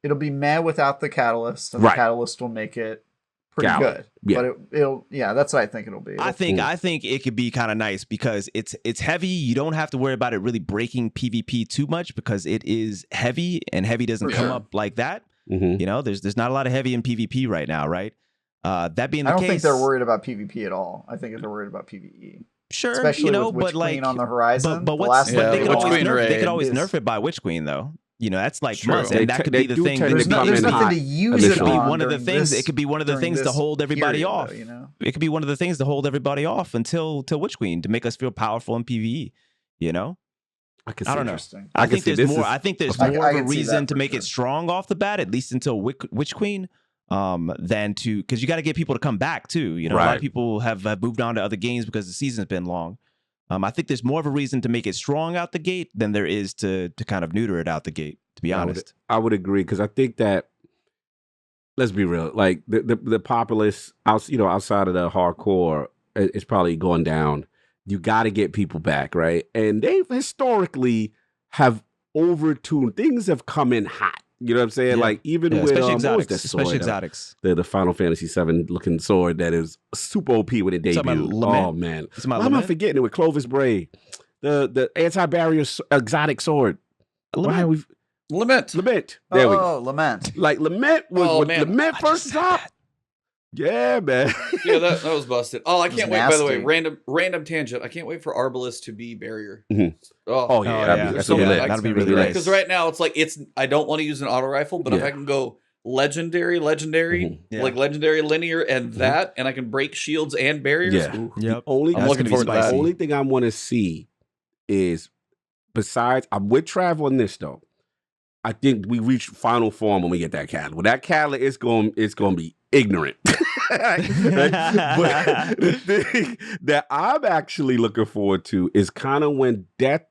It'll be meh without the catalyst, and Right. the catalyst will make it pretty Galley. good. Yeah. But it'll. Yeah, that's what I think it'll be. I think it could be kind of nice because it's heavy. You don't have to worry about it really breaking PvP too much because it is heavy, and heavy doesn't For come sure. up like that. Mhm. There's not a lot of heavy in PvP right now, right? That being the I don't case, think they're worried about PvP at all. I think they're worried about PvE. Sure, Especially with Witch but like Queen on the horizon. But the what's last but Yeah, they thing could Witch always Queen nerf, they raid could always is- nerf it by Witch Queen though. That's like True. months, They and that could be the do thing. tend to There's, be no, coming there's in nothing hot to use It it could be on one of the during things. this- It could be one of the during things to this hold everybody period, off. though, It could be one of the things to hold everybody off until Witch Queen to make us feel powerful in PvE. I can I see don't that. know. Interesting. I I can think see there's this more. is- I think there's I more of a can see reason that to for make sure. it strong off the bat, at least until Witch Queen, than to because you got to get people to come back too. A lot Right. of people have moved on to other games because the season's been long. I think there's more of a reason to make it strong out the gate than there is to kind of neuter it out the gate. To be honest, I would agree because I think that, let's be real, like the populace outside of the hardcore is probably going down. You got to get people back, right? And they've historically have overtuned. Things have come in hot. You know what I'm saying? Yeah. Like even Yeah, with especially what was exotics, that especially sword? exotics. The Final Fantasy VII looking sword that is super OP when it Talking about debuted. Lament? Oh man, You talking about why am I Lament? forgetting it with Clovis Bray? The anti-barrier exotic sword. Why are we Lament. Lament? There we go. Lament. Like Lament was Oh, when man. Lament I first just said dropped. that. Yeah, man. Yeah, that was busted. Oh, I It was can't wait. By the way, nasty. random tangent. I can't wait for Arbalest to be barrier. Mhm. Oh, Oh yeah, yeah. that's So so yeah, lit. that'd be That's really lit. nice. because right now it's like I don't want to use an auto rifle, but if Yeah. I can go legendary, Mhm. Yeah. like legendary linear, and Mhm. that, and I can break shields and barriers. Yeah. Ooh. Yep. Only I'm looking forward to that. The only thing I want to see is, besides, I'm with Trav on this though. I think we reach final form when we get that catalyst. When that catalyst is going to be ignorant. But the thing that I'm actually looking forward to is kind of when Deathbringer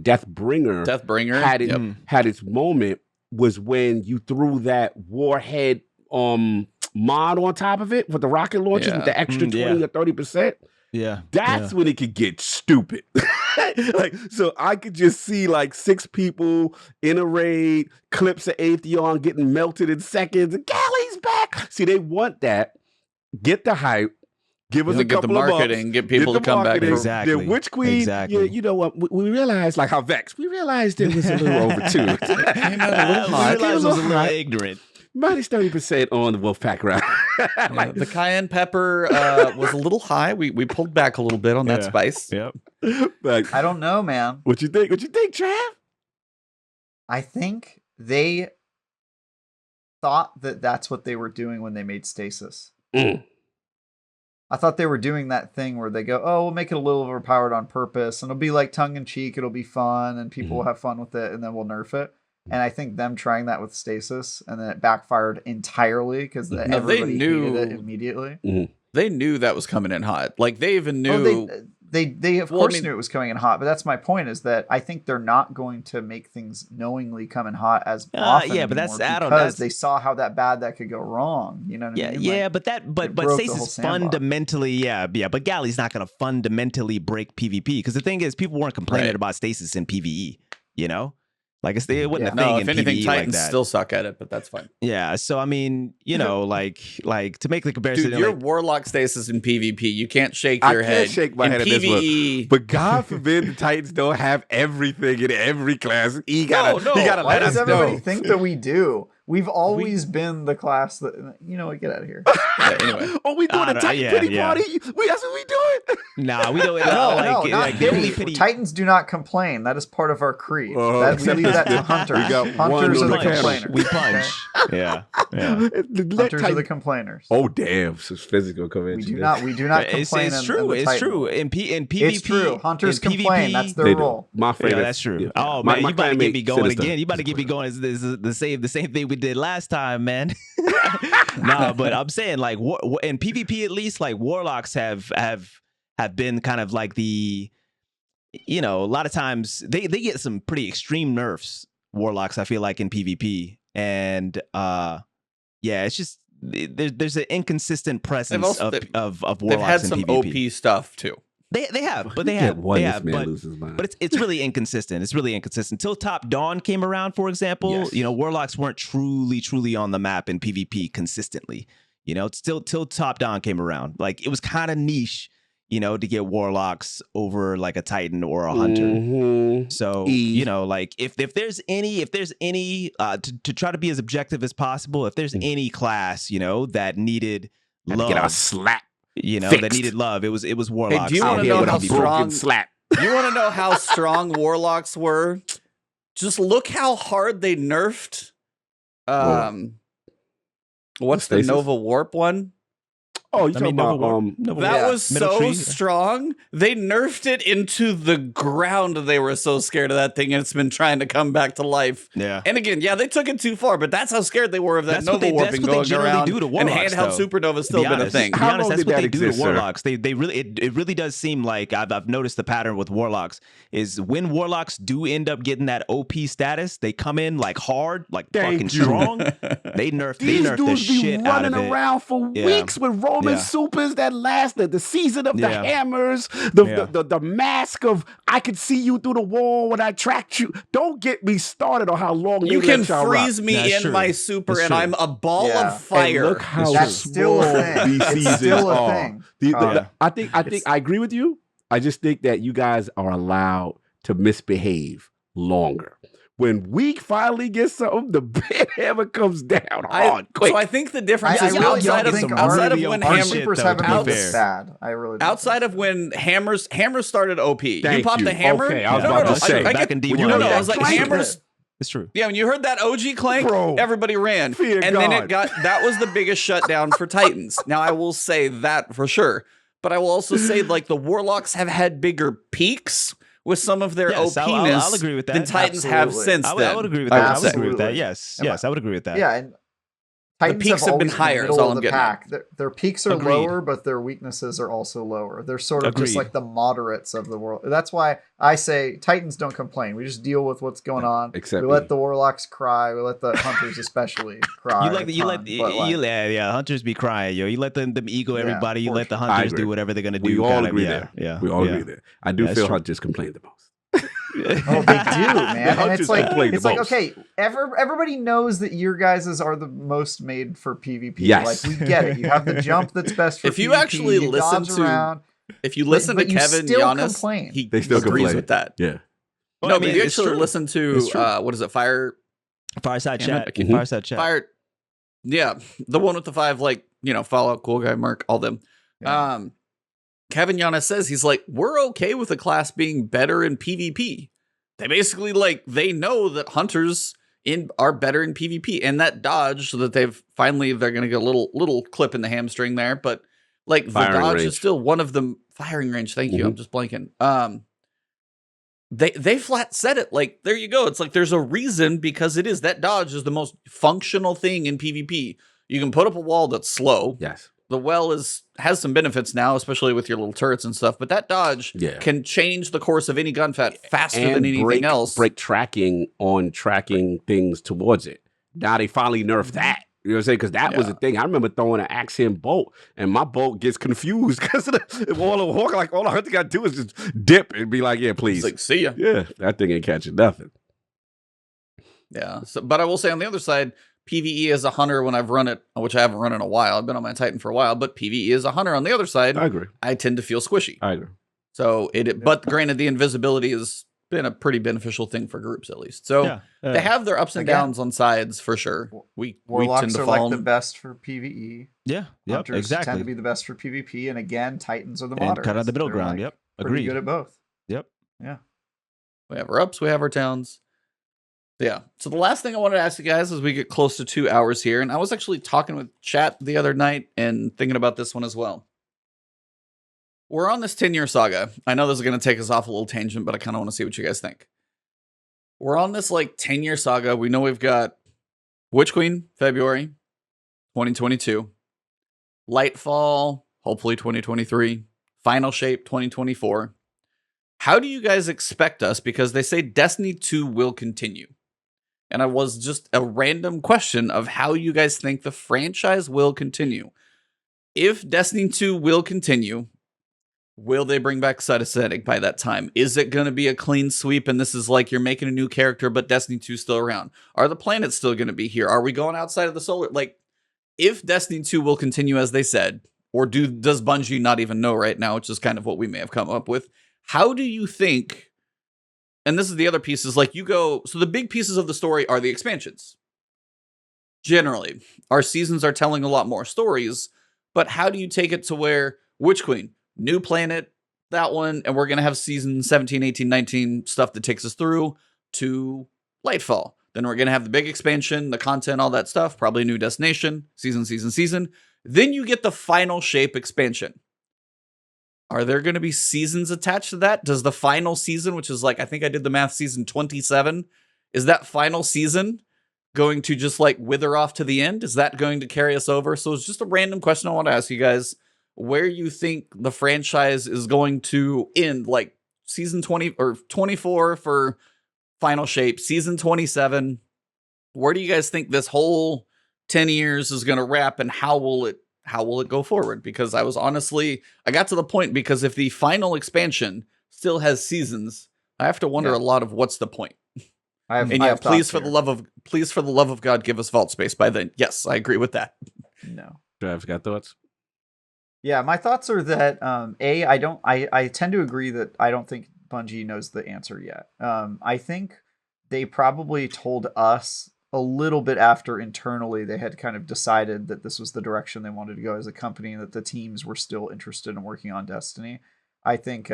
Deathbringer had it Yep. had its moment was when you threw that warhead mod on top of it with the rocket launchers with Yeah. the extra 20 Yeah. or 30%. Yeah. That's when it could get stupid. Like, so I could just see like 6 people in a raid, clips of Atheon getting melted in seconds. Galley's back. See, they want that. Get the hype. Give us Yeah, a get the couple of marketing, months, get people the to come back. marketing. For, Exactly. Then Witch Queen, Exactly. you know what? We realized, like how Vex, we realized it was a little overtuned. Came out a little We hot. realized it was a little hot. ignorant. Minus 30% on the Wolfpack round. Yeah, the cayenne pepper was a little high. We pulled back a little bit on that Yeah. spice. Yep. Like, I don't know, man. what you think? What you think, Trav? I think they thought that that's what they were doing when they made Stasis. Mm. I thought they were doing that thing where they go, oh, we'll make it a little overpowered on purpose, and it'll be like tongue in cheek, it'll be fun, and people will have fun with it, and then we'll nerf it. And I think them trying that with Stasis, and then it backfired entirely because they everybody knew- hated it immediately. They knew that was coming in hot. Like they even knew. Oh, they of Well, I course mean- knew it was coming in hot, but that's my point is that I think they're not going to make things knowingly come in hot as often yeah, but that's- anymore I don't- because that's- they saw how that could go wrong. You know what I mean? Yeah, Like, but it but broke the Stasis whole sandbox. fundamentally, yeah. But Galley's not going to fundamentally break PvP because the thing is, people weren't complaining Right. about Stasis in PvE. Like it wasn't Yeah. a thing no, in if anything, PvE Titans like that. still suck at it, but that's fine. Yeah, so I mean, like to make the comparison, Dude, your like, warlock stasis in PvP, you can't shake I your can't head. shake my in head at this one. PvE, But God forbid the Titans don't have everything in every class. He gotta No, let Why us does everybody know. think that we do? We've always been the class that, you know what, get out of here. Anyway. Oh, we doing a Titan pity party? That's what we doing? Nah, we don't. No, not like, the only pity. Titans do not complain. That is part of our creed. We leave that to hunters. We got Hunters are the complainers. We punch. Yeah. Hunters are the complainers. Oh damn! So physics gonna come in. We do not complain. It's true. It's true. In PvP, it's true. Hunters complain. That's their role. My favorite. Yeah, that's true. Oh man, you about to get me going again. You about to get me going. This is the same thing we did last time, man. Nah, but I'm saying like in PvP at least, like warlocks have been kind of like the, a lot of times they get some pretty extreme nerfs. Warlocks, I feel like in PvP, and it's just there's an inconsistent presence of warlocks. They've had some in PvP. OP stuff too. They have, but it's really inconsistent. It's really inconsistent. Till Top Dawn came around, for example, warlocks weren't truly on the map in PvP consistently. Till Top Dawn came around, like it was kind of niche, to get warlocks over like a Titan or a hunter. Mm-hmm. So like if there's any to try to be as objective as possible, if there's any class that needed love, get a slap. That needed love. It was warlocks. Hey, do you want to know how strong slap? You want to know how strong warlocks were? Just look how hard they nerfed. What's the Nova Warp one? Oh, you talking about that was so strong. They nerfed it into the ground. They were so scared of that thing, and it's been trying to come back to life. Yeah. And again, they took it too far, but that's how scared they were of that Nova Warping going around. Do to warlocks, and handheld Supernova's still been a thing. To be honest, that's what they do to warlocks. They really it really does seem like I've noticed the pattern with warlocks is when warlocks do end up getting that OP status, they come in like hard, like fucking strong. They nerf the shit out of it. Running around for weeks with Roman supers that lasted, the season of the hammers, the mask of I could see you through the wall when I tracked you. Don't get me started on how long you can freeze me in my super and I'm a ball of fire. And look how that's still a thing. These seasons still a are. thing. I think I agree with you. I just think that you guys are allowed to misbehave longer. When we finally get something, the big hammer comes down hard, quick. So I think the difference is outside of when hammers haven't been this bad. I really don't outside of when hammers started OP. You pop the hammer. Okay, I was about to say. Back in D1. I was like hammers. It's true. Yeah, when you heard that OG clank, everybody ran. And then that was the biggest shutdown for Titans. Now I will say that for sure. But I will also say like the Warlocks have had bigger peaks with some of their OPness I'll agree with that. than Titans have since then. I would agree with that. I would agree with that. Yes, I would agree with that. Yeah, and Titans peaks have been higher. Is all I'm getting at. Their peaks are lower, but their weaknesses are also lower. They're sort of just like the moderates of the world. That's why I say Titans don't complain. We just deal with what's going on. Except we let the Warlocks cry. We let the Hunters especially cry. Hunters be crying, yo. You let them ego everybody. You let the Hunters do whatever they're gonna do. We all agree there. Yeah, we all agree there. I do feel Hunters complain the most. Oh, they do, man. And it's like okay, everybody knows that your guys's are the most made for PvP. Yes. Like we get it. You have the jump that's best for PvP. If you actually listen to Kevin Giannis, he still agrees with that. Yeah. Well, no, but if you actually listen to what is it, Fireside Chat. Mm-hmm. Fireside Chat. Yeah, the one with the 5, like, Fallout, Cool Guy, Mark, all them. Yeah. Kevin Giannis says he's like, we're okay with a class being better in PvP. They basically they know that hunters are better in PvP, and that dodge that they're going to get a little clip in the hamstring there, but like the dodge is still one of the firing range. Thank you. I'm just blanking. They flat said it, like, there you go. It's like there's a reason, because it is that dodge is the most functional thing in PvP. You can put up a wall that's slow. Yes. The well has some benefits now, especially with your little turrets and stuff. But that dodge can change the course of any gunfight faster than anything else. Break tracking on tracking things towards it. Now they finally nerfed that. You know what I'm saying? Because that was the thing. I remember throwing an Axiom bolt, and my bolt gets confused because all the hunter got to do is just dip and be like, "Yeah, please." It's like, see ya. Yeah, that thing ain't catching nothing. Yeah. So, but I will say on the other side, PvE as a hunter, when I've run it, which I haven't run in a while, I've been on my Titan for a while, but PvE as a hunter on the other side, I agree. I tend to feel squishy. I agree. So but granted, the invisibility is been a pretty beneficial thing for groups, at least. So they have their ups and Again, downs on sides for sure. We Warlocks tend to are fall like the best for PvE. Yeah, Hunters exactly. tend to be the best for PvP, and again, Titans are the And moderates. cut out the middle They're, ground. like, Agreed. pretty good at both. Yep. Yeah. We have our ups, we have our downs. Yeah. So the last thing I wanted to ask you guys as we get close to 2 hours here, and I was actually talking with chat the other night and thinking about this one as well. We're on this 10-year saga. I know this is going to take us off a little tangent, but I kind of want to see what you guys think. We're on this like 10-year saga. We know we've got Witch Queen, February 2022. Lightfall, hopefully 2023. Final Shape, 2024. How do you guys expect us? Because they say Destiny 2 will continue. And I was just a random question of how you guys think the franchise will continue. If Destiny 2 will continue, will they bring back Cytostatic by that time? Is it going to be a clean sweep and this is like you're making a new character, but Destiny 2 is still around? Are the planets still going to be here? Are we going outside of the solar? Like, if Destiny 2 will continue as they said, or does Bungie not even know right now, which is kind of what we may have come up with, how do you think, and this is the other piece, is like you go, so the big pieces of the story are the expansions. Generally, our seasons are telling a lot more stories, but how do you take it to where Witch Queen, new planet, that one, and we're going to have season 17, 18, 19 stuff that takes us through to Lightfall. Then we're going to have the big expansion, the content, all that stuff, probably a new destination, season. Then you get the Final Shape expansion. Are there going to be seasons attached to that? Does the final season, which is like, I think I did the math, season 27, is that final season going to just like wither off to the end? Is that going to carry us over? So it's just a random question I want to ask you guys. Where you think the franchise is going to end, like season 20 or 24 for Final Shape, season 27. Where do you guys think this whole 10 years is going to wrap, and how will it go forward? Because I got to the point, because if the final expansion still has seasons, I have to wonder a lot of what's the point. Please for the love of God, give us vault space by then. Yes, I agree with that. No. I've got thoughts. Yeah, my thoughts are that I tend to agree that I don't think Bungie knows the answer yet. I think they probably told us a little bit after internally they had kind of decided that this was the direction they wanted to go as a company, and that the teams were still interested in working on Destiny. I think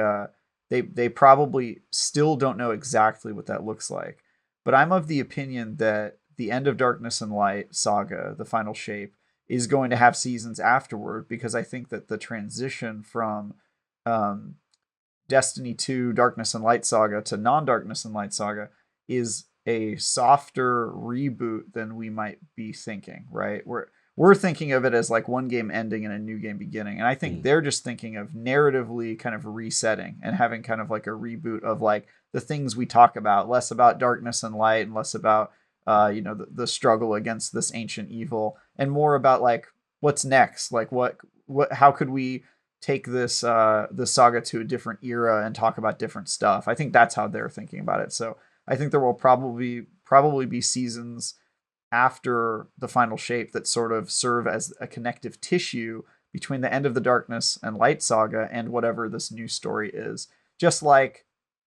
they probably still don't know exactly what that looks like. But I'm of the opinion that the End of Darkness and Light saga, the Final Shape, is going to have seasons afterward, because I think that the transition from Destiny 2 Darkness and Light Saga to non-Darkness and Light Saga is a softer reboot than we might be thinking, right? We're thinking of it as like one game ending and a new game beginning. And I think they're just thinking of narratively kind of resetting and having kind of like a reboot of like the things we talk about, less about darkness and light and less about the struggle against this ancient evil, and more about like what's next, like how could we take this the saga to a different era and talk about different stuff. I think that's how they're thinking about it. So I think there will probably be seasons after the Final Shape that sort of serve as a connective tissue between the End of the Darkness and Light saga and whatever this new story is. Just like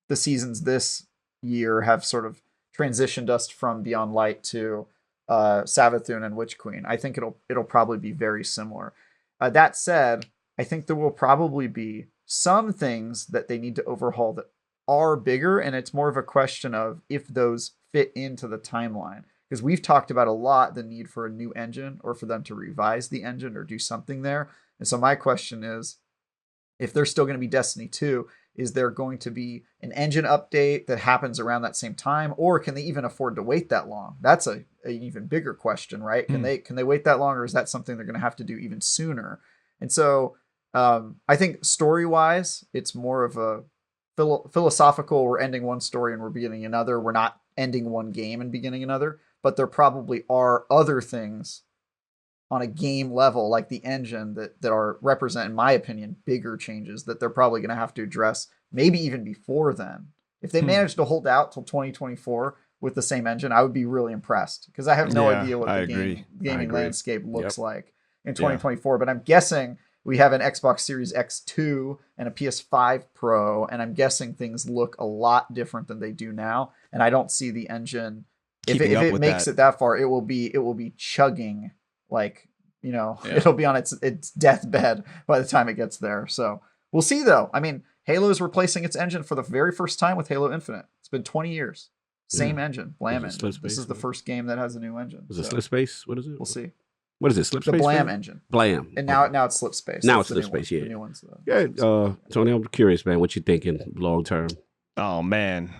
the seasons this year have sort of transitioned us from Beyond Light to Savathûn and Witch Queen. I think it'll probably be very similar. That said, I think there will probably be some things that they need to overhaul that are bigger, and it's more of a question of if those fit into the timeline. Because we've talked about a lot the need for a new engine, or for them to revise the engine or do something there. And so my question is, if there's still going to be Destiny 2, is there going to be an engine update that happens around that same time, or can they even afford to wait that long? That's an even bigger question, right? Can they wait that long, or is that something they're going to have to do even sooner? And so I think story-wise, it's more of a philosophical, we're ending one story and we're beginning another. We're not ending one game and beginning another, but there probably are other things on a game level, like the engine, that are represent, in my opinion, bigger changes that they're probably going to have to address, maybe even before then. If they manage to hold out till 2024 with the same engine, I would be really impressed, because I have no idea what the gaming landscape looks like in 2024. But I'm guessing we have an Xbox Series X2 and a PS5 Pro, and I'm guessing things look a lot different than they do now. And I don't see the engine, if it makes it that far, it will be chugging, like, you know, it'll be on its deathbed by the time it gets there. So we'll see, though. I mean, Halo is replacing its engine for the very first time with Halo Infinite. It's been 20 years. Same engine, Blam engine. This is the first game that has a new engine. Is it Slip Space? What is it? We'll see. What is it? Slip Space? The Blam engine. Blam. And now it's Slip Space. Now it's Slip Space, yeah. The new ones, Tony, I'm curious, man. What you thinking long term? Oh, man.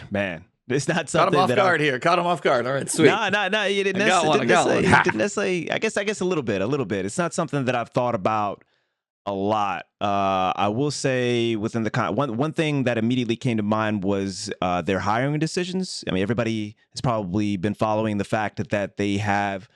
Man. It's not something Caught him off guard here. Caught him off guard. All right, sweet. No. You didn't necessarily. I guess a little bit. It's not something that I've thought about a lot. I will say within the one thing that immediately came to mind was their hiring decisions. I mean, everybody has probably been following the fact that they have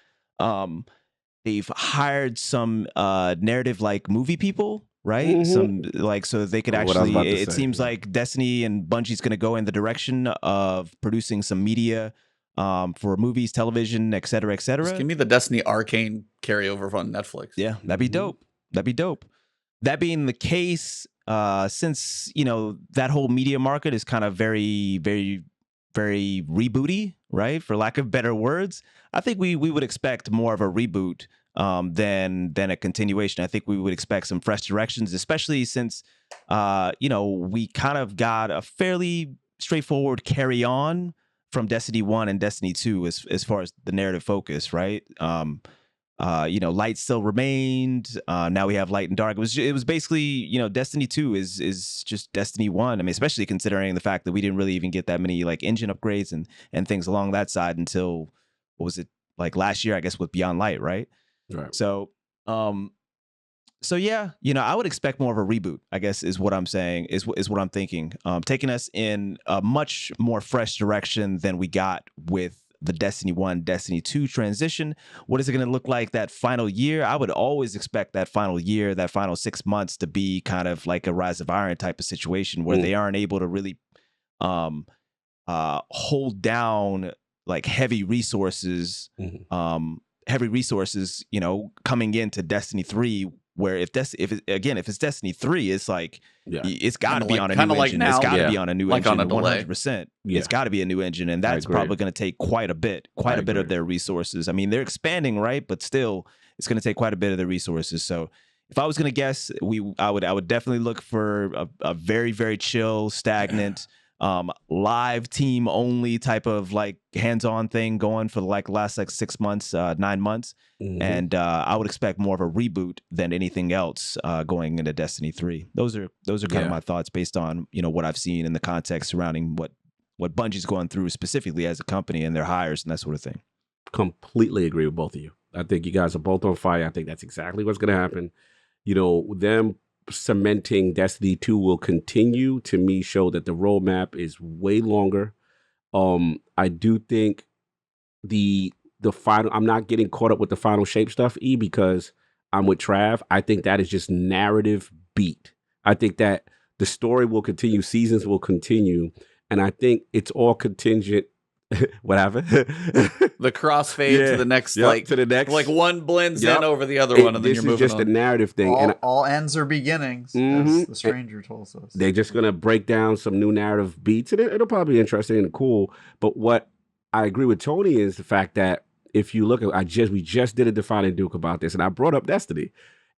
they've hired some narrative like movie people. Right, some like so they could actually. It seems like Destiny and Bungie's going to go in the direction of producing some media for movies, television, et cetera, et cetera. Just give me the Destiny Arcane carryover on Netflix. Yeah, that'd be dope. That'd be dope. That being the case, since that whole media market is kind of very, very, very rebooty, right? For lack of better words, I think we would expect more of a reboot. Than a continuation. I think we would expect some fresh directions, especially since we kind of got a fairly straightforward carry on from Destiny 1 and Destiny 2 as far as the narrative focus, right? Light still remained. Now we have Light and Dark. It was basically, Destiny 2 is just Destiny 1. I mean, especially considering the fact that we didn't really even get that many like engine upgrades and things along that side until, what was it, like last year, I guess, with Beyond Light, right? Right. So yeah, I would expect more of a reboot, I guess, is what I'm saying, is what I'm thinking. Taking us in a much more fresh direction than we got with the Destiny 1, Destiny 2 transition. What is it going to look like that final year? I would always expect that final year, that final 6 months to be kind of like a Rise of Iron type of situation where they aren't able to really hold down like heavy resources, coming into Destiny 3, where if it's Destiny 3, it's like it's got to be on a new engine. It's got to be on a new engine, 100%. It's got to be a new engine, and that's probably going to take quite a bit of their resources. I mean, they're expanding, right? But still, it's going to take quite a bit of their resources. So, if I was going to guess, I would definitely look for a very, very chill, stagnant. Live team only type of like hands-on thing going for like the last like 6 months, 9 months. And I would expect more of a reboot than anything else going into Destiny 3. Those are kind of my thoughts based on, what I've seen in the context surrounding what Bungie's going through specifically as a company and their hires and that sort of thing. Completely agree with both of you. I think you guys are both on fire. I think that's exactly what's going to happen. Them cementing Destiny 2 will continue to me show that the roadmap is way longer. I do think the final, I'm not getting caught up with the final shape stuff, because I'm with Trav. I think that is just narrative beat. I think that the story will continue, seasons will continue, and I think it's all contingent. What happened? The crossfade to the next, to the next. Like one blends in over the other one, and then you're moving on. This is just a narrative thing. All ends are beginnings, as the stranger told us. They're just going to break down some new narrative beats, and it'll probably be interesting and cool. But what I agree with Tony is the fact that if you look at, we just did a Defining Duke about this, and I brought up Destiny,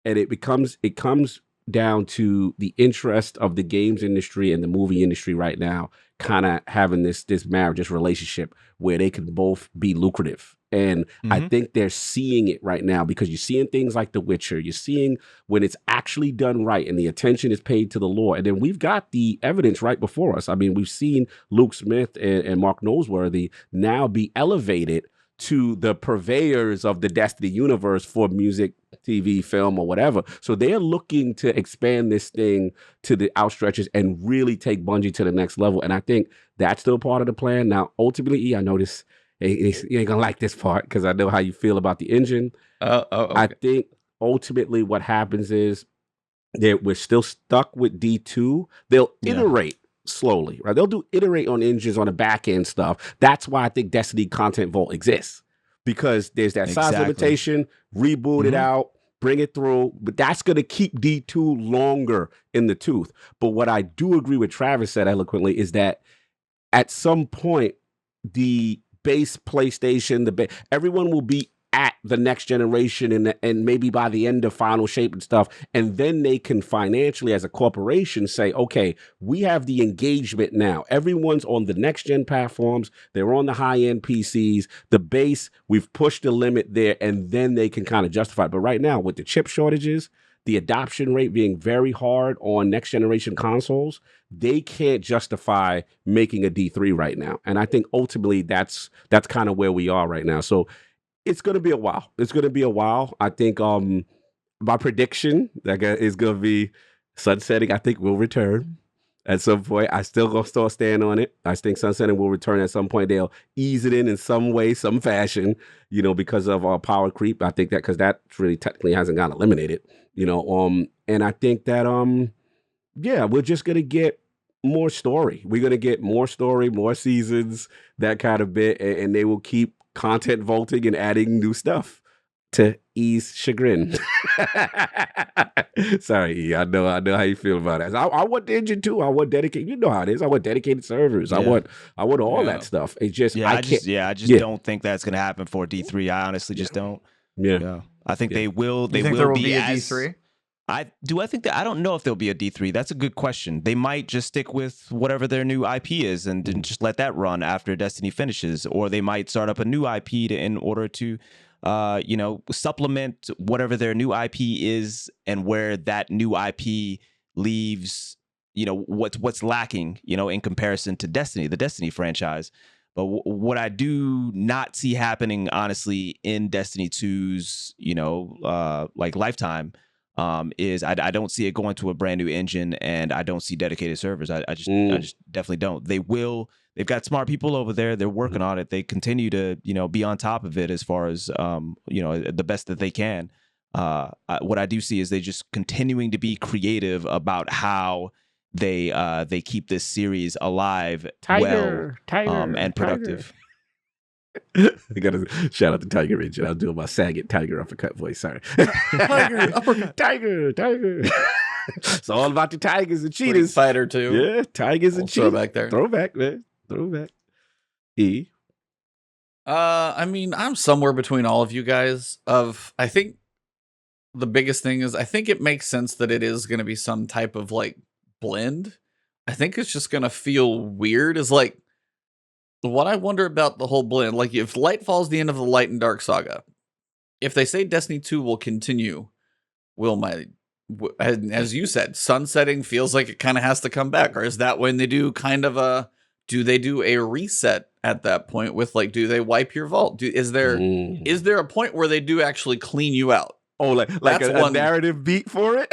and it comes down to the interest of the games industry and the movie industry right now, kind of having this marriage, this relationship where they can both be lucrative. And I think they're seeing it right now, because you're seeing things like The Witcher. You're seeing when it's actually done right and the attention is paid to the lore. And then we've got the evidence right before us. I mean, we've seen Luke Smith and Mark Noseworthy now be elevated to the purveyors of the Destiny universe for music, TV, film, or whatever. So they're looking to expand this thing to the outstretches and really take Bungie to the next level. And I think that's still part of the plan. Now, ultimately, I know this, you ain't gonna like this part because I know how you feel about the engine. Okay. I think ultimately what happens is that we're still stuck with D2. They'll iterate slowly, right? They'll iterate on engines on the back end stuff. That's why I think Destiny Content Vault exists, because there's that size limitation, reboot it out, bring it through, but that's going to keep D2 longer in the tooth. But what I do agree with Travis said eloquently is that at some point, the base PlayStation, everyone will be at the next generation and maybe by the end of Final Shape and stuff. And then they can financially, as a corporation, say, okay, we have the engagement now. Everyone's on the next gen platforms. They're on the high end PCs. The base, we've pushed the limit there, and then they can kind of justify it. But right now, with the chip shortages, the adoption rate being very hard on next generation consoles, they can't justify making a D3 right now. And I think ultimately that's kind of where we are right now. So it's going to be a while. It's going to be a while. I think my prediction is going to be sunsetting. I think will return at some point. I still going to still stand on it. I think sunsetting will return at some point. They'll ease it in some way, some fashion, because of power creep. I think that because that really technically hasn't got eliminated, and I think that, we're just going to get more story. We're going to get more story, more seasons, that kind of bit, and they will keep content vaulting and adding new stuff to ease chagrin. Sorry, I know how you feel about that. I want the engine too. I want dedicated. You know how it is. I want dedicated servers. Yeah. I want all that stuff. It's just I just don't think that's going to happen for D3. I honestly just don't. Yeah. I think they will. They will be a D3. I think that I don't know if there'll be a D3. That's a good question. They might just stick with whatever their new IP is and just let that run after Destiny finishes, or they might start up a new IP in order to, supplement whatever their new IP is and where that new IP leaves, what's lacking, in comparison to Destiny, the Destiny franchise. But what I do not see happening, honestly, in Destiny 2's, lifetime. Is I don't see it going to a brand new engine, and I don't see dedicated servers. I just definitely don't. They've got smart people over there. They're working on it. They continue to, be on top of it as far as, the best that they can. What I do see is they just continuing to be creative about how they keep this series alive, Tiger, and productive. I gotta shout out to Tiger Ridge. I'm doing my Saget Tiger uppercut voice. Sorry. Tiger uppercut. Tiger. It's all about the tigers and cheetahs. Fighter too. Yeah, tigers and cheetahs. Throwback there. Throwback, man. Throwback. E. I'm somewhere between all of you guys. I think the biggest thing is I think it makes sense that it is going to be some type of blend. I think it's just going to feel weird. What I wonder about the whole blend, if Lightfall's the end of the Light and Dark saga, if they say Destiny 2 will continue, as you said, sunsetting feels like it kind of has to come back, or is that when they do do they do a reset at that point with do they wipe your vault? Is there a point where they do actually clean you out? Oh, like a narrative beat for it?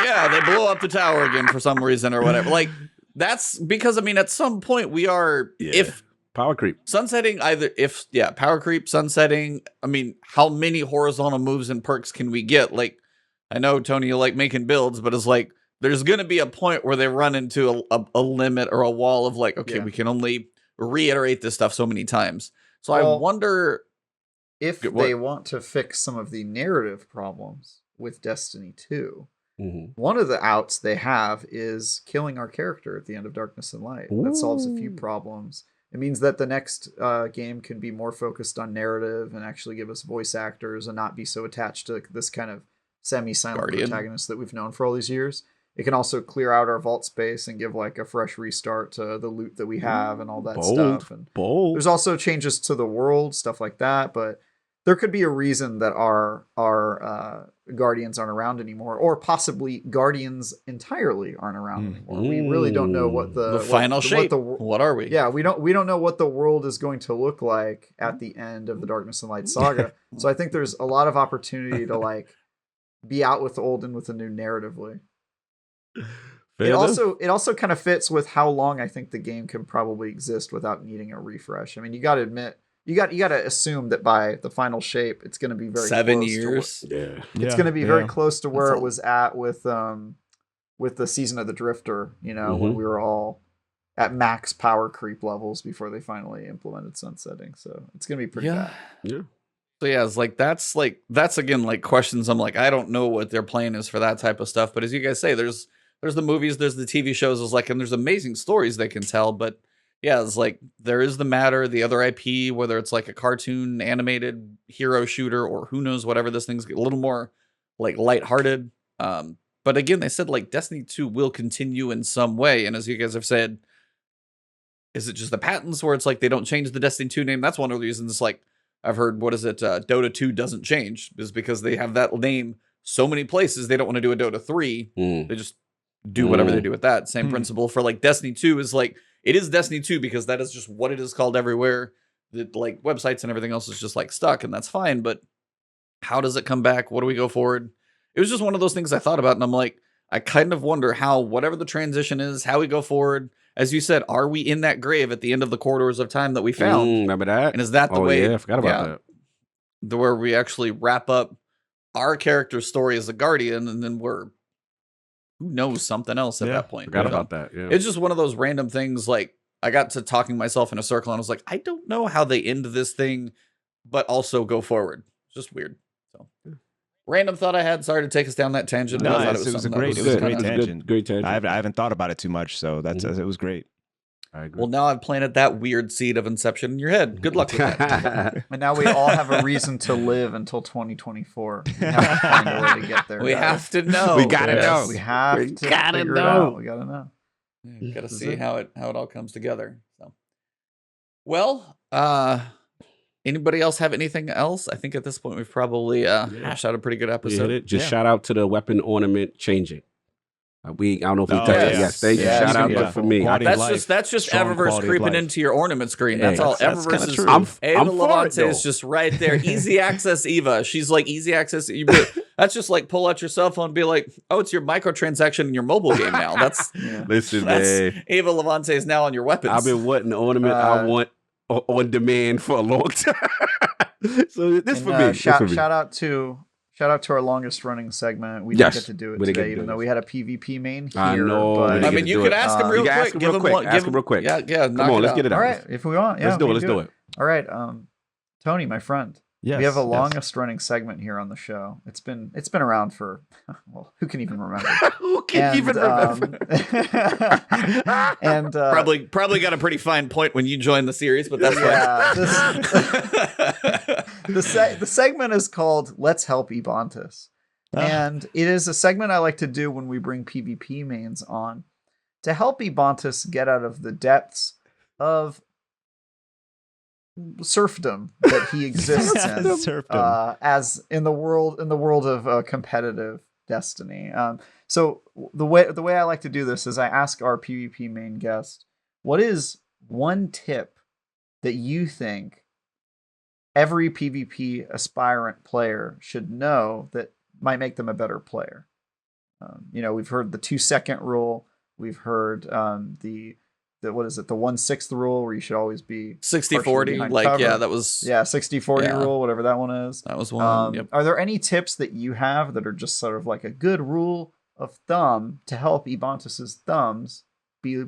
Yeah, they blow up the tower again for some reason or whatever. That's because, at some point we are, if power creep sunsetting, power creep sunsetting. How many horizontal moves and perks can we get? I know, Tony, you like making builds, but it's there's going to be a point where they run into a limit or a wall of we can only reiterate this stuff so many times. So I wonder if they want to fix some of the narrative problems with Destiny 2. One of the outs they have is killing our character at the end of Darkness and Light. Ooh. That solves a few problems. It means that the next game can be more focused on narrative and actually give us voice actors and not be so attached to this kind of semi-silent protagonist that we've known for all these years. It can also clear out our vault space and give a fresh restart to the loot that we have and all that stuff. And there's also changes to the world, stuff like that, but there could be a reason that our Guardians aren't around anymore, or possibly Guardians entirely aren't around anymore. We really don't know what the final shape. What are we? Yeah, we don't know what the world is going to look like at the end of the Darkness and Light saga. So I think there's a lot of opportunity to be out with the old and with the new narratively. It also kind of fits with how long I think the game can probably exist without needing a refresh. You got to admit. You got to assume that by the final shape, it's going to be very 7 close years. It's going to be very close to where it was at with the Season of the Drifter. When we were all at max power creep levels before they finally implemented sunsetting. So it's going to be pretty bad. Yeah. So yeah, it's that's again like questions. I'm like, I don't know what their plan is for that type of stuff. But as you guys say, there's the movies, there's the TV shows, and there's amazing stories they can tell. But yeah, it's like there is the matter, the other IP, whether it's like a cartoon animated hero shooter or who knows, whatever, this thing's a little more like lighthearted. But again, they said like Destiny 2 will continue in some way. And as you guys have said, is it just the patents where it's like they don't change the Destiny 2 name? That's one of the reasons like I've heard, Dota 2 doesn't change, is because they have that name so many places. They don't want to do a Dota 3. They just do whatever they do with that. Same principle for like Destiny 2 is like, it is Destiny 2 because that is just what it is called everywhere. That like websites and everything else is just like stuck, and that's fine. But how does it come back? What do we go forward? It was just one of those things I thought about, and I'm like, I kind of wonder how, whatever the transition is, how we go forward. As you said, are we in that grave at the end of the corridors of time that we found? Remember that? And is that the way? Yeah, I forgot about that. Where we actually wrap up our character's story as a guardian, and then we're who knows something else at that point. Forgot about that. Yeah. It's just one of those random things. Like I got to talking myself in a circle, and I was like, I don't know how they end this thing, but also go forward. It's just weird. So. Random thought I had. Sorry to take us down that tangent. No, I it was a great tangent. Great tangent. I haven't thought about it too much, so that's it was great. I agree. Well, now I've planted that weird seed of Inception in your head. Good luck with that. And now we all have a reason to live until 2024. We have to find a way to get there. We have to know. We gotta know. We have to gotta figure know. it out. We gotta know. We gotta see how it all comes together. So, well, anybody else have anything else? I think at this point we've probably hashed out a pretty good episode. Just shout out to the weapon ornament changing. I don't know if we touched it. Yes, thank you. Shout out but for me. That's just Eververse creeping into your ornament screen. That's all. Eververse is I'm Eva for Levante it, is just right there. Easy access Eva. She's like easy access. That's just like pull out your cell phone and be like, oh, it's your microtransaction in your mobile game now. That's listen, man. Eva Levante is now on your weapons. I've been wanting the ornament I want on demand for a long time. So this for me. Shout out to our longest running segment. We didn't get to do it today, even though we had a PvP main here. I know. But I mean, you could ask him real quick. Ask him real quick. Yeah. Come on, let's get it out. All right, if we want. Yeah, let's do it. All right, Tony, my friend. Yes, we have a longest running segment here on the show. It's been around for, well, who can even remember? Who can even remember? And probably got a pretty fine point when you joined the series, but that's the segment is called "Let's Help Ebontis," and it is a segment I like to do when we bring PvP mains on to help Ebontis get out of the depths of serfdom that he exists in, as in the world of competitive Destiny. So the way I like to do this is I ask our PvP main guest, what is one tip that you think every PvP aspirant player should know that might make them a better player? We've heard the 2-second rule. We've heard the 1/6 rule, where you should always be 60-40. Like cover. That was 60-40 rule, whatever that one is. That was one. Yep. Are there any tips that you have that are just sort of like a good rule of thumb to help Ebontis's thumbs be a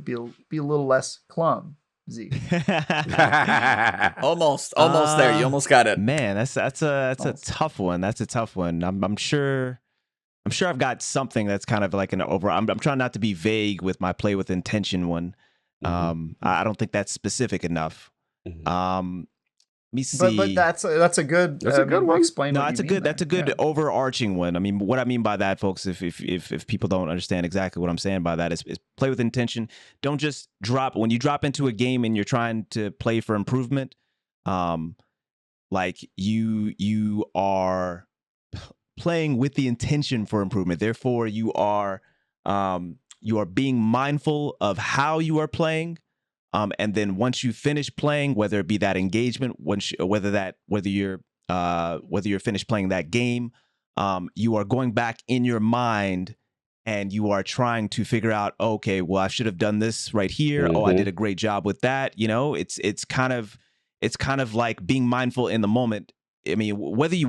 little less clumsy? almost there. You almost got it. Man, that's a tough one. That's a tough one. I'm sure I've got something that's kind of like an over. I'm trying not to be vague with my play with intention one. I don't think that's specific enough. Let me see. But that's a good one. Explain. No, that's a good overarching one. I mean, what I mean by that, folks, if people don't understand exactly what I'm saying by that, is play with intention. Don't just when you drop into a game and you're trying to play for improvement. Like you are playing with the intention for improvement. Therefore, you are being mindful of how you are playing, and then once you finish playing, whether it be that engagement, whether you're finished playing that game, you are going back in your mind and you are trying to figure out, okay, well, I should have done this right here. Oh, I did a great job with that. It's kind of like being mindful in the moment. I mean, whether you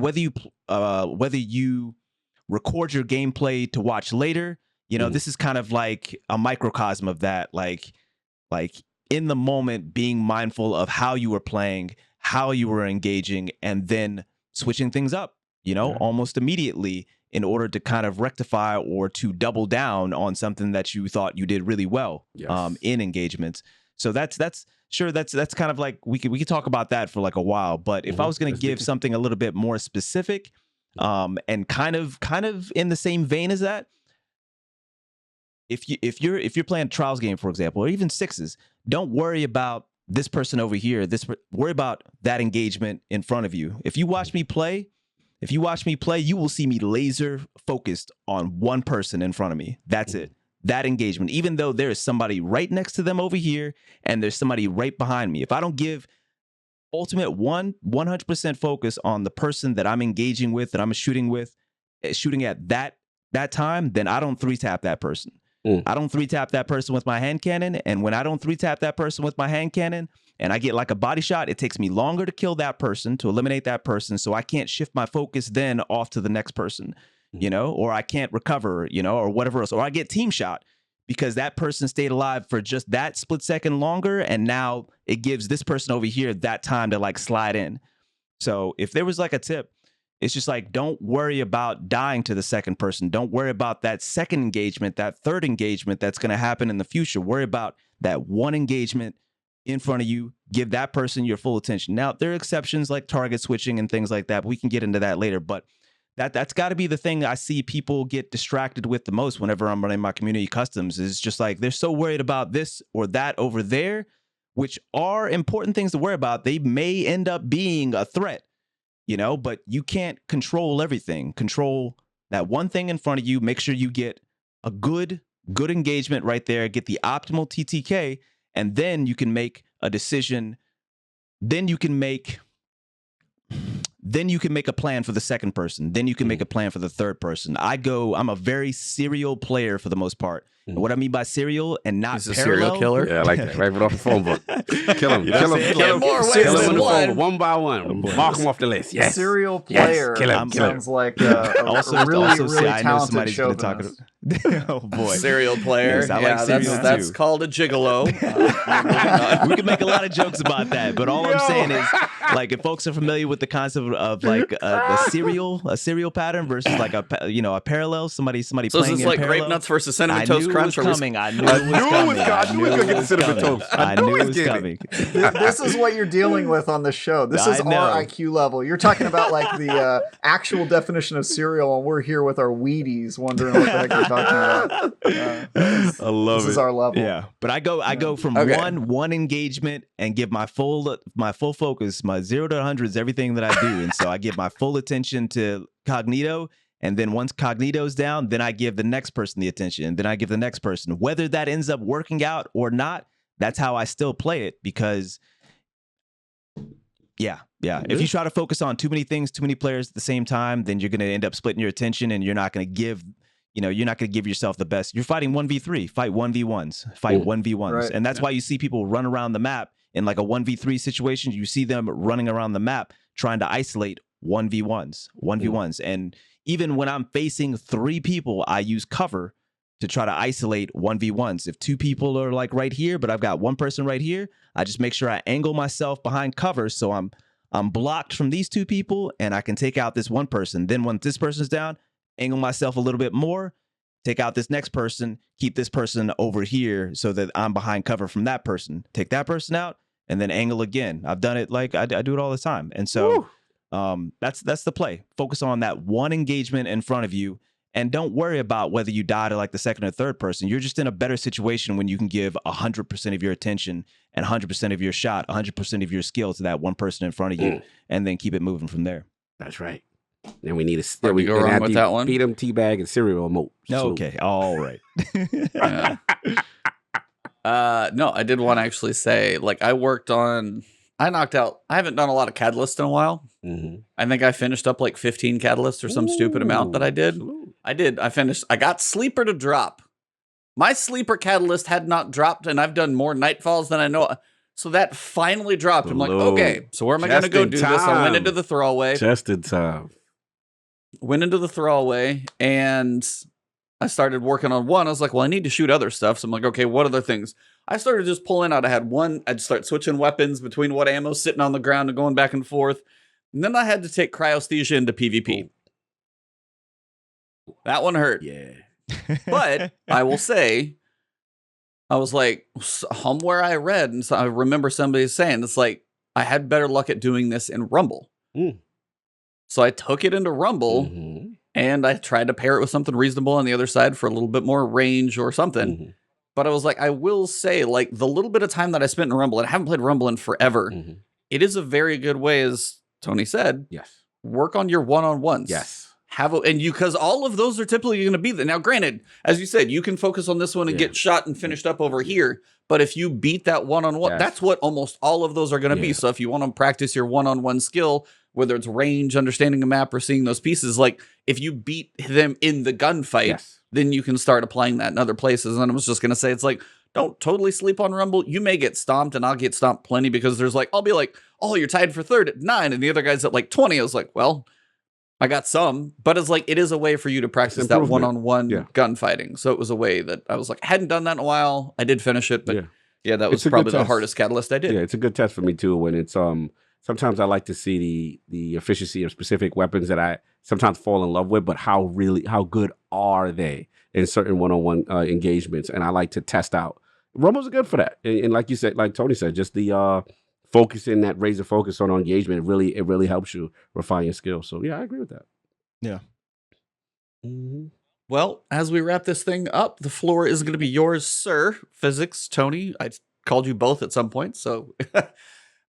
record your gameplay to watch later. This is kind of like a microcosm of that, like in the moment, being mindful of how you were playing, how you were engaging, and then switching things up, almost immediately in order to kind of rectify or to double down on something that you thought you did really well in engagements. So that's kind of like we could talk about that for like a while. But if I was going to give something a little bit more specific, and kind of in the same vein as that, if you're playing a trials game, for example, or even sixes, don't worry about this person over here. Worry about that engagement in front of you. If you watch me play, you will see me laser focused on one person in front of me. That's it. That engagement, even though there is somebody right next to them over here and there's somebody right behind me. If I don't give ultimate 100% focus on the person that I'm engaging with, that I'm shooting at that time, then I don't 3-tap that person. I don't 3-tap that person with my hand cannon. And when I don't 3-tap that person with my hand cannon and I get like a body shot, it takes me longer to kill that person, to eliminate that person. So I can't shift my focus then off to the next person, or I can't recover, or whatever else. Or I get team shot because that person stayed alive for just that split second longer. And now it gives this person over here that time to like slide in. So if there was like a tip, it's just like, don't worry about dying to the second person. Don't worry about that second engagement, that third engagement that's going to happen in the future. Worry about that one engagement in front of you. Give that person your full attention. Now, there are exceptions like target switching and things like that. We can get into that later, but that's got to be the thing I see people get distracted with the most whenever I'm running my community customs, is just like they're so worried about this or that over there, which are important things to worry about. They may end up being a threat. But you can't control everything. Control that one thing in front of you. Make sure you get a good engagement right there. Get the optimal TTK, and then you can make a decision. Then you can make a plan for the second person. Then you can make a plan for the third person. I'm a very serial player for the most part. And what I mean by serial and not He's a parallel, serial killer. Yeah, I like that. Right off the phone book. Kill him. Kill him. Kill him more ways Kill him than on the phone one. one by one. Mark him off the list. Yes. Serial player. Kill him. Sounds like a really I know talented somebody's going to talk chauvinist. Oh boy, Serial player. Yes, I like serial that's too. called a gigolo. We can make a lot of jokes about that, but all I'm saying is, like, if folks are familiar with the concept of like a serial pattern versus like a parallel, somebody So is playing this in like parallel. grape nuts versus cinnamon I toast knew crunch? it was coming. I knew it was coming. I knew we was gonna get the cinnamon toast. I knew it was getting coming. This is what you're dealing with on the show. This is I know. our IQ level. You're talking about like the actual definition of cereal, and we're here with our Wheaties wondering what the heck you're talking about. I love it. This is our level. Yeah, but I go from one engagement and give my full focus, my 0 to 100s, everything that I do, and so I give my full attention to Cognito. And then once Cognito's down, then I give the next person the attention, and then I give the next person. Whether that ends up working out or not, that's how I still play it, because yeah. If you try to focus on too many things, too many players at the same time, then you're going to end up splitting your attention, and you're not going to give yourself the best. You're fighting 1v3, fight 1v1s, fight 1v1s. Right. And that's why you see people run around the map in like a 1v3 situation. You see them running around the map trying to isolate 1v1s. And even when I'm facing 3 people, I use cover to try to isolate 1v1s. If 2 people are like right here, but I've got one person right here, I just make sure I angle myself behind cover so I'm blocked from these 2 people, and I can take out this one person. Then once this person's down, angle myself a little bit more, take out this next person, keep this person over here so that I'm behind cover from that person. Take that person out, and then angle again. I've done it like I do it all the time. And so that's the play. Focus on that one engagement in front of you, and don't worry about whether you die to like the second or third person. You're just in a better situation when you can give 100% of your attention and 100% of your shot, 100% of your skill to that one person in front of you, and then keep it moving from there. That's right. Then we need Hard to go wrong with that one. Beat them, teabag, and cereal emote. Okay, all right. Yeah. No, I did want to actually say, like, I knocked out, I haven't done a lot of catalyst in a while. I think I finished up like 15 catalysts or some stupid amount that I did. I got sleeper to drop. My sleeper catalyst had not dropped, and I've done more nightfalls than I know. So that finally dropped. I'm like, okay, so where am I going to go do this? I went into the throwaway. Just in time. Went into the throwaway, and I started working on one. I was like, well, I need to shoot other stuff. So I'm like, okay, what other things? I started just pulling out. I'd start switching weapons between what ammo's sitting on the ground and going back and forth. And then I had to take cryosthesia into PvP. That one hurt. Yeah. But I will say, I was like, somewhere I read, and so I remember somebody saying, it's like, I had better luck at doing this in Rumble. So I took it into Rumble, and I tried to pair it with something reasonable on the other side for a little bit more range or something. But I was like, I will say, like, the little bit of time that I spent in Rumble, and I haven't played Rumble in forever, it is a very good way, as Tony said, work on your one-on-ones. Because all of those are typically going to be there. Now, granted, as you said, you can focus on this one and get shot and finished up over here. But if you beat that one-on-one, that's what almost all of those are going to be. So if you want to practice your one-on-one skill, whether it's range, understanding a map, or seeing those pieces, like if you beat them in the gunfight, then you can start applying that in other places. And I was just going to say, it's like, don't totally sleep on Rumble. You may get stomped, and I'll get stomped plenty, because there's like, I'll be like, oh, you're tied for third at 9, and the other guy's at like 20. I was like, well, I got some, but it's like, it is a way for you to practice that one-on-one gunfighting. So it was a way that I was like, I hadn't done that in a while. I did finish it, but that was probably the hardest catalyst I did. Yeah, it's a good test for me too. When it's sometimes I like to see the efficiency of specific weapons that I sometimes fall in love with, but how good are they in certain one-on-one engagements? And I like to test out. Rumble's good for that. And like you said, like Tony said, just the focusing, that razor focus on engagement, it really helps you refine your skills. So yeah, I agree with that. Yeah. Well, as we wrap this thing up, the floor is going to be yours, sir. Physics, Tony. I called you both at some point. So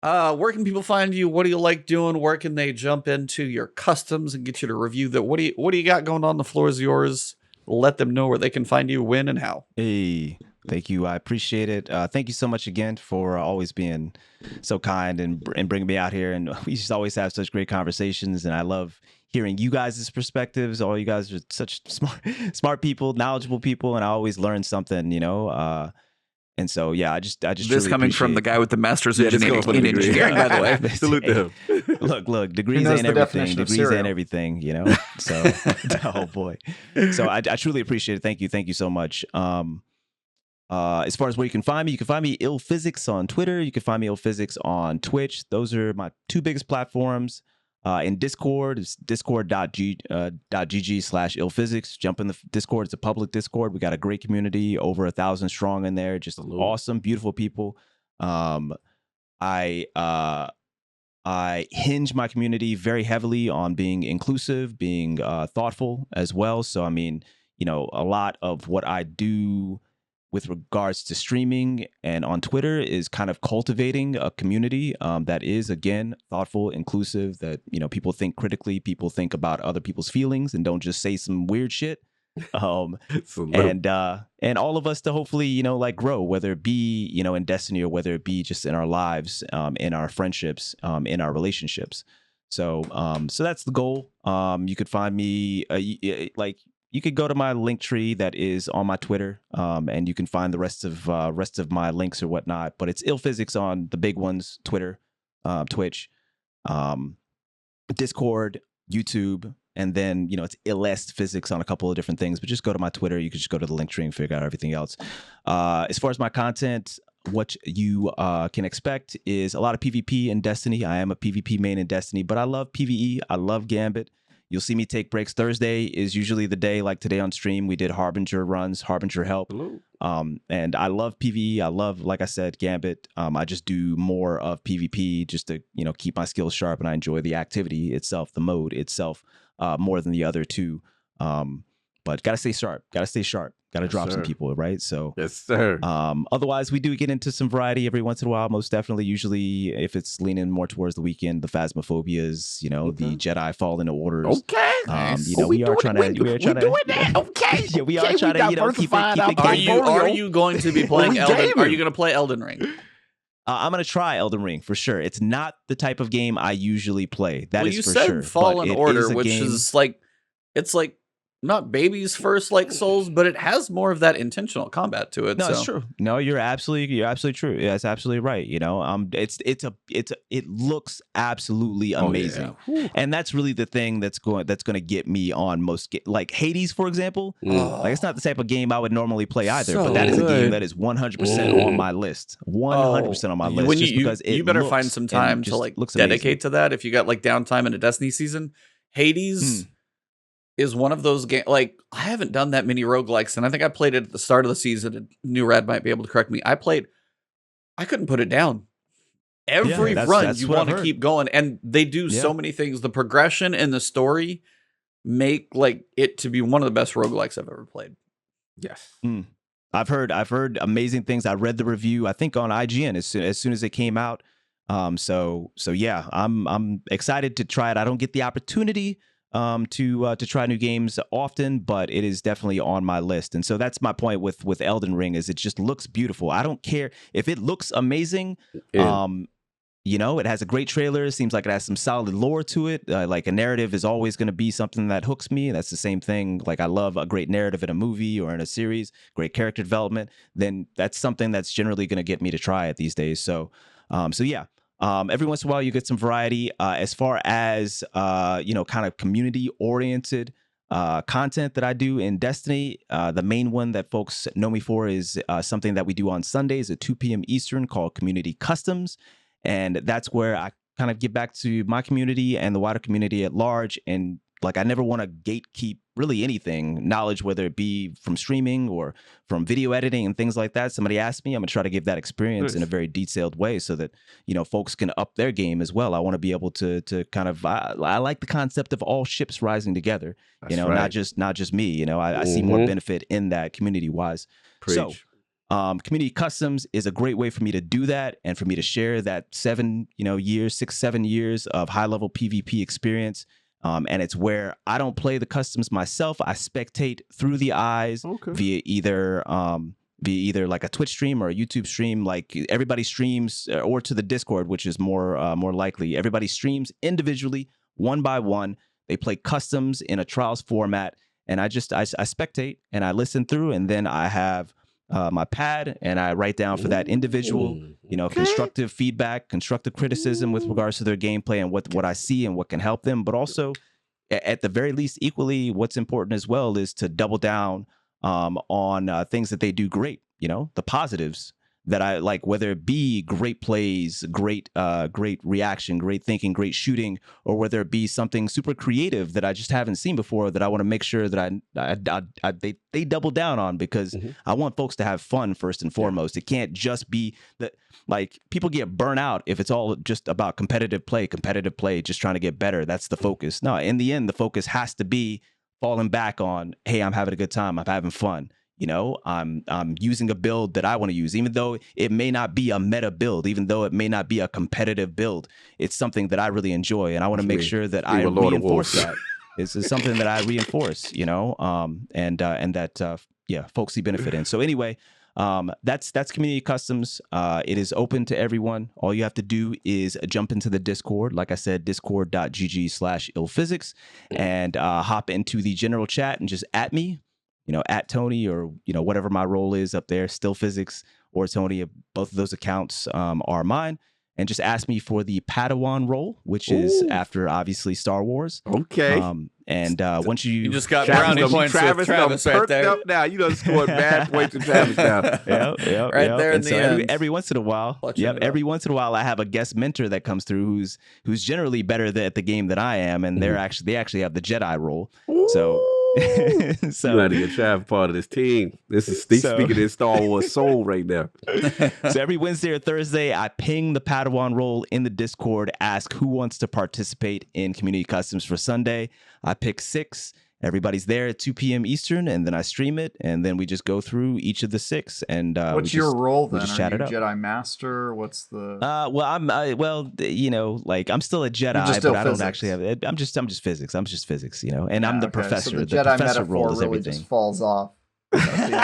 where can people find you? What do you like doing? Where can they jump into your customs and get you to review that? What do you got going on? The floor is yours. Let them know where they can find you, when, and how. Hey, thank you. I appreciate it. Thank you so much again for always being so kind and bringing me out here. And we just always have such great conversations. And I love hearing you guys' perspectives. All you guys are such smart people, knowledgeable people, and I always learn something, And so, yeah, I just this really coming from the guy with the master's in engineering, by the way. Salute to him. Look, degrees ain't everything. Degrees ain't everything, So, oh boy. So I truly appreciate it. Thank you so much. As far as where you can find me illPhysics on Twitter. You can find me illPhysics on Twitch. Those are my two biggest platforms. In Discord, it's discord.gg/illPhysics. Jump in the Discord. It's a public Discord. We got a great community, over 1,000 strong in there. Just awesome, beautiful people. I hinge my community very heavily on being inclusive, being thoughtful as well. So, I mean, a lot of what I do with regards to streaming and on Twitter is kind of cultivating a community that is, again, thoughtful, inclusive, that, people think critically, people think about other people's feelings and don't just say some weird shit. And all of us to hopefully, grow, whether it be, in Destiny, or whether it be just in our lives, in our friendships, in our relationships. So that's the goal. You could find me you could go to my link tree that is on my Twitter, and you can find the rest of my links or whatnot. But it's illPhysics on the big ones: Twitter, Twitch, Discord, YouTube, and then it's illPhysics on a couple of different things. But just go to my Twitter. You can just go to the link tree and figure out everything else. As far as my content, what you can expect is a lot of PvP in Destiny. I am a PvP main in Destiny, but I love PvE. I love Gambit. You'll see me take breaks. Thursday is usually the day, like today on stream, we did Harbinger runs, Harbinger help. And I love PvE. I love, like I said, Gambit. I just do more of PvP just to, keep my skills sharp, and I enjoy the activity itself, the mode itself, more than the other two. But gotta stay sharp. Gotta drop some people, right? So yes, sir. Otherwise, we do get into some variety every once in a while. Most definitely, usually, if it's leaning more towards the weekend, the Phasmophobias, the Jedi Fallen Orders. Okay, we are trying to doing that. Okay, yeah, we are trying to keep it. Are you going to be playing Elden? Are you going to play Elden Ring? I'm going to try Elden Ring for sure. It's not the type of game I usually play. That is for sure. You said Fallen Order, which is like, it's like not baby's first like Souls, but it has more of that intentional combat to it. No, so. it's true. No, you're absolutely true. Yeah, that's absolutely right. You know, it looks absolutely amazing, and that's really the thing that's going to get me on most like Hades, for example. Like it's not the type of game I would normally play either, but that is a game that is 100% on my list. 100% on my list. When just because you better find some time to like dedicate to that if you got like downtime in a Destiny season. Hades is one of those games. Like I haven't done that many roguelikes, and I think I played it at the start of the season. And New Rad might be able to correct me. I couldn't put it down. Every run you want to keep going, and they do so many things. The progression and the story make like it to be one of the best roguelikes I've ever played. Yes. I've heard amazing things. I read the review, I think on IGN as soon as it came out. So yeah, I'm excited to try it. I don't get the opportunity to try new games often, but it is definitely on my list. And so that's my point with Elden Ring is it just looks beautiful. I don't care if it looks amazing. You know, it has a great trailer. It seems like it has some solid lore to it. Like a narrative is always going to be something that hooks me. That's the same thing. Like I love a great narrative in a movie or in a series, great character development. Then that's something that's generally going to get me to try it these days. So yeah. Every once in a while, you get some variety. As far as kind of community-oriented content that I do in Destiny, the main one that folks know me for is something that we do on Sundays at 2 p.m. Eastern called Community Customs, and that's where I kind of get back to my community and the wider community at large. And like, I never want to gatekeep really anything, knowledge, whether it be from streaming or from video editing and things like that. Somebody asked me, I'm gonna try to give that experience in a very detailed way so that, folks can up their game as well. I want to be able to kind of, I like the concept of all ships rising together, not just me, I see more benefit in that community wise. So Community Customs is a great way for me to do that and for me to share that 7 years of high level PvP experience. And it's where I don't play the customs myself. I spectate through the eyes via either like a Twitch stream or a YouTube stream. Like everybody streams, or to the Discord, which is more likely. Everybody streams individually, one by one. They play customs in a trials format, and I spectate and I listen through, and then I have my pad and I write down for that individual, constructive feedback, constructive criticism with regards to their gameplay and what I see and what can help them. But also, at the very least, equally, what's important as well is to double down on things that they do great, the positives that I like, whether it be great plays, great reaction, great thinking, great shooting, or whether it be something super creative that I just haven't seen before that I want to make sure that they double down on, because I want folks to have fun first and foremost. It can't just be that, like, people get burnt out if it's all just about competitive play, just trying to get better. That's the focus. No, in the end, the focus has to be falling back on, hey, I'm having a good time, I'm having fun. I'm using a build that I want to use, even though it may not be a meta build, even though it may not be a competitive build. It's something that I really enjoy, and I want to make sure that I reinforce that. This is something that I reinforce, and that folks see benefit in. So anyway, that's Community Customs. It is open to everyone. All you have to do is jump into the Discord. Like I said, discord.gg/illPhysics, and hop into the general chat and just at me. At Tony, or, whatever my role is up there, Still Physics or Tony, both of those accounts are mine. And just ask me for the Padawan role, which is after, obviously, Star Wars. Okay. And once you just got brownie points with Travis right there. Up now. You done scored bad points with Travis now. Right there in the end. Every once in a while, every once in a while, I have a guest mentor that comes through who's generally better at the game than I am, and they actually have the Jedi role. So. So you got to get Trav part of this team. This is speaking his Star Wars soul right now. So every Wednesday or Thursday, I ping the Padawan role in the Discord, ask who wants to participate in Community Customs for Sunday. I pick 6. Everybody's there at 2 p.m. Eastern, and then I stream it, and then we just go through each of the 6. And what's your role then? Are you Jedi Master? What's the? I'm still a Jedi, but I don't actually have it. I'm just physics. I'm just physics, and I'm the professor. So the Jedi professor metaphor role is really just falls off.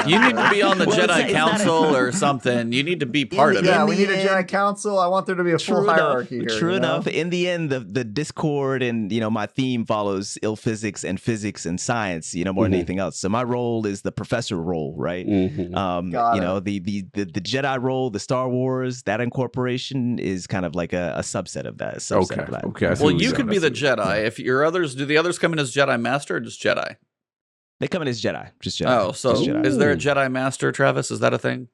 You need to be on the Well, Jedi it's not Council or something. You need to be part of it. Yeah, we In need the a Jedi end- Council. I want there to be a full hierarchy here. True you know? enough. In the end, the Discord and my theme follows illPhysics and physics and science. More than anything else. So my role is the professor role, right? Got The Jedi role, the Star Wars, that incorporation is kind of like a subset of that. A subset of that. Okay. I see Well, what you you're could be saying. the Jedi. If your others, do the others come in as Jedi Master or just Jedi? They come in as Jedi, just Jedi. Oh, so just Jedi. is there a Jedi Master, Travis? Is that a thing?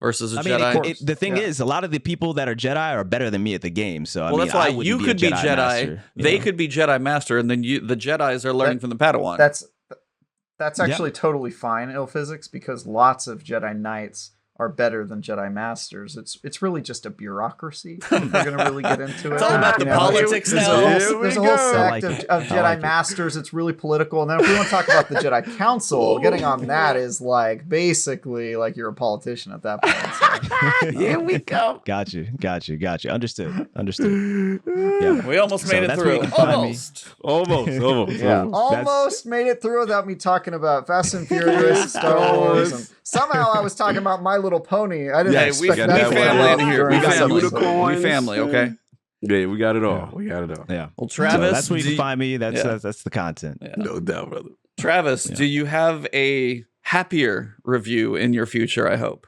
Versus a Jedi? The thing is, a lot of the people that are Jedi are better than me at the game. So I mean, That's why I wouldn't you could be Jedi. Master, They could be Jedi Master, and then the Jedis are learning from the Padawan. That's actually totally fine, illPhysics, because lots of Jedi Knights are better than Jedi Masters. It's really just a bureaucracy. If we're gonna really get into it. It's all about the politics there's now. There's a whole sect I like of it. Jedi I like it. Masters. It's really political. And then if we want to talk about the Jedi Council, getting on that is like basically like you're a politician at that point. So. Here we go. Got you. Understood. Yeah. We almost So made it that's where you through. can find me. Almost. Yeah, almost. almost made it through without me talking about Fast and Furious, Star Wars, and somehow I was talking about My Little Pony. I didn't Hey, expect we that. family in here. We We got family. unicorns. We family. Okay. Yeah, we got it all. We got it all. Yeah. Well, So Travis, that's where you can find me. That's Yeah. that's the content. Yeah. No doubt, brother. Travis, do you have a happier review in your future? I hope.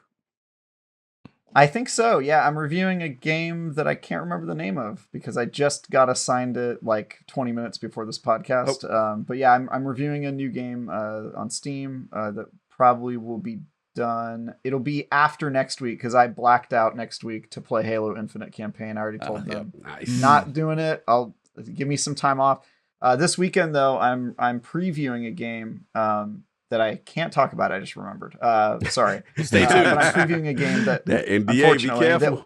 I think so. Yeah, I'm reviewing a game that I can't remember the name of because I just got assigned it like 20 minutes before this podcast. But yeah, I'm reviewing a new game on Steam that probably will be done. It'll be after next week because I blacked out next week to play Halo Infinite campaign. I already told them Nice. not doing it. I'll give me some time off. This weekend though, I'm previewing a game that I can't talk about. I just remembered. Sorry. Stay tuned. But I'm previewing a game that NDA, be unfortunately, careful.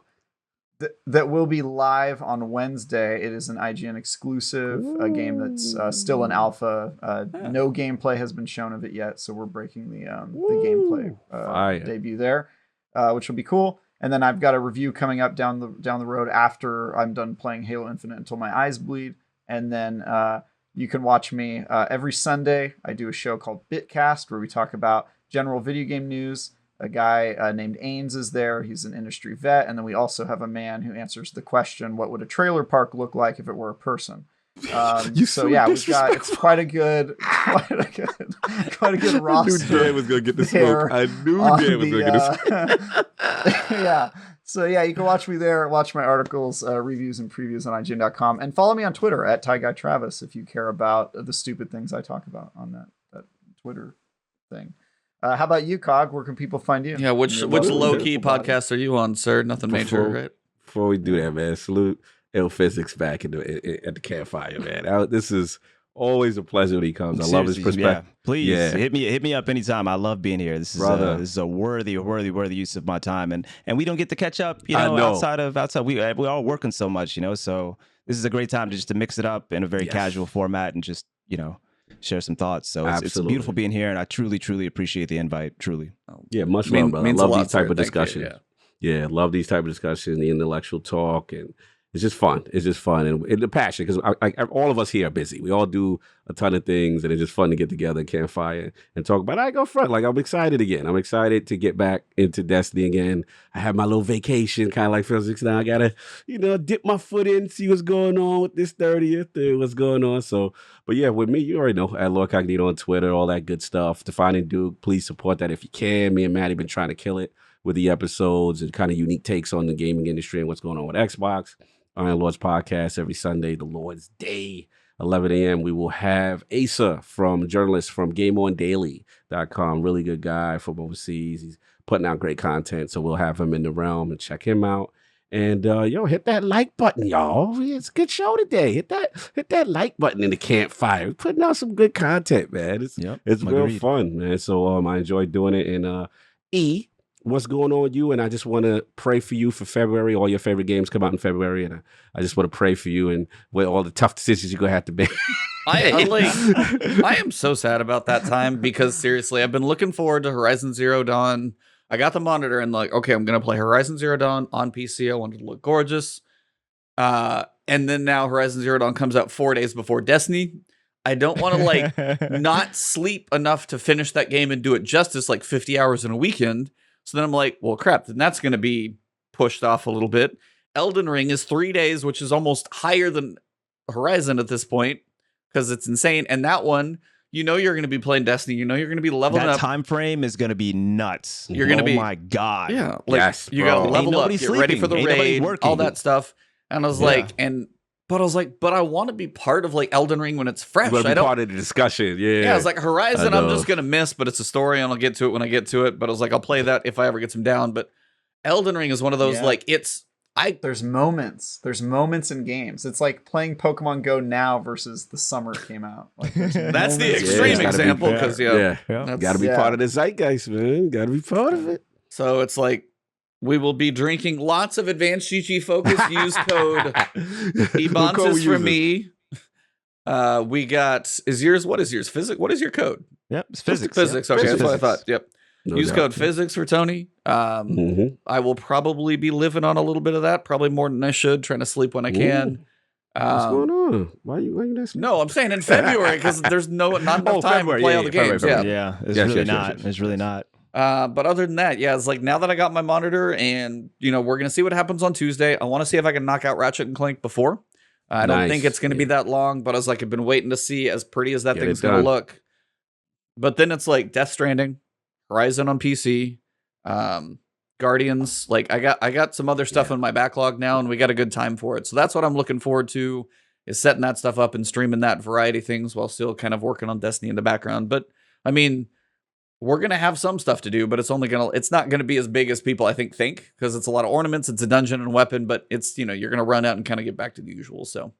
that will be live on Wednesday. It is an IGN exclusive, a game that's still in alpha. No gameplay has been shown of it yet, so we're breaking the gameplay debut there, which will be cool. And then I've got a review coming up down the road after I'm done playing Halo Infinite until my eyes bleed, and then you can watch me every Sunday. I do a show called Bitcast where we talk about general video game news. A guy named Ains is there. He's an industry vet. And then we also have a man who answers the question, what would a trailer park look like if it were a person? So yeah, it's quite a good roster. I knew Dan was gonna get the smoke. I knew Dan was gonna get the smoke. Yeah. So yeah, you can watch me there, watch my articles, reviews and previews on IGN.com, and follow me on Twitter at TyGuyTravis if you care about the stupid things I talk about on that Twitter thing. How about you, Cog? Where can people find you? Yeah, which low key podcast are you on, sir? Nothing major, right? Before we do that, man, salute illPhysics back at the campfire, man. This is always a pleasure when he comes. I love his perspective. Yeah, please hit me up anytime. I love being here. This is a worthy use of my time, and we don't get to catch up, outside. We all working so much, so this is a great time to mix it up in a very casual format and just share some thoughts. So it's beautiful being here, and I truly appreciate the invite. Truly. Yeah, much love, brother. I love these type of discussions. Yeah, love these type of discussions, the intellectual talk, and it's just fun. It's just fun and the passion because all of us here are busy. We all do a ton of things, and it's just fun to get together at campfire and talk about it. I go front. Like, I'm excited again. I'm excited to get back into Destiny again. I have my little vacation, kind of like physics now. I got to, dip my foot in, see what's going on with this 30th, what's going on. So, but yeah, with me, you already know, at Lord Cognito on Twitter, all that good stuff. Defining Duke, please support that if you can. Me and Maddie been trying to kill it with the episodes and kind of unique takes on the gaming industry and what's going on with Xbox. Iron Lord's podcast every Sunday, the Lord's Day, 11 a.m. We will have Asa journalist from GameOnDaily.com. Really good guy from overseas. He's putting out great content, so we'll have him in the realm and check him out. And hit that like button, y'all. It's a good show today. Hit that like button in the campfire. We're putting out some good content, man. It's real fun, man. So I enjoy doing it. And what's going on with you? And I just want to pray for you for February. All your favorite games come out in February, and I just want to pray for you and with all the tough decisions you're gonna have to make. I am so sad about that time because seriously, I've been looking forward to Horizon Zero Dawn. I got the monitor and okay, I'm gonna play Horizon Zero Dawn on PC. I wanted to look gorgeous. And then now Horizon Zero Dawn comes out 4 days before Destiny. I don't want to like not sleep enough to finish that game and do it justice, like 50 hours in a weekend. So then I'm like, well, crap, then that's going to be pushed off a little bit. Elden Ring is 3 days, which is almost higher than Horizon at this point because it's insane. And that one, you know, you're going to be playing Destiny. You know, you're going to be leveling that up. time frame is going to be nuts. You're going to be, oh my God. Yeah. Like, Yes, you got to bro. level up, Ain't get nobody ready for the sleeping. Ain't nobody raid, working. all that stuff. And I was like, but I want to be part of like Elden Ring when it's fresh. But I don't part of the discussion. Yeah. Yeah, I was like, Horizon, I'm know. just going to miss, but it's a story and I'll get to it when I get to it. But I was like, I'll play that if I ever get some down. But Elden Ring is one of those, like, There's moments. There's moments in games. It's like playing Pokemon Go now versus the summer it came out. Like, that's the moments- extreme Yeah, it's gotta be example fair. because, Yeah. Got to be part of the zeitgeist, man. Got to be part of it. So it's like, we will be drinking lots of advanced GG focus. Use code Ebontis for me. We got, what is yours? Physics? What is your code? Yep, it's physics. Physics. Yep. Okay, Physics. that's what I thought. Yep. No Use doubt. code physics for Tony. I will probably be living on a little bit of that, probably more than I should, trying to sleep when I can. What's going on? Why you not No, I'm saying in February because there's not enough time February, to play yeah, all the yeah, games. February. Yeah, it's Yes, really yes, yes, not. yes. It's really not. But other than that, yeah, it's like now that I got my monitor and, you know, we're going to see what happens on Tuesday. I want to see if I can knock out Ratchet and Clank before. I don't Nice. think it's going to be that long, but I was like, I've been waiting to see as pretty as that Get thing's it going to done. look. But then it's like Death Stranding, Horizon on PC, Guardians. Like I got some other stuff in my backlog now, and we got a good time for it. So that's what I'm looking forward to, is setting that stuff up and streaming that variety of things while still kind of working on Destiny in the background. But I mean, we're gonna have some stuff to do, but it's not gonna be as big as people I think because it's a lot of ornaments, it's a dungeon and weapon, but it's, you know, you're gonna run out and kind of get back to the usual. So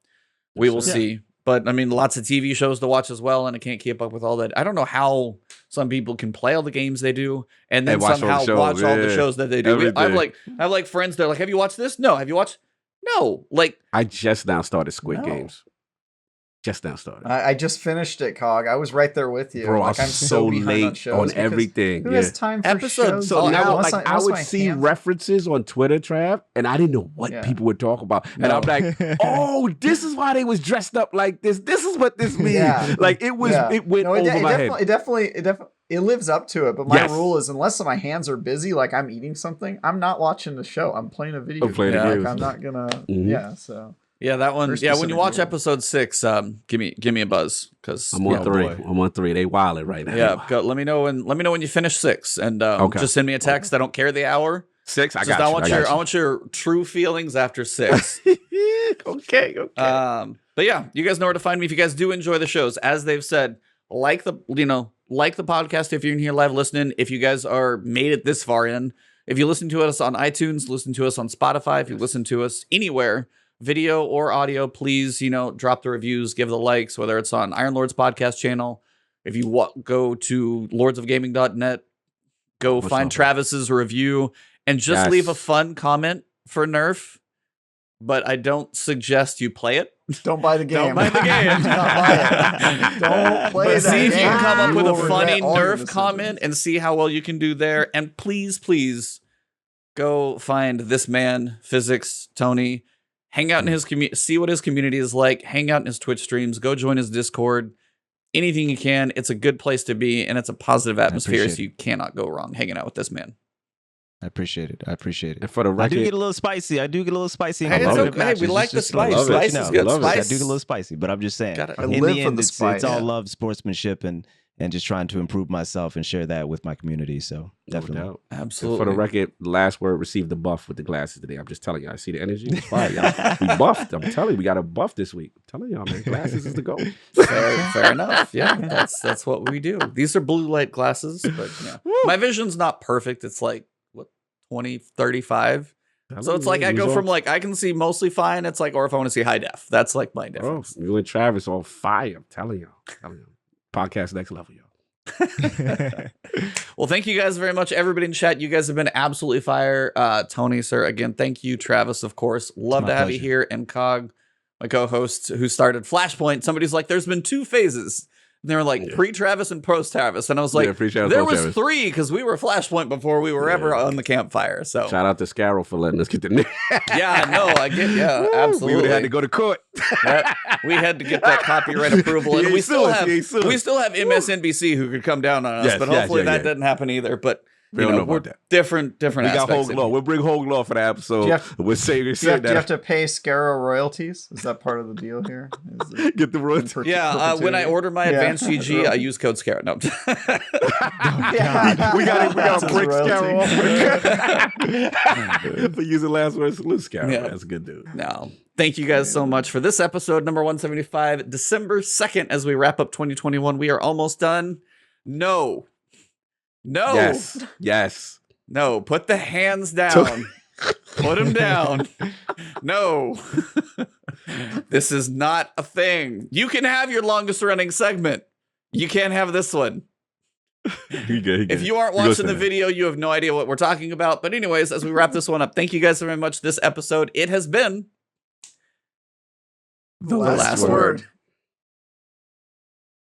we will see. But I mean, lots of TV shows to watch as well, and I can't keep up with all that. I don't know how some people can play all the games they do and then And watch all the somehow shows, watch all the yeah. shows that they do. Everything. I have like friends. They're like, "Have you watched this? No. Have you watched? No." Like, I just now started Squid No. Games. Just now started. I just finished it, Cog. I was right there with you. Bro, like, I'm so behind late shows on because everything. Who Yeah. has time for Episodes. shows? So Oh, now, unless like, I unless would my see hands- references on Twitter, Trav, and I didn't know what Yeah. people would talk about. And No. I'm like, oh, this is why they was dressed up like this. This is what this means. Yeah. Like, it was, Yeah. it went No, over my head. It definitely it lives up to it. But my Yes. rule is, unless my hands are busy, like I'm eating something, I'm not watching the show. I'm playing a video. I'm playing game. the Like, games. I'm not gonna. Mhm. Yeah. So yeah, that one. Very Yeah, when you specific watch rule. episode 6, give me a buzz because I'm on three. boy. I'm on three. They wildin' right now. yeah, let me know when you finish 6, and Okay. just send me a text. I don't care the hour. 6, I Just got you. I want your true feelings after 6. okay. But yeah, you guys know where to find me if you guys do enjoy the shows. As they've said, like the podcast if you're in here live listening. If you guys are made it this far in, if you listen to us on iTunes, listen to us on Spotify, if you listen to us anywhere, video or audio, please, drop the reviews, give the likes, whether it's on Iron Lord's podcast channel. If you go to lordsofgaming.net, go What's find up? Travis's review and just Yes. leave a fun comment for Nerf. But I don't suggest you play it. don't buy the game. Don't buy the game. Do not buy it. Don't play But that see if you can game. come up You with a will funny regret all your Nerf decisions. comment and see how well you can do there. And please, please go find this man, Physics, Tony. Hang out in his community, see what his community is like. Hang out in his Twitch streams. Go join his Discord. Anything you can. It's a good place to be, and it's a positive atmosphere, appreciate so you cannot go wrong hanging out with this man. I appreciate it. And for the I do record, get a little spicy. In Hey, it's competitive okay. matches. We like the Just spice. love it. Spice you is know, good. love it. I Spice. do get a little spicy, but I'm just saying. Got it. I In live the for end, the it's spice. all Yeah. love, sportsmanship, and just trying to improve myself and share that with my community. So no definitely. doubt. And Absolutely. for the record, last word received the buff with the glasses today. I'm just telling you, I see the energy. It's fire, y'all. We buffed. I'm telling you, we got a buff this week. I'm telling y'all, man, glasses is the goal. Fair enough. Yeah, that's what we do. These are blue light glasses, but yeah. My vision's not perfect. It's like, 20, 35. So it's like I go from like I can see mostly fine. It's like, or if I want to see high def, that's like my Bro, difference. you and Travis on fire. I'm telling y'all. Podcast next level, y'all. Well, thank you guys very much, everybody in chat. You guys have been absolutely fire. Tony, sir, again, thank you. Travis, of course, love My to have you pleasure. here. And Cog, my co-host, who started Flashpoint. Somebody's like, there's been 2 phases. And they were like pre-Travis and post-Travis. And I was like, there was 3 because we were Flashpoint before we were ever on the campfire. So shout out to Scarrow for letting us get the name. Yeah, no, I get, absolutely. We would have had to go to court. We had to get that copyright approval. And we still have MSNBC who could come down on us, but hopefully that didn't happen either. But we don't know about that. Different we got Hogue Law. We'll bring Hogue Law for the episode. We'll say do you have to pay Scarrow royalties? Is that part of the deal here? Get the royalties. When I order my advanced CG, I use code Scarrow. No. we got to break Scarrow off for using last words. Salute Scarrow. Yeah. That's a good dude. No. Thank you guys so much for this episode, number 175, December 2nd, as we wrap up 2021. We are almost done. No. Yes. No. Put the hands down. Put them down. No. This is not a thing. You can have your longest running segment. You can't have this one. If you aren't watching the video, you have no idea what we're talking about. But anyways, as we wrap this one up, thank you guys very much. This episode, it has been the last word.